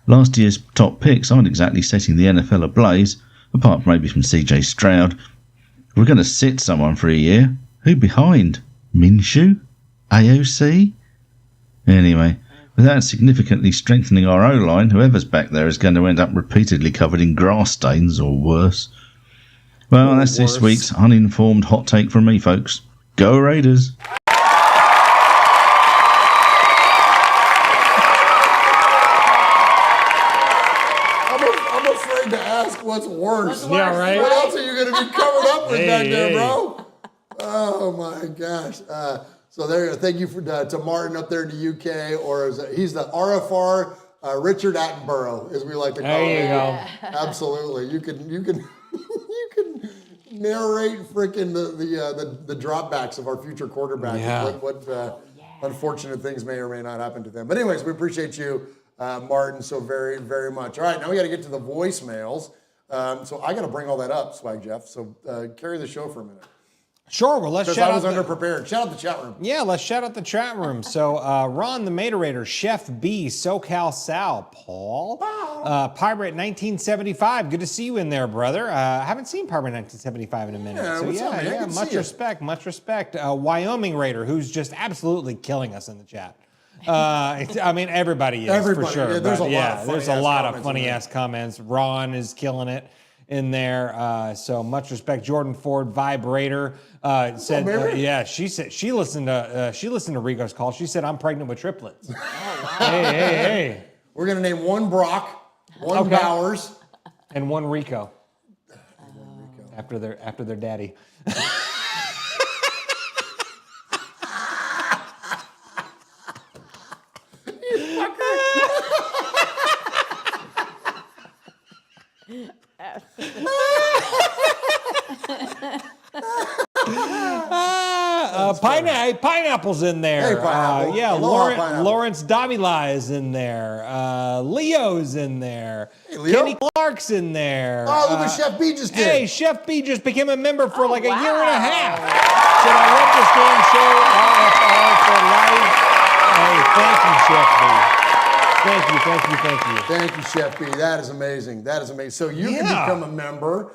Last year's top picks aren't exactly setting the NFL ablaze, apart from maybe from CJ Stroud. If we're going to sit someone for a year, who behind? Minshew? AOC? Anyway, Without significantly strengthening our O-line, whoever's back there is going to end up repeatedly covered in grass stains or worse. Well, that's this week's uninformed hot take from me, folks. Go Raiders! I'm afraid to ask what's worse. Yeah, right? What else are you going to be covered up with back there, bro? Oh, my gosh. So there, thank you to Martin up there in the UK, or he's the RFR Richard Attenborough, as we like to call him. There you go. Absolutely, you can you can narrate freaking the dropbacks of our future quarterbacks. Yeah. What unfortunate things may or may not happen to them. But anyways, we appreciate you, Martin, so very, very much. All right, now we got to get to the voicemails. So I got to bring all that up, Swag Jeff. So carry the show for a minute. Sure, well, let's shout out. Because I was underprepared. Shout out the chat room. Yeah, let's shout out the chat room. So, Ron the Materator, Chef B, SoCal Sal, Paul, Pirate 1975. Good to see you in there, brother. I haven't seen Pirate 1975 in a minute. Yeah, so what's up, man? Good to much see you. respect, much respect. Wyoming Raider, who's just absolutely killing us in the chat. I mean, everybody is for sure. Yeah, there's a lot of funny ass comments. Ron is killing it in there. So much respect. Jordan Ford, Vibrator, said, she said she listened to Rico's call. She said, I'm pregnant with triplets. Oh, wow. Hey. We're gonna name one Brock, one Bowers, and one Rico. After their daddy. Pineapple's in there. Hey, Pineapple. Lawrence Davila is in there. Leo's in there. Hey, Leo. Kenny Clark's in there. Oh, look what Chef B just did. Hey, Chef B just became a member for like a year and a half. Said, I love this damn show. RFR for life. Hey, thank you, Chef B. Thank you. Thank you, Chef B. That is amazing. So you can become a member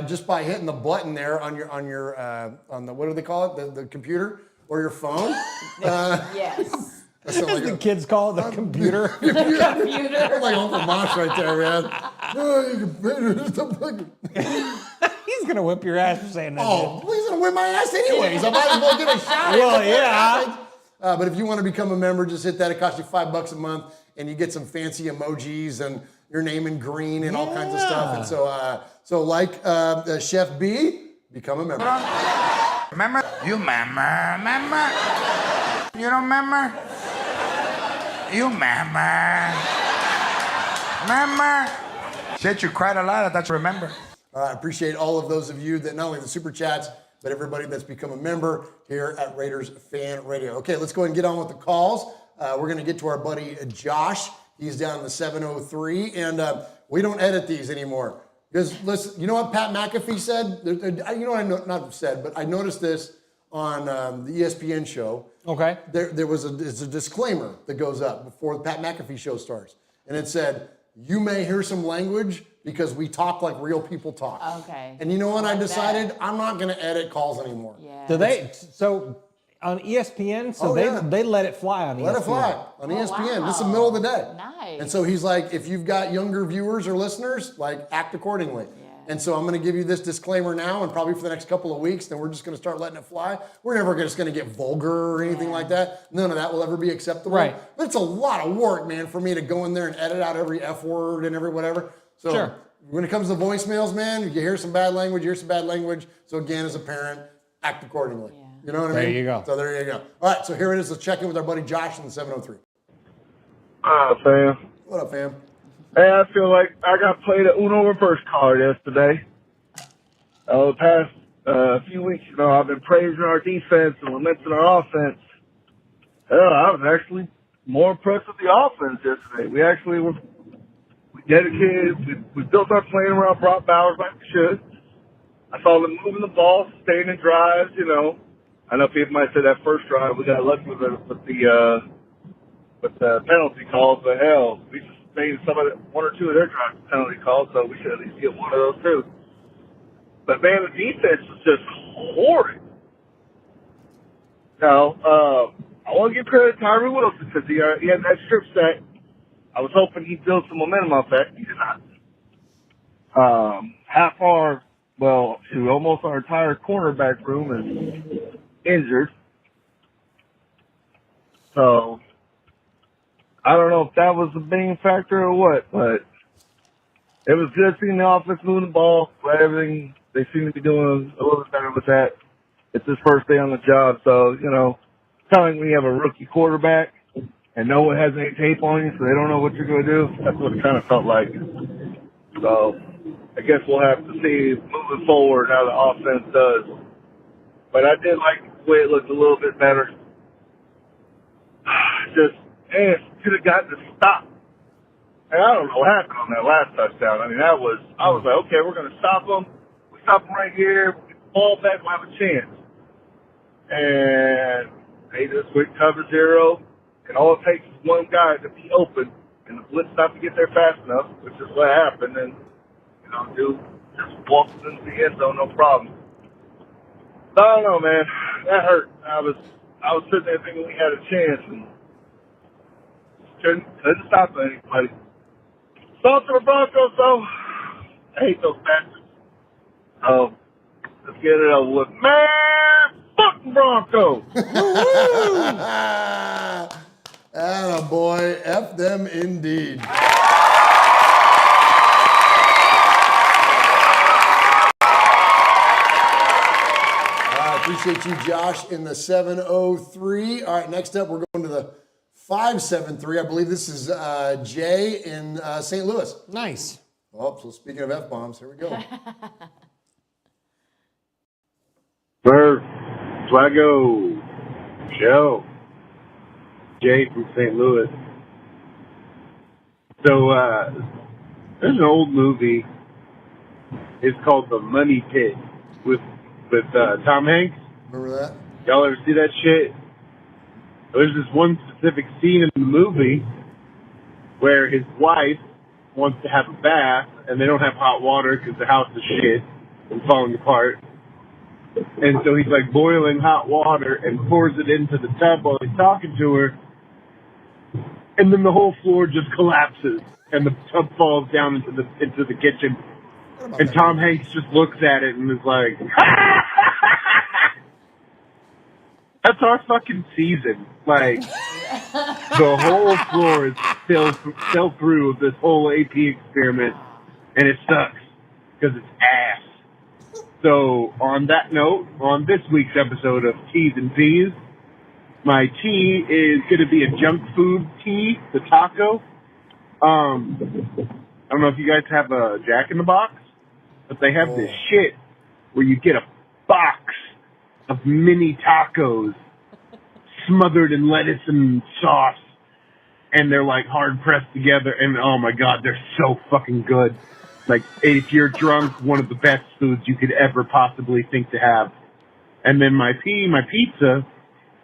just by hitting the button there on the what do they call it? The computer or your phone. Yes. As the kids call it, the computer. Computer. Like Uncle Mosh right there, man. He's gonna whip your ass for saying that. Oh, he's gonna whip my ass anyways. I might as well get a shot. Well, yeah. But if you want to become a member, just hit that. It costs you $5 a month, and you get some fancy emojis and your name in green and all kinds of stuff. And so like Chef B, become a member. Remember? You remember? You don't remember? You remember? Shit, you cried a lot. I thought you remember. I appreciate all of those of you that not only the super chats, but everybody that's become a member here at Raiders Fan Radio. Okay, let's go ahead and get on with the calls. We're going to get to our buddy Josh. He's down in the 703, and we don't edit these anymore. Because listen, you know what Pat McAfee said? You know what I noticed this on the ESPN show. Okay. There's a disclaimer that goes up before the Pat McAfee show starts. And it said, you may hear some language because we talk like real people talk. Okay. And you know what I decided? I'm not going to edit calls anymore. Yeah. Do they? So on ESPN, they let it fly on ESPN. Let it fly on ESPN. This is the middle of the day. Nice. And so he's like, if you've got younger viewers or listeners, like act accordingly. Yeah. And so I'm going to give you this disclaimer now, and probably for the next couple of weeks, then we're just going to start letting it fly. We're never just going to get vulgar or anything like that. None of that will ever be acceptable. Right. But it's a lot of work, man, for me to go in there and edit out every F word and every whatever. So when it comes to voicemails, man, you hear some bad language, So again, as a parent, act accordingly. Yeah. You know what I mean? There you go. So there you go. All right, so here it is. Let's check in with our buddy Josh in the 703. Fam. What up, fam? Hey, I feel like I got played an Uno reverse card yesterday. The past few weeks, I've been praising our defense and lamenting our offense. I was actually more impressed with the offense yesterday. We dedicated. We built our plan around Brock Bowers like we should. I saw them moving the ball, staying in drives. I know people might say that first drive we got lucky with the penalty calls, but hell, we sustained one or two of their drives with penalty calls, so we should at least get one of those too. But man, the defense was just horrid. I I want to give credit to Tyree Wilson because he had that strip sack. I was hoping he'd build some momentum off that. He did not. Almost our entire cornerback room is injured. So, I don't know if that was the main factor or what, but it was good seeing the offense moving the ball. But everything, they seem to be doing a little bit better with that. It's his first day on the job, so, kind of like when you have a rookie quarterback and no one has any tape on you, so they don't know what you're going to do. That's what it kind of felt like. So, I guess we'll have to see moving forward how the offense does. But I did like the way it looked a little bit better. Could have gotten to stop. And I don't know what happened on that last touchdown. I mean, I was like, okay, we're going to stop them. We stop them right here. We get the ball back, we'll have a chance. And they just went cover zero. And all it takes is one guy to be open and the blitz not to get there fast enough, which is what happened. And, dude just walks into the end zone, no problem. So, I don't know, man. That hurt. I was sitting there thinking we had a chance and couldn't stop anybody. So to the Broncos, though, I hate those bastards. So, let's get it over with. Man, fuck the Broncos! Attaboy. F them indeed. Appreciate you, Josh, in the 703. All right, next up, we're going to the 573. I believe this is Jay in St. Louis. Nice. Oh, so speaking of F-bombs, here we go. Murf, Swaggo, Joe, Jay from St. Louis. So, there's an old movie. It's called The Money Pit with Tom Hanks. Remember that? Y'all ever see that shit? There's this one specific scene in the movie where his wife wants to have a bath and they don't have hot water because the house is shit and falling apart. And so he's like boiling hot water and pours it into the tub while he's talking to her. And then the whole floor just collapses and the tub falls down into the kitchen. And Tom Hanks just looks at it and is like, that's our fucking season. Like, the whole floor is fell through of this whole AP experiment, and it sucks because it's ass. So, on that note, on this week's episode of T's and P's, my tea is going to be a junk food tea, the taco. I don't know if you guys have a Jack in the Box, but they have this shit where you get a box of mini tacos smothered in lettuce and sauce, and they're like hard pressed together, and oh my god, they're so fucking good. Like, if you're drunk, one of the best foods you could ever possibly think to have. And then my pizza,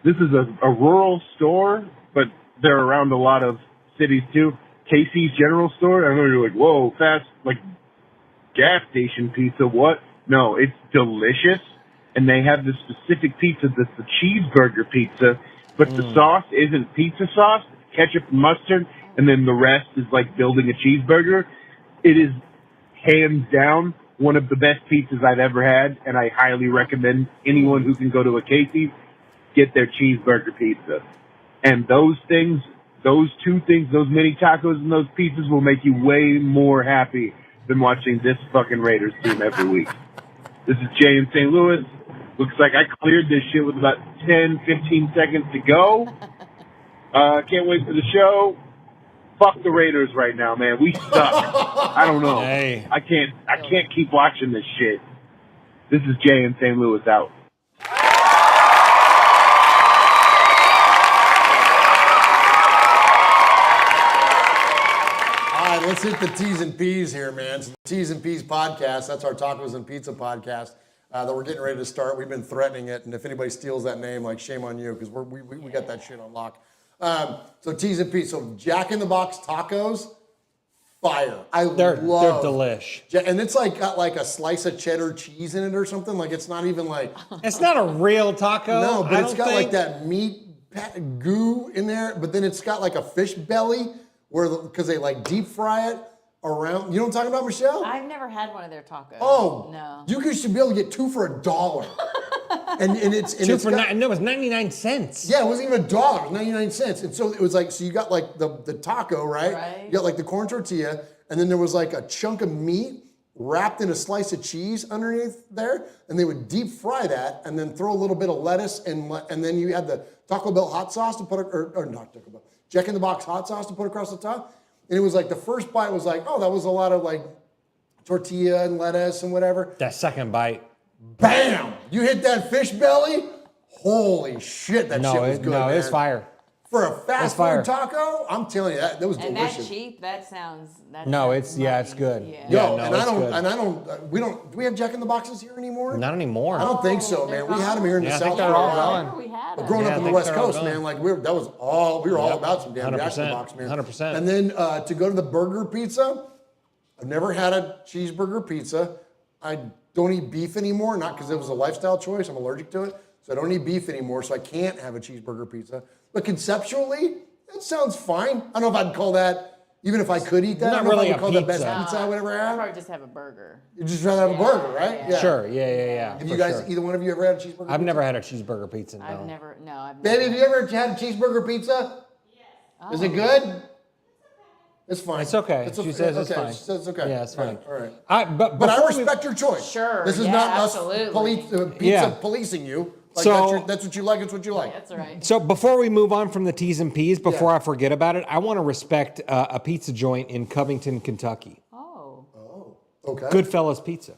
this is a rural store, but they're around a lot of cities too. Casey's General Store. I know you're like, whoa, fast, like gas station pizza, what? No, it's delicious. And they have this specific pizza that's the cheeseburger pizza, but the sauce isn't pizza sauce, it's ketchup and mustard, and then the rest is like building a cheeseburger. It is hands down one of the best pizzas I've ever had, and I highly recommend anyone who can go to a Casey's get their cheeseburger pizza. And those things, those two things, those mini tacos and those pizzas will make you way more happy than watching this fucking Raiders team every week. This is Jay in St. Louis. Looks like I cleared this shit with about 10, 15 seconds to go. Can't wait for the show. Fuck the Raiders right now, man. We suck. I don't know. Hey. I can't keep watching this shit. This is Jay in St. Louis out. All right, let's hit the T's and P's here, man. So the T's and P's podcast, that's our tacos and pizza podcast that we're getting ready to start. We've been threatening it, and if anybody steals that name, like, shame on you, because we got that shit on lock. So T's and P's. So Jack in the Box tacos, fire. They're love delish. And it's like got like a slice of cheddar cheese in it or something. Like, it's not even like it's not a real taco. No, but I it's don't got think. like that meat goo in there, but then it's got like a fish belly because they like deep fry it around. You know what I'm talking about, Michelle? I've never had one of their tacos. Oh, no. You should be able to get 2 for $1. and it's no, it was 99 cents. Yeah, it wasn't even $1. It was 99 cents. And so it was like, so you got like the taco, right? You got like the corn tortilla, and then there was like a chunk of meat wrapped in a slice of cheese underneath there, and they would deep fry that, and then throw a little bit of lettuce, and then you had the Taco Bell hot sauce to put, or not Taco Bell, Jack in the Box hot sauce to put across the top. And it was like the first bite was like, oh, that was a lot of like tortilla and lettuce and whatever. That second bite, bam! You hit that fish belly. Holy shit, that shit was good. No, man. it's fire. For a fast food taco, I'm telling you, that was delicious. And that cheap, that sounds. No, it's good. Yeah. Yo, good. do we have Jack in the Boxes here anymore? Not anymore. I don't think so, man. We had them here in the I South. think they're all gone. But growing up on the West Coast, man, like we were all about some damn Jack in the Box, man. 100%. And then to go to the burger pizza, I've never had a cheeseburger pizza. I don't eat beef anymore, not because it was a lifestyle choice. I'm allergic to it, so I don't eat beef anymore, so I can't have a cheeseburger pizza. But conceptually, it sounds fine. I don't know if I'd call that, even if I could eat that, I don't know if I would call that best pizza I would ever have. I'd probably just have a burger. You'd just rather have a burger, right? Yeah. Sure, yeah. Have you guys, either one of you ever had a cheeseburger I've pizza? never had a cheeseburger pizza, no. I've never. Baby, have you ever had a cheeseburger pizza? Yes. Is it good? It's fine. It's okay. She says it's fine. She says it's okay. Yeah, it's fine. All right. But I respect your choice. Sure. This is not us pizza policing you. Like So- that's what you like. It's what you like. That's right. So before we move on from the T's and P's, before I forget about it, I want to respect a pizza joint in Covington, Kentucky. Okay. Goodfellas Pizza.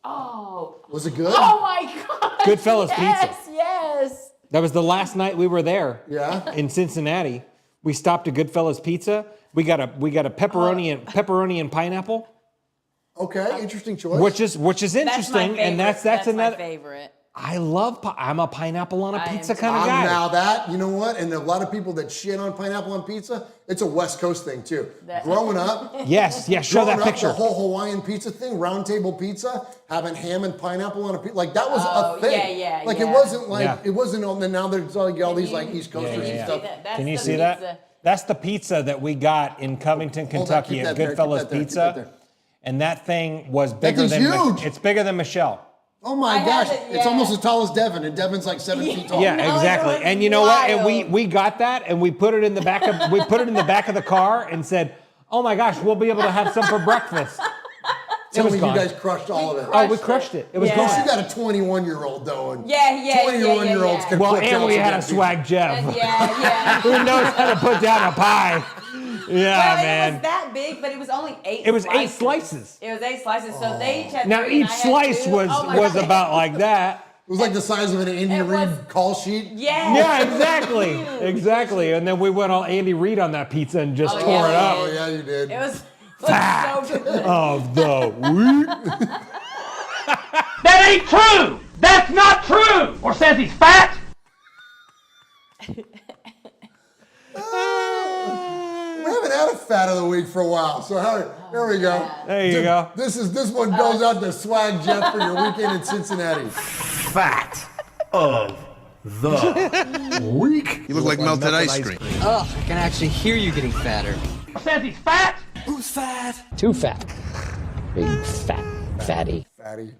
Oh. Was it good? Oh my God. Goodfellas yes, Pizza. Yes. That was the last night we were there. Yeah. In Cincinnati, we stopped at Goodfellas Pizza. We got a pepperoni and pineapple. Okay, interesting choice. Which is That's my interesting, favorite. and that's my another. favorite. I'm a pineapple on a pizza kind of guy. Now that, you know what? And a lot of people that shit on pineapple on pizza, it's a West Coast thing too. Growing up. Yes, show that picture. The whole Hawaiian pizza thing, round table pizza, having ham and pineapple on a pizza, like that was a thing. Like it wasn't like, it wasn't, and now there's like all these like East Coasters and stuff. Can you see that? That's the pizza that we got in Covington, Kentucky at Goodfellas Pizza. And that thing was bigger than huge. It's bigger than Michelle. Oh my gosh, it's almost as tall as Devin, and Devin's like 7 feet tall. Yeah, exactly. And you know what? And we got that, and we put it in the back of the car, and said, "Oh my gosh, we'll be able to have some for breakfast." Tell me you guys crushed all of it. Oh, we crushed it. It was gone. You got a 21-year-old though, and 21-year-olds can Well, put and down we some had a damn swag Jeff. Yeah. Who knows how to put down a pie? Yeah, Well, man. it was that big, but it was only 8 It was slices. 8 slices. It was 8 slices, so they each had Now 3 and each I had slice 2. was Oh my God. about like that. It was like the size of an Andy Reid call sheet. Yeah, exactly. And then we went all Andy Reid on that pizza and just tore it up. Oh yeah, you did. It was Fact so good. of the week. That ain't true! That's not true! Or says he's fat! We haven't had a fat of the week for a while, so here we go. There you go. This one goes out to Swag Jeff for your weekend in Cincinnati. Fat of the week. You look like melted ice cream. Ugh, I can actually hear you getting fatter. Says he's fat! Who's fat? Too fat. Big fat fatty. Fatty.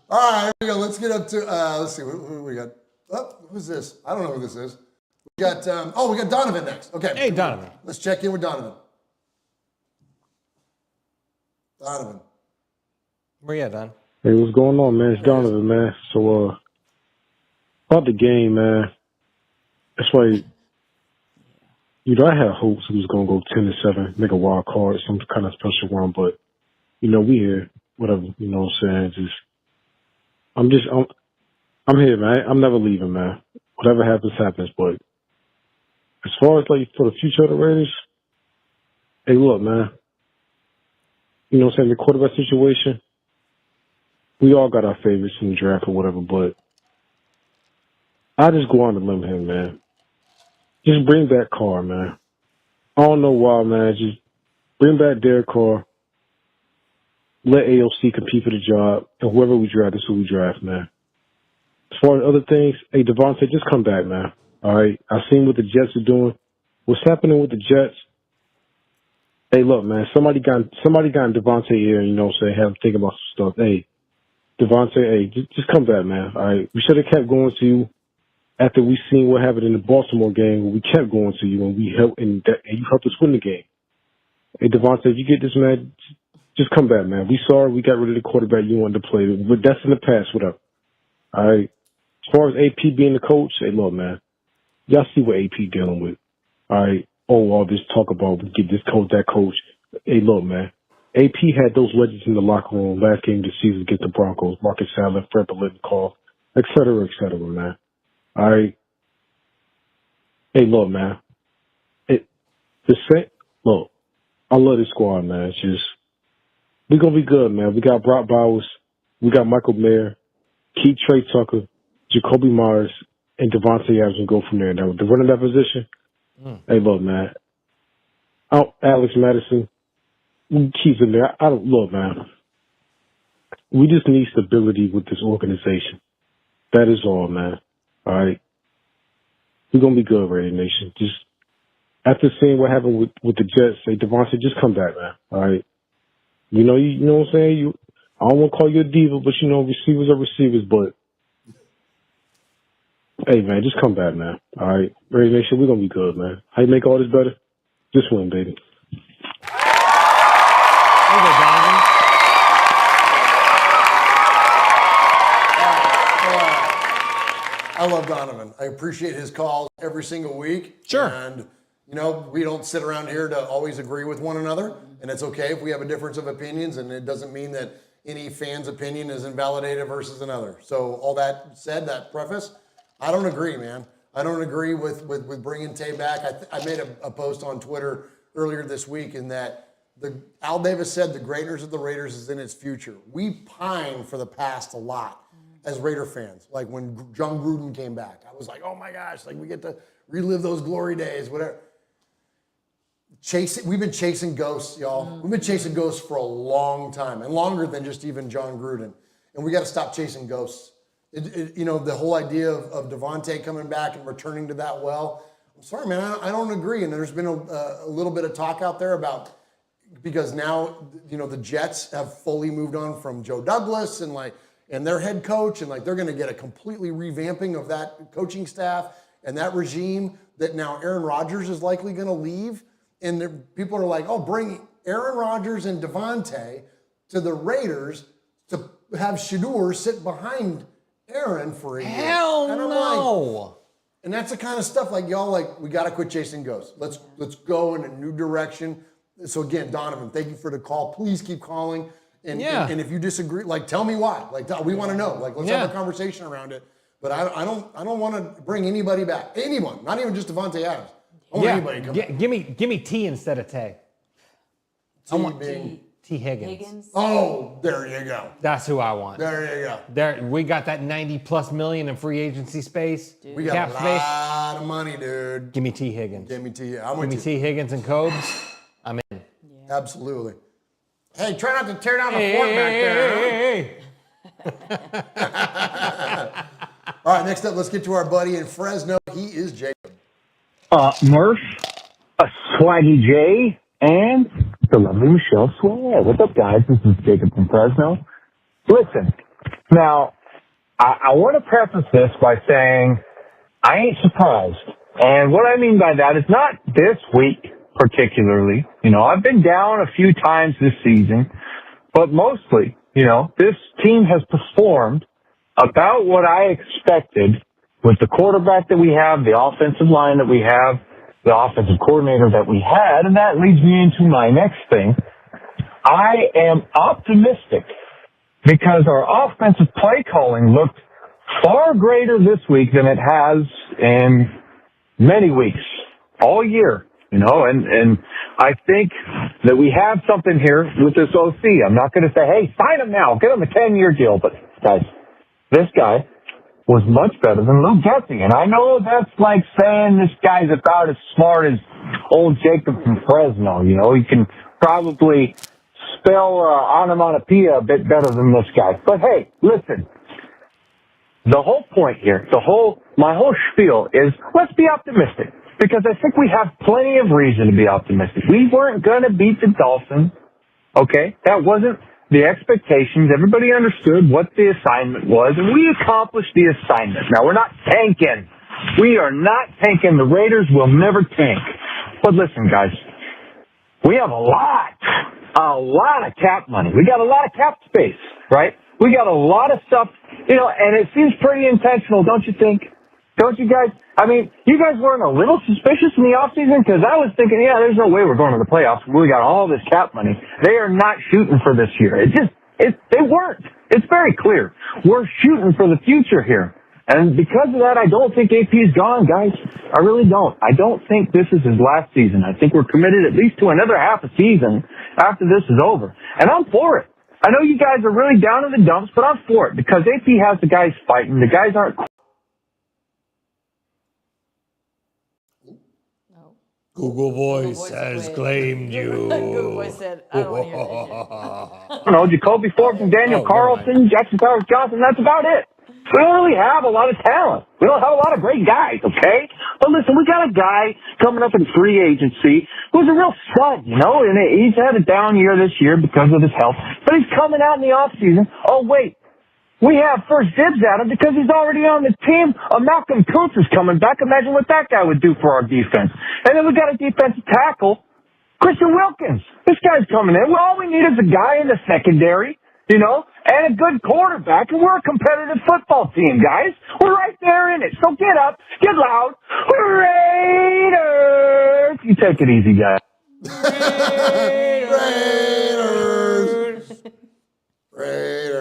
All right, here we go. Let's get up to, let's see, who we got? Oh, who's this? I don't know who this is. We got, we got Donovan next. Okay. Hey, Donovan. Let's check in with Donovan. Donovan. Where you at, Don? Hey, what's going on, man? It's Donovan, man. So, about the game, man. That's why, I had hopes he was going to go 10-7, make a wild card, some kind of special one, but, we here, whatever, you know what I'm saying? I'm here, man. I'm never leaving, man. Whatever happens, happens, but as far as, like, for the future of the Raiders, hey, look, man. You know what I'm saying? The quarterback situation, we all got our favorites in the draft or whatever, but I just go on the limb here, man. Just bring back Carr, man. I don't know why, man. Just bring back Derek Carr. Let AOC compete for the job, and whoever we draft is who we draft, man. As far as other things, hey, Devontae, just come back, man. All right? I've seen what the Jets are doing. What's happening with the Jets? Hey, look, man, somebody got in Devontae ear, you know what I'm saying, have him think about some stuff. Hey, Devontae, hey, just come back, man. All right? We should have kept going to you after we seen what happened in the Baltimore game where we kept going to you and you helped us win the game. Hey, Devontae, if you get this, man, just come back, man. We sorry we got rid of the quarterback you wanted to play, but that's in the past, whatever. All right? As far as AP being the coach, hey, look, man, y'all see what AP dealing with. All right? Oh, all this talk about we get this coach, that coach. Hey, look, man. AP had those legends in the locker room last game of the season against the Broncos, Marcus Allen, Fred Biletnikoff, et cetera, man. All right? Hey, look, man. Look, I love this squad, man. It's just, we're going to be good, man. We got Brock Bowers. We got Michael Mayer, Keith Trey Tucker, Jacoby Myers, and Devontae Adams and go from there. Now, with the running that position, hey, look, man. Alex Madison, we keep him there. Look, man. We just need stability with this organization. That is all, man. All right? We're going to be good, Raider Nation. Just after seeing what happened with the Jets, say, Devontae, just come back, man. All right? You know what I'm saying? I don't want to call you a diva, but, receivers are receivers, but hey, man, just come back, man. All right? Raider Nation, we're going to be good, man. How you make all this better? Just win, baby. I love Donovan. I appreciate his calls every single week. Sure. And, we don't sit around here to always agree with one another. And it's okay if we have a difference of opinions, and it doesn't mean that any fan's opinion is invalidated versus another. So all that said, that preface, I don't agree, man. I don't agree with bringing Tay back. I made a post on Twitter earlier this week in that Al Davis said the greatness of the Raiders is in its future. We pine for the past a lot as Raider fans. Like when John Gruden came back, I was like, oh my gosh, like we get to relive those glory days, whatever. We've been chasing ghosts, y'all. We've been chasing ghosts for a long time, and longer than just even John Gruden. And we got to stop chasing ghosts. The whole idea of Devontae coming back and returning to that well. I'm sorry, man, I don't agree. And there's been a little bit of talk out there about, because now, the Jets have fully moved on from Joe Douglas and their head coach, and they're going to get a completely revamping of that coaching staff and that regime, that now Aaron Rodgers is likely going to leave. And people are like, oh, bring Aaron Rodgers and Devontae to the Raiders to have Shador sit behind Aaron for a year. Hell and I'm no. And that's the kind of stuff we got to quit chasing ghosts. Let's go in a new direction. So again, Donovan, thank you for the call. Please keep calling. And if you disagree, tell me why. We want to know. Let's have a conversation around it. But I don't want to bring anybody back. Anyone, not even just Devontae Adams. I want anybody to come back. Give me T instead of Tay. I want T Higgins. Oh, there you go. That's who I want. There you go. We got that $90+ million in free agency space. Dude. We got a lot of money, dude. Give me T Higgins. Give me T. Give me T Higgins and Cobes. I'm in. Yeah. Absolutely. Hey, try not to tear down the fort back there. Hey. All right, next up, let's get to our buddy in Fresno. He is Jacob. Murf, Swaggy J, and the lovely Michelle Swag. What's up, guys? This is Jacob from Fresno. Listen, now, I want to preface this by saying I ain't surprised. And what I mean by that is not this week particularly. I've been down a few times this season, but mostly, this team has performed about what I expected with the quarterback that we have, the offensive line that we have, the offensive coordinator that we had, and that leads me into my next thing. I am optimistic because our offensive play calling looked far greater this week than it has in many weeks, all year, and I think that we have something here with this OC. I'm not going to say, hey, sign him now, get him a 10-year deal, but guys, this guy was much better than Luke Getsy. And I know that's like saying this guy's about as smart as old Jacob from Fresno. He can probably spell onomatopoeia a bit better than this guy. But hey, listen, the whole point here, my whole spiel is let's be optimistic because I think we have plenty of reason to be optimistic. We weren't going to beat the Dolphins, okay? That wasn't the expectations. Everybody understood what the assignment was, and we accomplished the assignment. Now, we're not tanking. We are not tanking. The Raiders will never tank. But listen, guys, we have a lot of cap money. We got a lot of cap space, right? We got a lot of stuff, and it seems pretty intentional, don't you think? Don't you guys? I mean, you guys weren't a little suspicious in the offseason? Because I was thinking, yeah, there's no way we're going to the playoffs. We got all this cap money. They are not shooting for this year. They weren't. It's very clear. We're shooting for the future here. And because of that, I don't think AP is gone, guys. I really don't. I don't think this is his last season. I think we're committed at least to another half a season after this is over. And I'm for it. I know you guys are really down in the dumps, but I'm for it because AP has the guys fighting. The guys aren't. Google Voice has claimed you. Google Voice said, I don't want to hear that shit. I don't know, Jacoby Forbes and Daniel Carlson, Jackson Powers Johnson, that's about it. We don't really have a lot of talent. We don't have a lot of great guys, okay? But listen, we got a guy coming up in free agency who's a real stud, and he's had a down year this year because of his health, but he's coming out in the offseason. Oh, wait. We have first dibs at him because he's already on the team. Malcolm Kuntz is coming back. Imagine what that guy would do for our defense. And then we got a defensive tackle, Christian Wilkins. This guy's coming in. Well, all we need is a guy in the secondary, and a good quarterback. And we're a competitive football team, guys. We're right there in it. So get up, get loud. Raiders! You take it easy, guys. Raiders.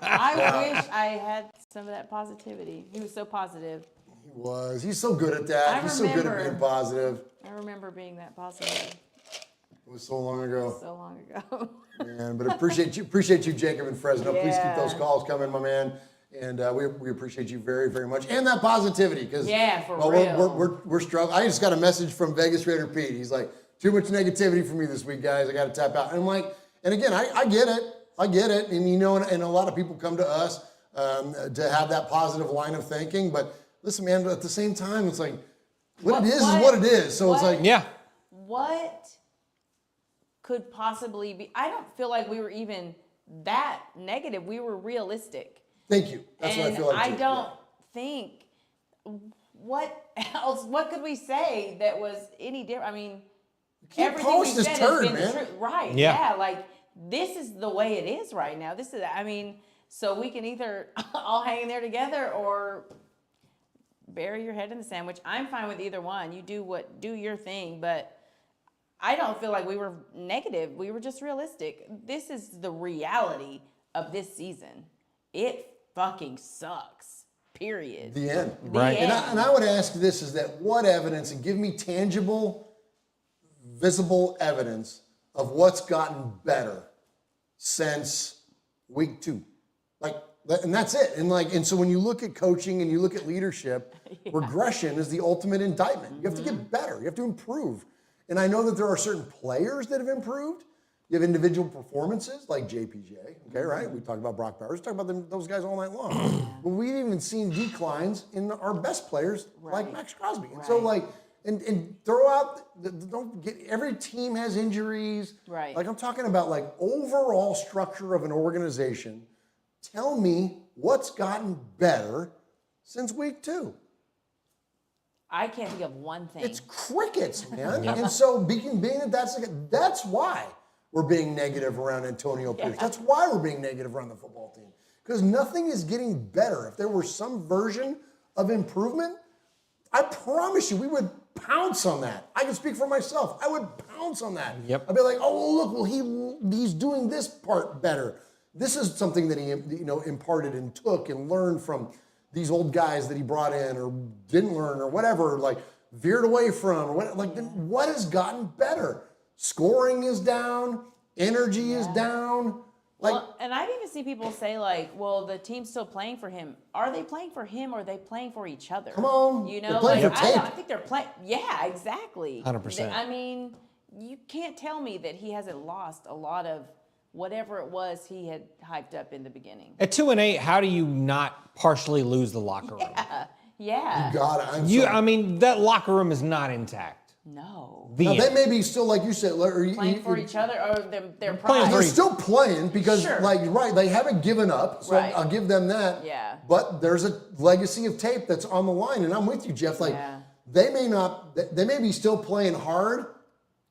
I wish I had some of that positivity. He was so positive. He was. He's so good at that. He's so good at being positive. I remember being that positive. It was so long ago. So long ago. Man, but appreciate you, Jacob in Fresno. Yeah. Please keep those calls coming, my man. And we appreciate you very, very much. And that positivity. Because real. We're struggling. I just got a message from Vegas Raider Pete. He's like, too much negativity for me this week, guys. I got to tap out. And I'm like, and again, I get it. I get it. And and a lot of people come to us to have that positive line of thinking. But listen, man, at the same time, it's like, what it is what it is. So it's like, what could possibly be? I don't feel like we were even that negative. We were realistic. Thank you. That's what I feel like. I don't think, what else, what could we say that was any different? I mean, everything we said has been the truth. Right. Yeah. Like, this is the way it is right now. This is, so we can either all hang in there together or bury your head in the sand, which I'm fine with either one. You do your thing, but I don't feel like we were negative. We were just realistic. This is the reality of this season. It fucking sucks. Period. The end. Right. And I would ask this, is that what evidence, and give me tangible, visible evidence of what's gotten better since week 2. And that's it. And so when you look at coaching and you look at leadership, regression is the ultimate indictment. You have to get better. You have to improve. And I know that there are certain players that have improved. You have individual performances like JPJ, okay, right? We talked about Brock Bowers. We talk about those guys all night long. But we've even seen declines in our best players like Max Crosby. And so and throw out, don't get, every team has injuries. Right. Like I'm talking about overall structure of an organization. Tell me what's gotten better since week 2. I can't think of one thing. It's crickets, man. And so being that that's why we're being negative around Antonio Pierce. That's why we're being negative around the football team. Because nothing is getting better. If there were some version of improvement, I promise you we would pounce on that. I can speak for myself. I would pounce on that. Yep. I'd be like, oh, look, he's doing this part better. This is something that he imparted and took and learned from these old guys that he brought in or didn't learn or whatever, veered away from. Or what has gotten better? Scoring is down. Energy is down. And I've even seen people say the team's still playing for him. Are they playing for him or are they playing for each other? Come on. They're playing for tape. I think they're playing. Yeah, exactly. 100%. I mean, you can't tell me that he hasn't lost a lot of whatever it was he had hyped up in the beginning. At 2-8, how do you not partially lose the locker room? Yeah. You got it. I mean, that locker room is not intact. No. Now, they may be still, like you said, Playing for each other or their pride. They're still playing because, Sure. right, they haven't given up, so Right. I'll give them that. Yeah. But there's a legacy of tape that's on the line, and I'm with you, Jeff. Like, they may be still playing hard,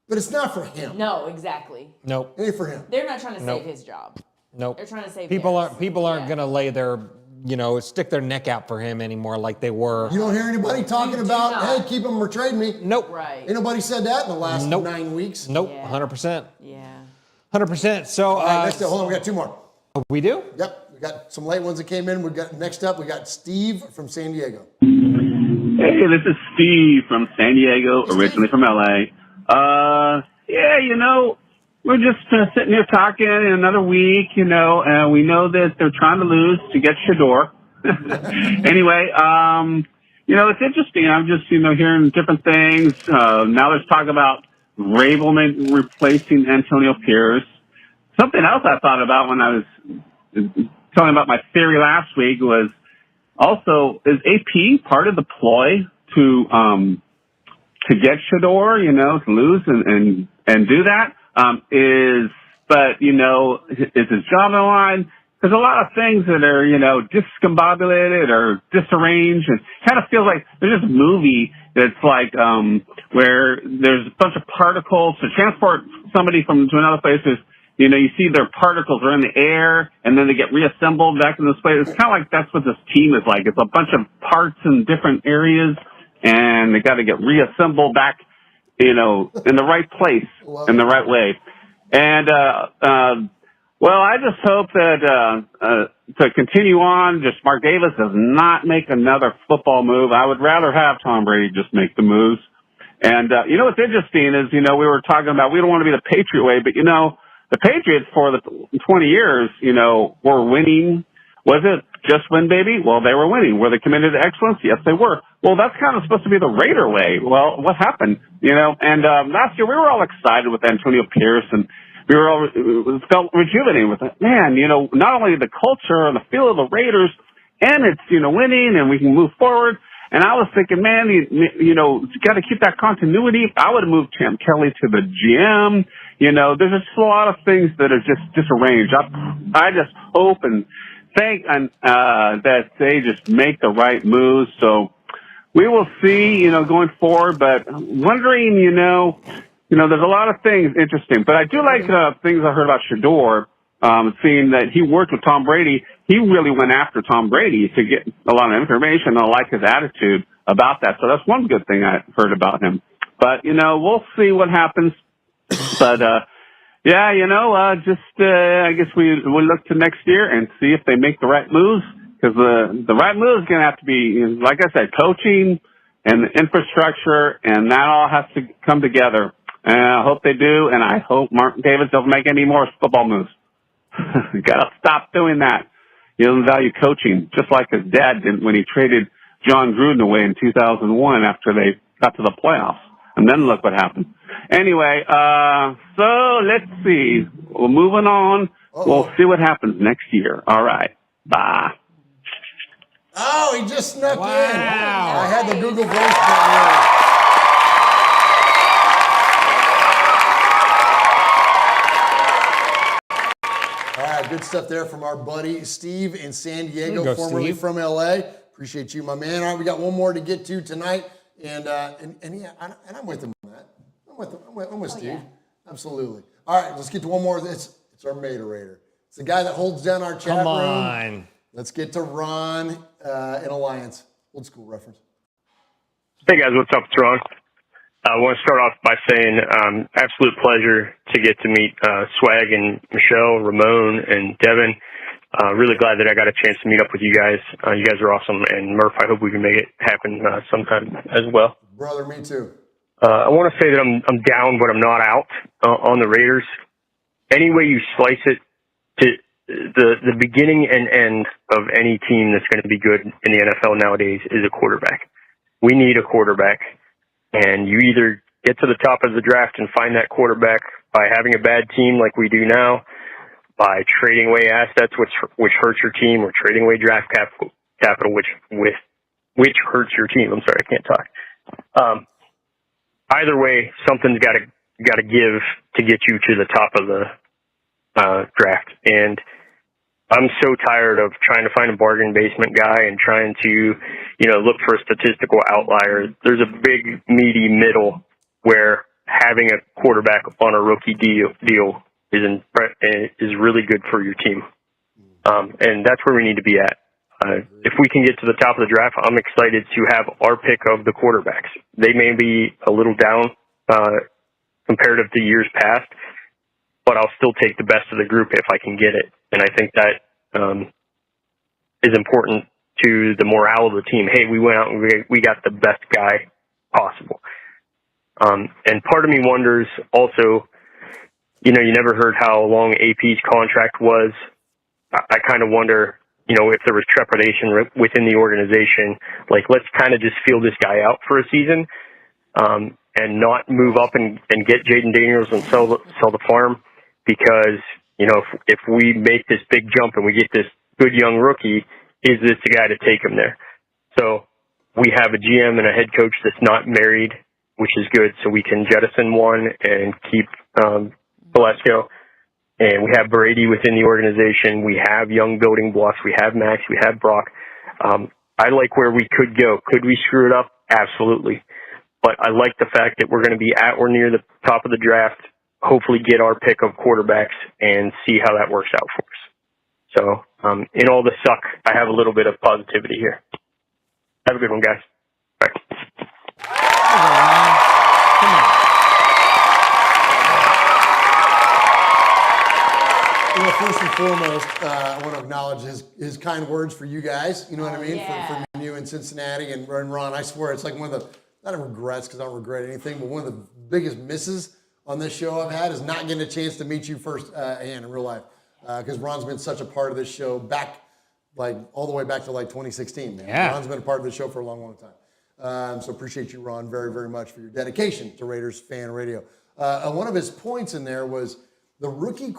but it's not for him. No, exactly. Nope. It ain't for him. They're not trying to Nope. save his job. Nope. They're trying to save People his. aren't going to lay their, stick their neck out for him anymore like they were. You don't hear anybody talking about, hey, keep him or trade me. Nope. Right. Ain't nobody said that in the last 9 weeks. Nope. 100%. Yeah. 100%. So, All right, next up, hold on, we got 2 more. We do? Yep, we got some late ones that came in. Next up, we got Steve from San Diego. Hey, this is Steve from San Diego, originally from LA. We're just sitting here talking another week, and we know that they're trying to lose to get Shador. Anyway, it's interesting. I'm just, hearing different things. Now there's talk about Rabel replacing Antonio Pierce. Something else I thought about when I was telling about my theory last week was also, is AP part of the ploy to get Shador, to lose and do that? Is his job on the line? There's a lot of things that are, discombobulated or disarranged, and kind of feels like there's this movie that's like, where there's a bunch of particles to transport somebody to another place. You see their particles are in the air and then they get reassembled back in this place. It's kind of like that's what this team is like. It's a bunch of parts in different areas and they got to get reassembled back, in the right place, in the right way. And, I just hope that, to continue on, just Mark Davis does not make another football move. I would rather have Tom Brady just make the moves. And, what's interesting is, we were talking about, we don't want to be the Patriot way, but, the Patriots for the 20 years, were winning. Was it just win, baby? Well, they were winning. Were they committed to excellence? Yes, they were. Well, that's kind of supposed to be the Raider way. Well, what happened? And last year we were all excited with Antonio Pierce, and we were all felt rejuvenated with it. Man, not only the culture and the feel of the Raiders, and it's winning, and we can move forward. And I was thinking, man, you got to keep that continuity. I would have moved Champ Kelly to the GM. There's just a lot of things that are just disarranged. I just hope and think that they just make the right moves. So we will see, going forward. But wondering, there's a lot of things interesting. But I do like things I heard about Shador, seeing that he worked with Tom Brady. He really went after Tom Brady to get a lot of information. I like his attitude about that. So that's one good thing I heard about him. But, we'll see what happens. But, I guess we'll look to next year and see if they make the right moves. Because the right move is going to have to be, like I said, coaching and the infrastructure, and that all has to come together. And I hope they do, and I hope Mark Davis doesn't make any more football moves. You got to stop doing that. He doesn't value coaching, just like his dad did when he traded John Gruden away in 2001 after they got to the playoffs. And then look what happened. Anyway, so let's see. We're moving on. We'll see what happens next year. All right. Bye. Oh, he just snuck in. I had the Google Voice button. All right, good stuff there from our buddy Steve in San Diego, formerly from LA. Appreciate you, my man. All right, we got one more to get to tonight, and I'm with him on that. I'm with Steve. Yeah. Absolutely. All right, let's get to one more. It's our Raider. It's the guy that holds down our chat room. Come on. Let's get to Ron in Alliance. Old school reference. Hey guys, what's up? It's Ron. I want to start off by saying absolute pleasure to get to meet Swag and Michelle, Ramon, and Devin. Really glad that I got a chance to meet up with you guys. You guys are awesome. And Murf, I hope we can make it happen sometime as well. Brother, me too. I want to say that I'm down, but I'm not out on the Raiders. Any way you slice it, to the beginning and end of any team that's going to be good in the NFL nowadays is a quarterback. We need a quarterback. And you either get to the top of the draft and find that quarterback by having a bad team like we do now, by trading away assets, which hurts your team, or trading away draft capital, which hurts your team. I'm sorry, I can't talk. Either way, something's got to give to get you to the top of the draft. And I'm so tired of trying to find a bargain basement guy and trying to, look for a statistical outlier. There's a big, meaty middle where having a quarterback on a rookie deal is really good for your team. And that's where we need to be at. If we can get to the top of the draft, I'm excited to have our pick of the quarterbacks. They may be a little down comparative to years past, but I'll still take the best of the group if I can get it. And I think that is important to the morale of the team. Hey, we went out and we got the best guy possible. And part of me wonders also, you never heard how long AP's contract was. I kind of wonder, if there was trepidation within the organization, like, let's kind of just feel this guy out for a season, and not move up and get Jaden Daniels and sell the farm, because, if we make this big jump and we get this good young rookie, is this the guy to take him there? So we have a GM and a head coach that's not married, which is good, so we can jettison one and keep Valesco. And we have Brady within the organization. We have young building blocks. We have Max. We have Brock. I like where we could go. Could we screw it up? Absolutely. But I like the fact that we're going to be at or near the top of the draft, hopefully get our pick of quarterbacks, and see how that works out for us. So in all the suck, I have a little bit of positivity here. Have a good one, guys. Bye. First and foremost, I want to acknowledge his kind words for you guys. You know what I mean? Yeah. For you in Cincinnati and Ron. I swear it's like one of the, not regrets because I don't regret anything, but one of the biggest misses on this show I've had is not getting a chance to meet you first hand in real life. Because Ron's been such a part of this show all the way back to 2016, man. Yeah. Ron's been a part of the show for a long, long time. So appreciate you, Ron, very, very much for your dedication to Raiders fan radio. One of his points in there was the rookie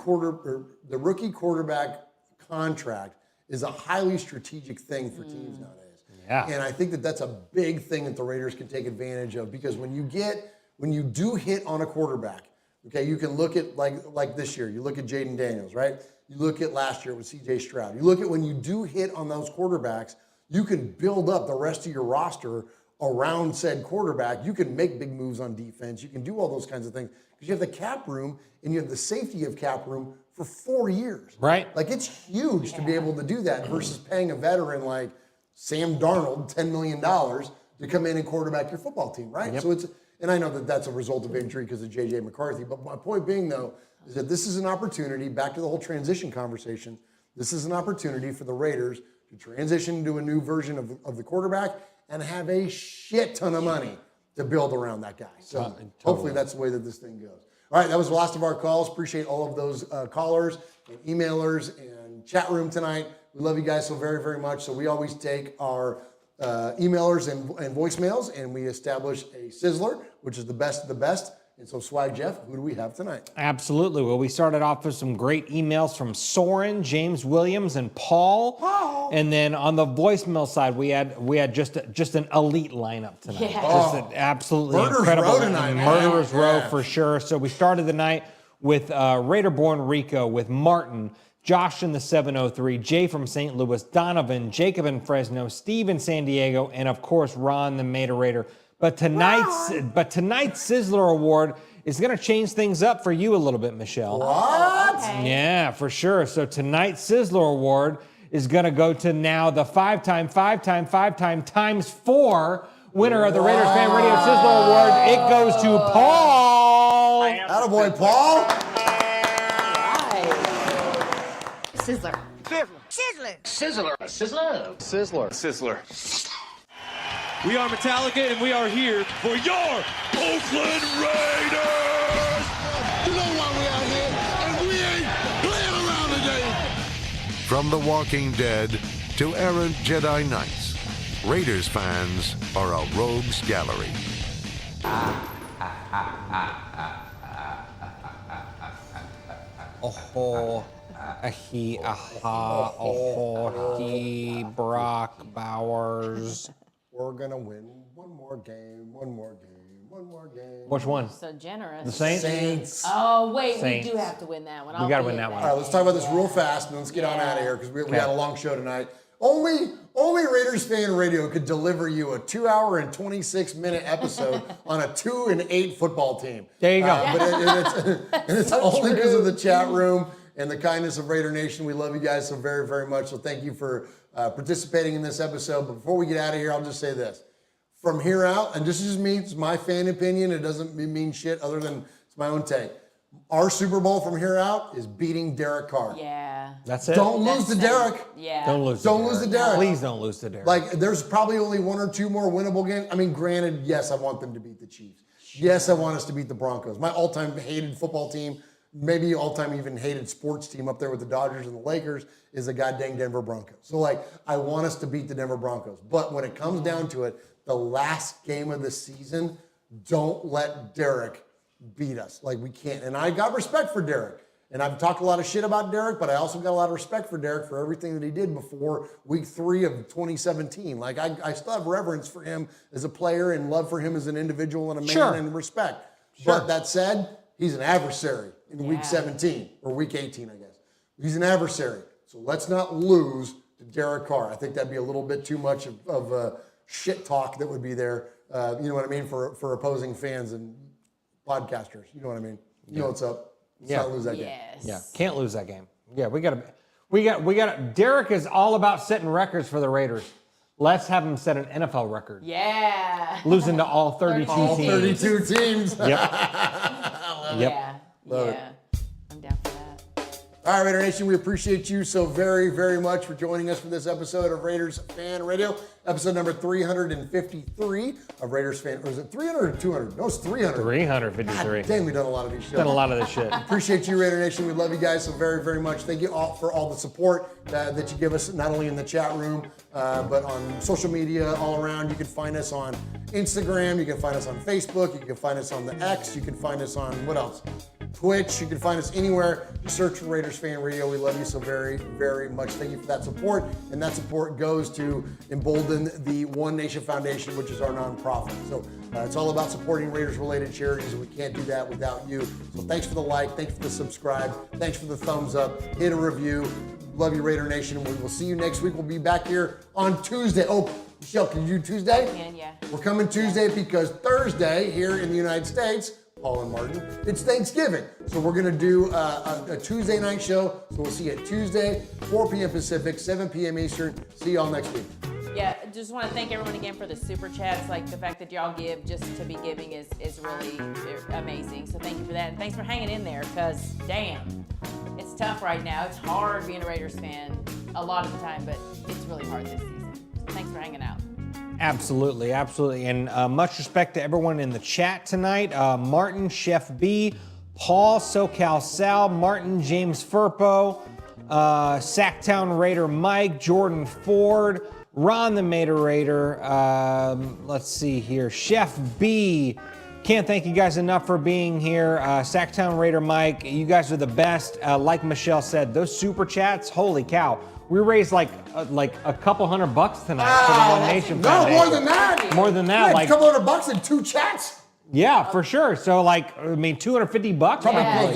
quarterback contract is a highly strategic thing for teams nowadays. Yeah. And I think that's a big thing that the Raiders can take advantage of, because when you do hit on a quarterback, okay, you can look at like this year, you look at Jaden Daniels, right? You look at last year with CJ Stroud. You look at when you do hit on those quarterbacks, you can build up the rest of your roster around said quarterback. You can make big moves on defense. You can do all those kinds of things because you have the cap room and you have the safety of cap room for 4 years. Right. Like, it's huge to be able to do that versus paying a veteran like Sam Darnold $10 million to come in and quarterback your football team, right? Yep. So and I know that that's a result of injury because of J.J. McCarthy, but my point being, though, is that this is an opportunity, back to the whole transition conversation, this is an opportunity for the Raiders to transition to a new version of the quarterback and have a shit ton of money to build around that guy. So hopefully that's the way that this thing goes. All right, that was the last of our calls. Appreciate all of those callers and emailers and chat room tonight. We love you guys so very, very much. So we always take our emailers and voicemails, and we establish a sizzler, which is the best of the best. And so, Swag Jeff, who do we have tonight? Absolutely. Well, we started off with some great emails from Soren, James Williams, and Paul. And then on the voicemail side, we had just an elite lineup tonight. Yeah. Just an absolutely Murderers incredible Row tonight, man. Murderers Row Yeah. for sure. So we started the night with Raider-born Rico, with Martin, Josh in the 703, Jay from St. Louis, Donovan, Jacob in Fresno, Steve in San Diego, and of course Ron the Mater Raider. But tonight's Sizzler Award is going to change things up for you a little bit, Michelle. What? Okay. Yeah, for sure. So tonight's Sizzler Award is going to go to now the five-time times 4 winner of the Raiders Fan Radio Sizzler Award. It goes to Paul. Attaboy, Paul. Sizzler. Sizzler. We are Metallica, and we are here for your Oakland Raiders! You know why we out here, and we ain't playing around today. From The Walking Dead to errant Jedi Knights, Raiders fans are a rogues gallery. Oh, He, Brock Bowers. We're gonna win one more game, one more game, one more game. Which one? So generous. The Saints? Saints. Oh, wait, Saints. we do have to win that one. We got to win that one. All right, let's talk about this real fast and let's get on out of here because we got a long show tonight. Only Raiders Fan Radio could deliver you a 2 hour and 26-minute episode on a 2-8 football team. There you go. But it's So only true. because of the chat room and the kindness of Raider Nation. We love you guys so very, very much. So thank you for participating in this episode. But before we get out of here, I'll just say this. From here out, and this is just me, it's my fan opinion. It doesn't mean shit other than it's my own take. Our Super Bowl from here out is beating Derek Carr. Yeah. That's it. Don't lose to Derek. Yeah. Don't lose to Derek. Please don't lose to Derek. Like, there's probably only one or two more winnable games. I mean, granted, yes, I want them to beat the Chiefs. Yes, I want us to beat the Broncos. My all-time hated football team, maybe all-time even hated sports team up there with the Dodgers and the Lakers is the goddamn Denver Broncos. So, like, I want us to beat the Denver Broncos. But when it comes down to it, the last game of the season, don't let Derek beat us. Like, we can't. And I got respect for Derek. And I've talked a lot of shit about Derek, but I also got a lot of respect for Derek for everything that he did before week 3 of 2017. Like, I still have reverence for him as a player and love for him as an individual and a man and respect. But that said, he's an adversary in week 17 or week 18, I guess. He's an adversary. So let's not lose to Derek Carr. I think that'd be a little bit too much of shit talk that would be there. You know what I mean? For opposing fans and podcasters. You know what I mean? You know what's up. Let's not lose that game. Yeah, can't lose that game. Yeah, we got. Derek is all about setting records for the Raiders. Let's have him set an NFL record. Yeah. Losing to all 32 teams. All 32 teams. Yep. Love it. I'm down for that. All right, Raider Nation, we appreciate you so very, very much for joining us for this episode of Raiders Fan Radio, episode number 353 of Raiders Fan. Or is it 300 or 200? No, it's 300. 353. God dang, we've done a lot of these shows. Done a lot of this shit. Appreciate you, Raider Nation. We love you guys so very, very much. Thank you all for all the support that you give us, not only in the chat room, but on social media all around. You can find us on Instagram. You can find us on Facebook. You can find us on the X. You can find us on, what else? Twitch. You can find us anywhere. Just search for Raiders Fan Radio. We love you so very, very much. Thank you for that support. And that support goes to embolden the One Nation Foundation, which is our nonprofit. So it's all about supporting Raiders-related charities, and we can't do that without you. So thanks for the like. Thanks for the subscribe. Thanks for the thumbs up. Hit a review. Love you, Raider Nation. We will see you next week. We'll be back here on Tuesday. Oh, Michelle, can you do Tuesday? Yeah. We're coming Tuesday because Thursday here in the United States, Paul and Martin, it's Thanksgiving. So we're going to do a Tuesday night show. So we'll see you at Tuesday, 4 p.m. Pacific, 7 p.m. Eastern. See y'all next week. Yeah, just want to thank everyone again for the super chats. Like, the fact that y'all give just to be giving is really amazing. So thank you for that. And thanks for hanging in there because, damn, it's tough right now. It's hard being a Raiders fan a lot of the time, but it's really hard this season. So thanks for hanging out. Absolutely. And much respect to everyone in the chat tonight. Martin, Chef B, Paul, SoCal Sal, Martin, James Furpo, Sacktown Raider Mike, Jordan Ford, Ron the Mater Raider, let's see here, Chef B. Can't thank you guys enough for being here. Sacktown Raider Mike, you guys are the best. Like Michelle said, those super chats, holy cow. We raised like a couple $100 tonight for the One Nation Foundation. No, more than that. More than that. Like a couple $100 in 2 chats. Yeah, for sure. So $250. Probably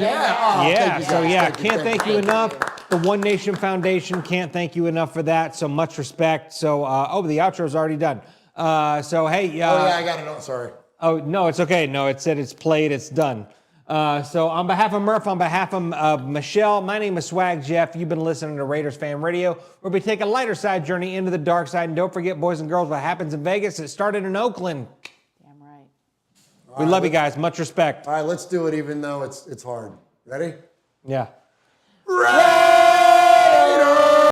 Can't thank you enough. The One Nation Foundation can't thank you enough for that. So much respect. So the outro's already done. Hey. I got it. Sorry. Oh no, it's okay. No, it said it's played. It's done. So on behalf of Murf, on behalf of Michelle, my name is Swag Jeff. You've been listening to Raiders Fan Radio, where we take a lighter side journey into the dark side. And don't forget, boys and girls, what happens in Vegas, it started in Oakland. Damn right. We love you guys. Much respect. All right, let's do it even though it's hard. Ready? Yeah. Ray!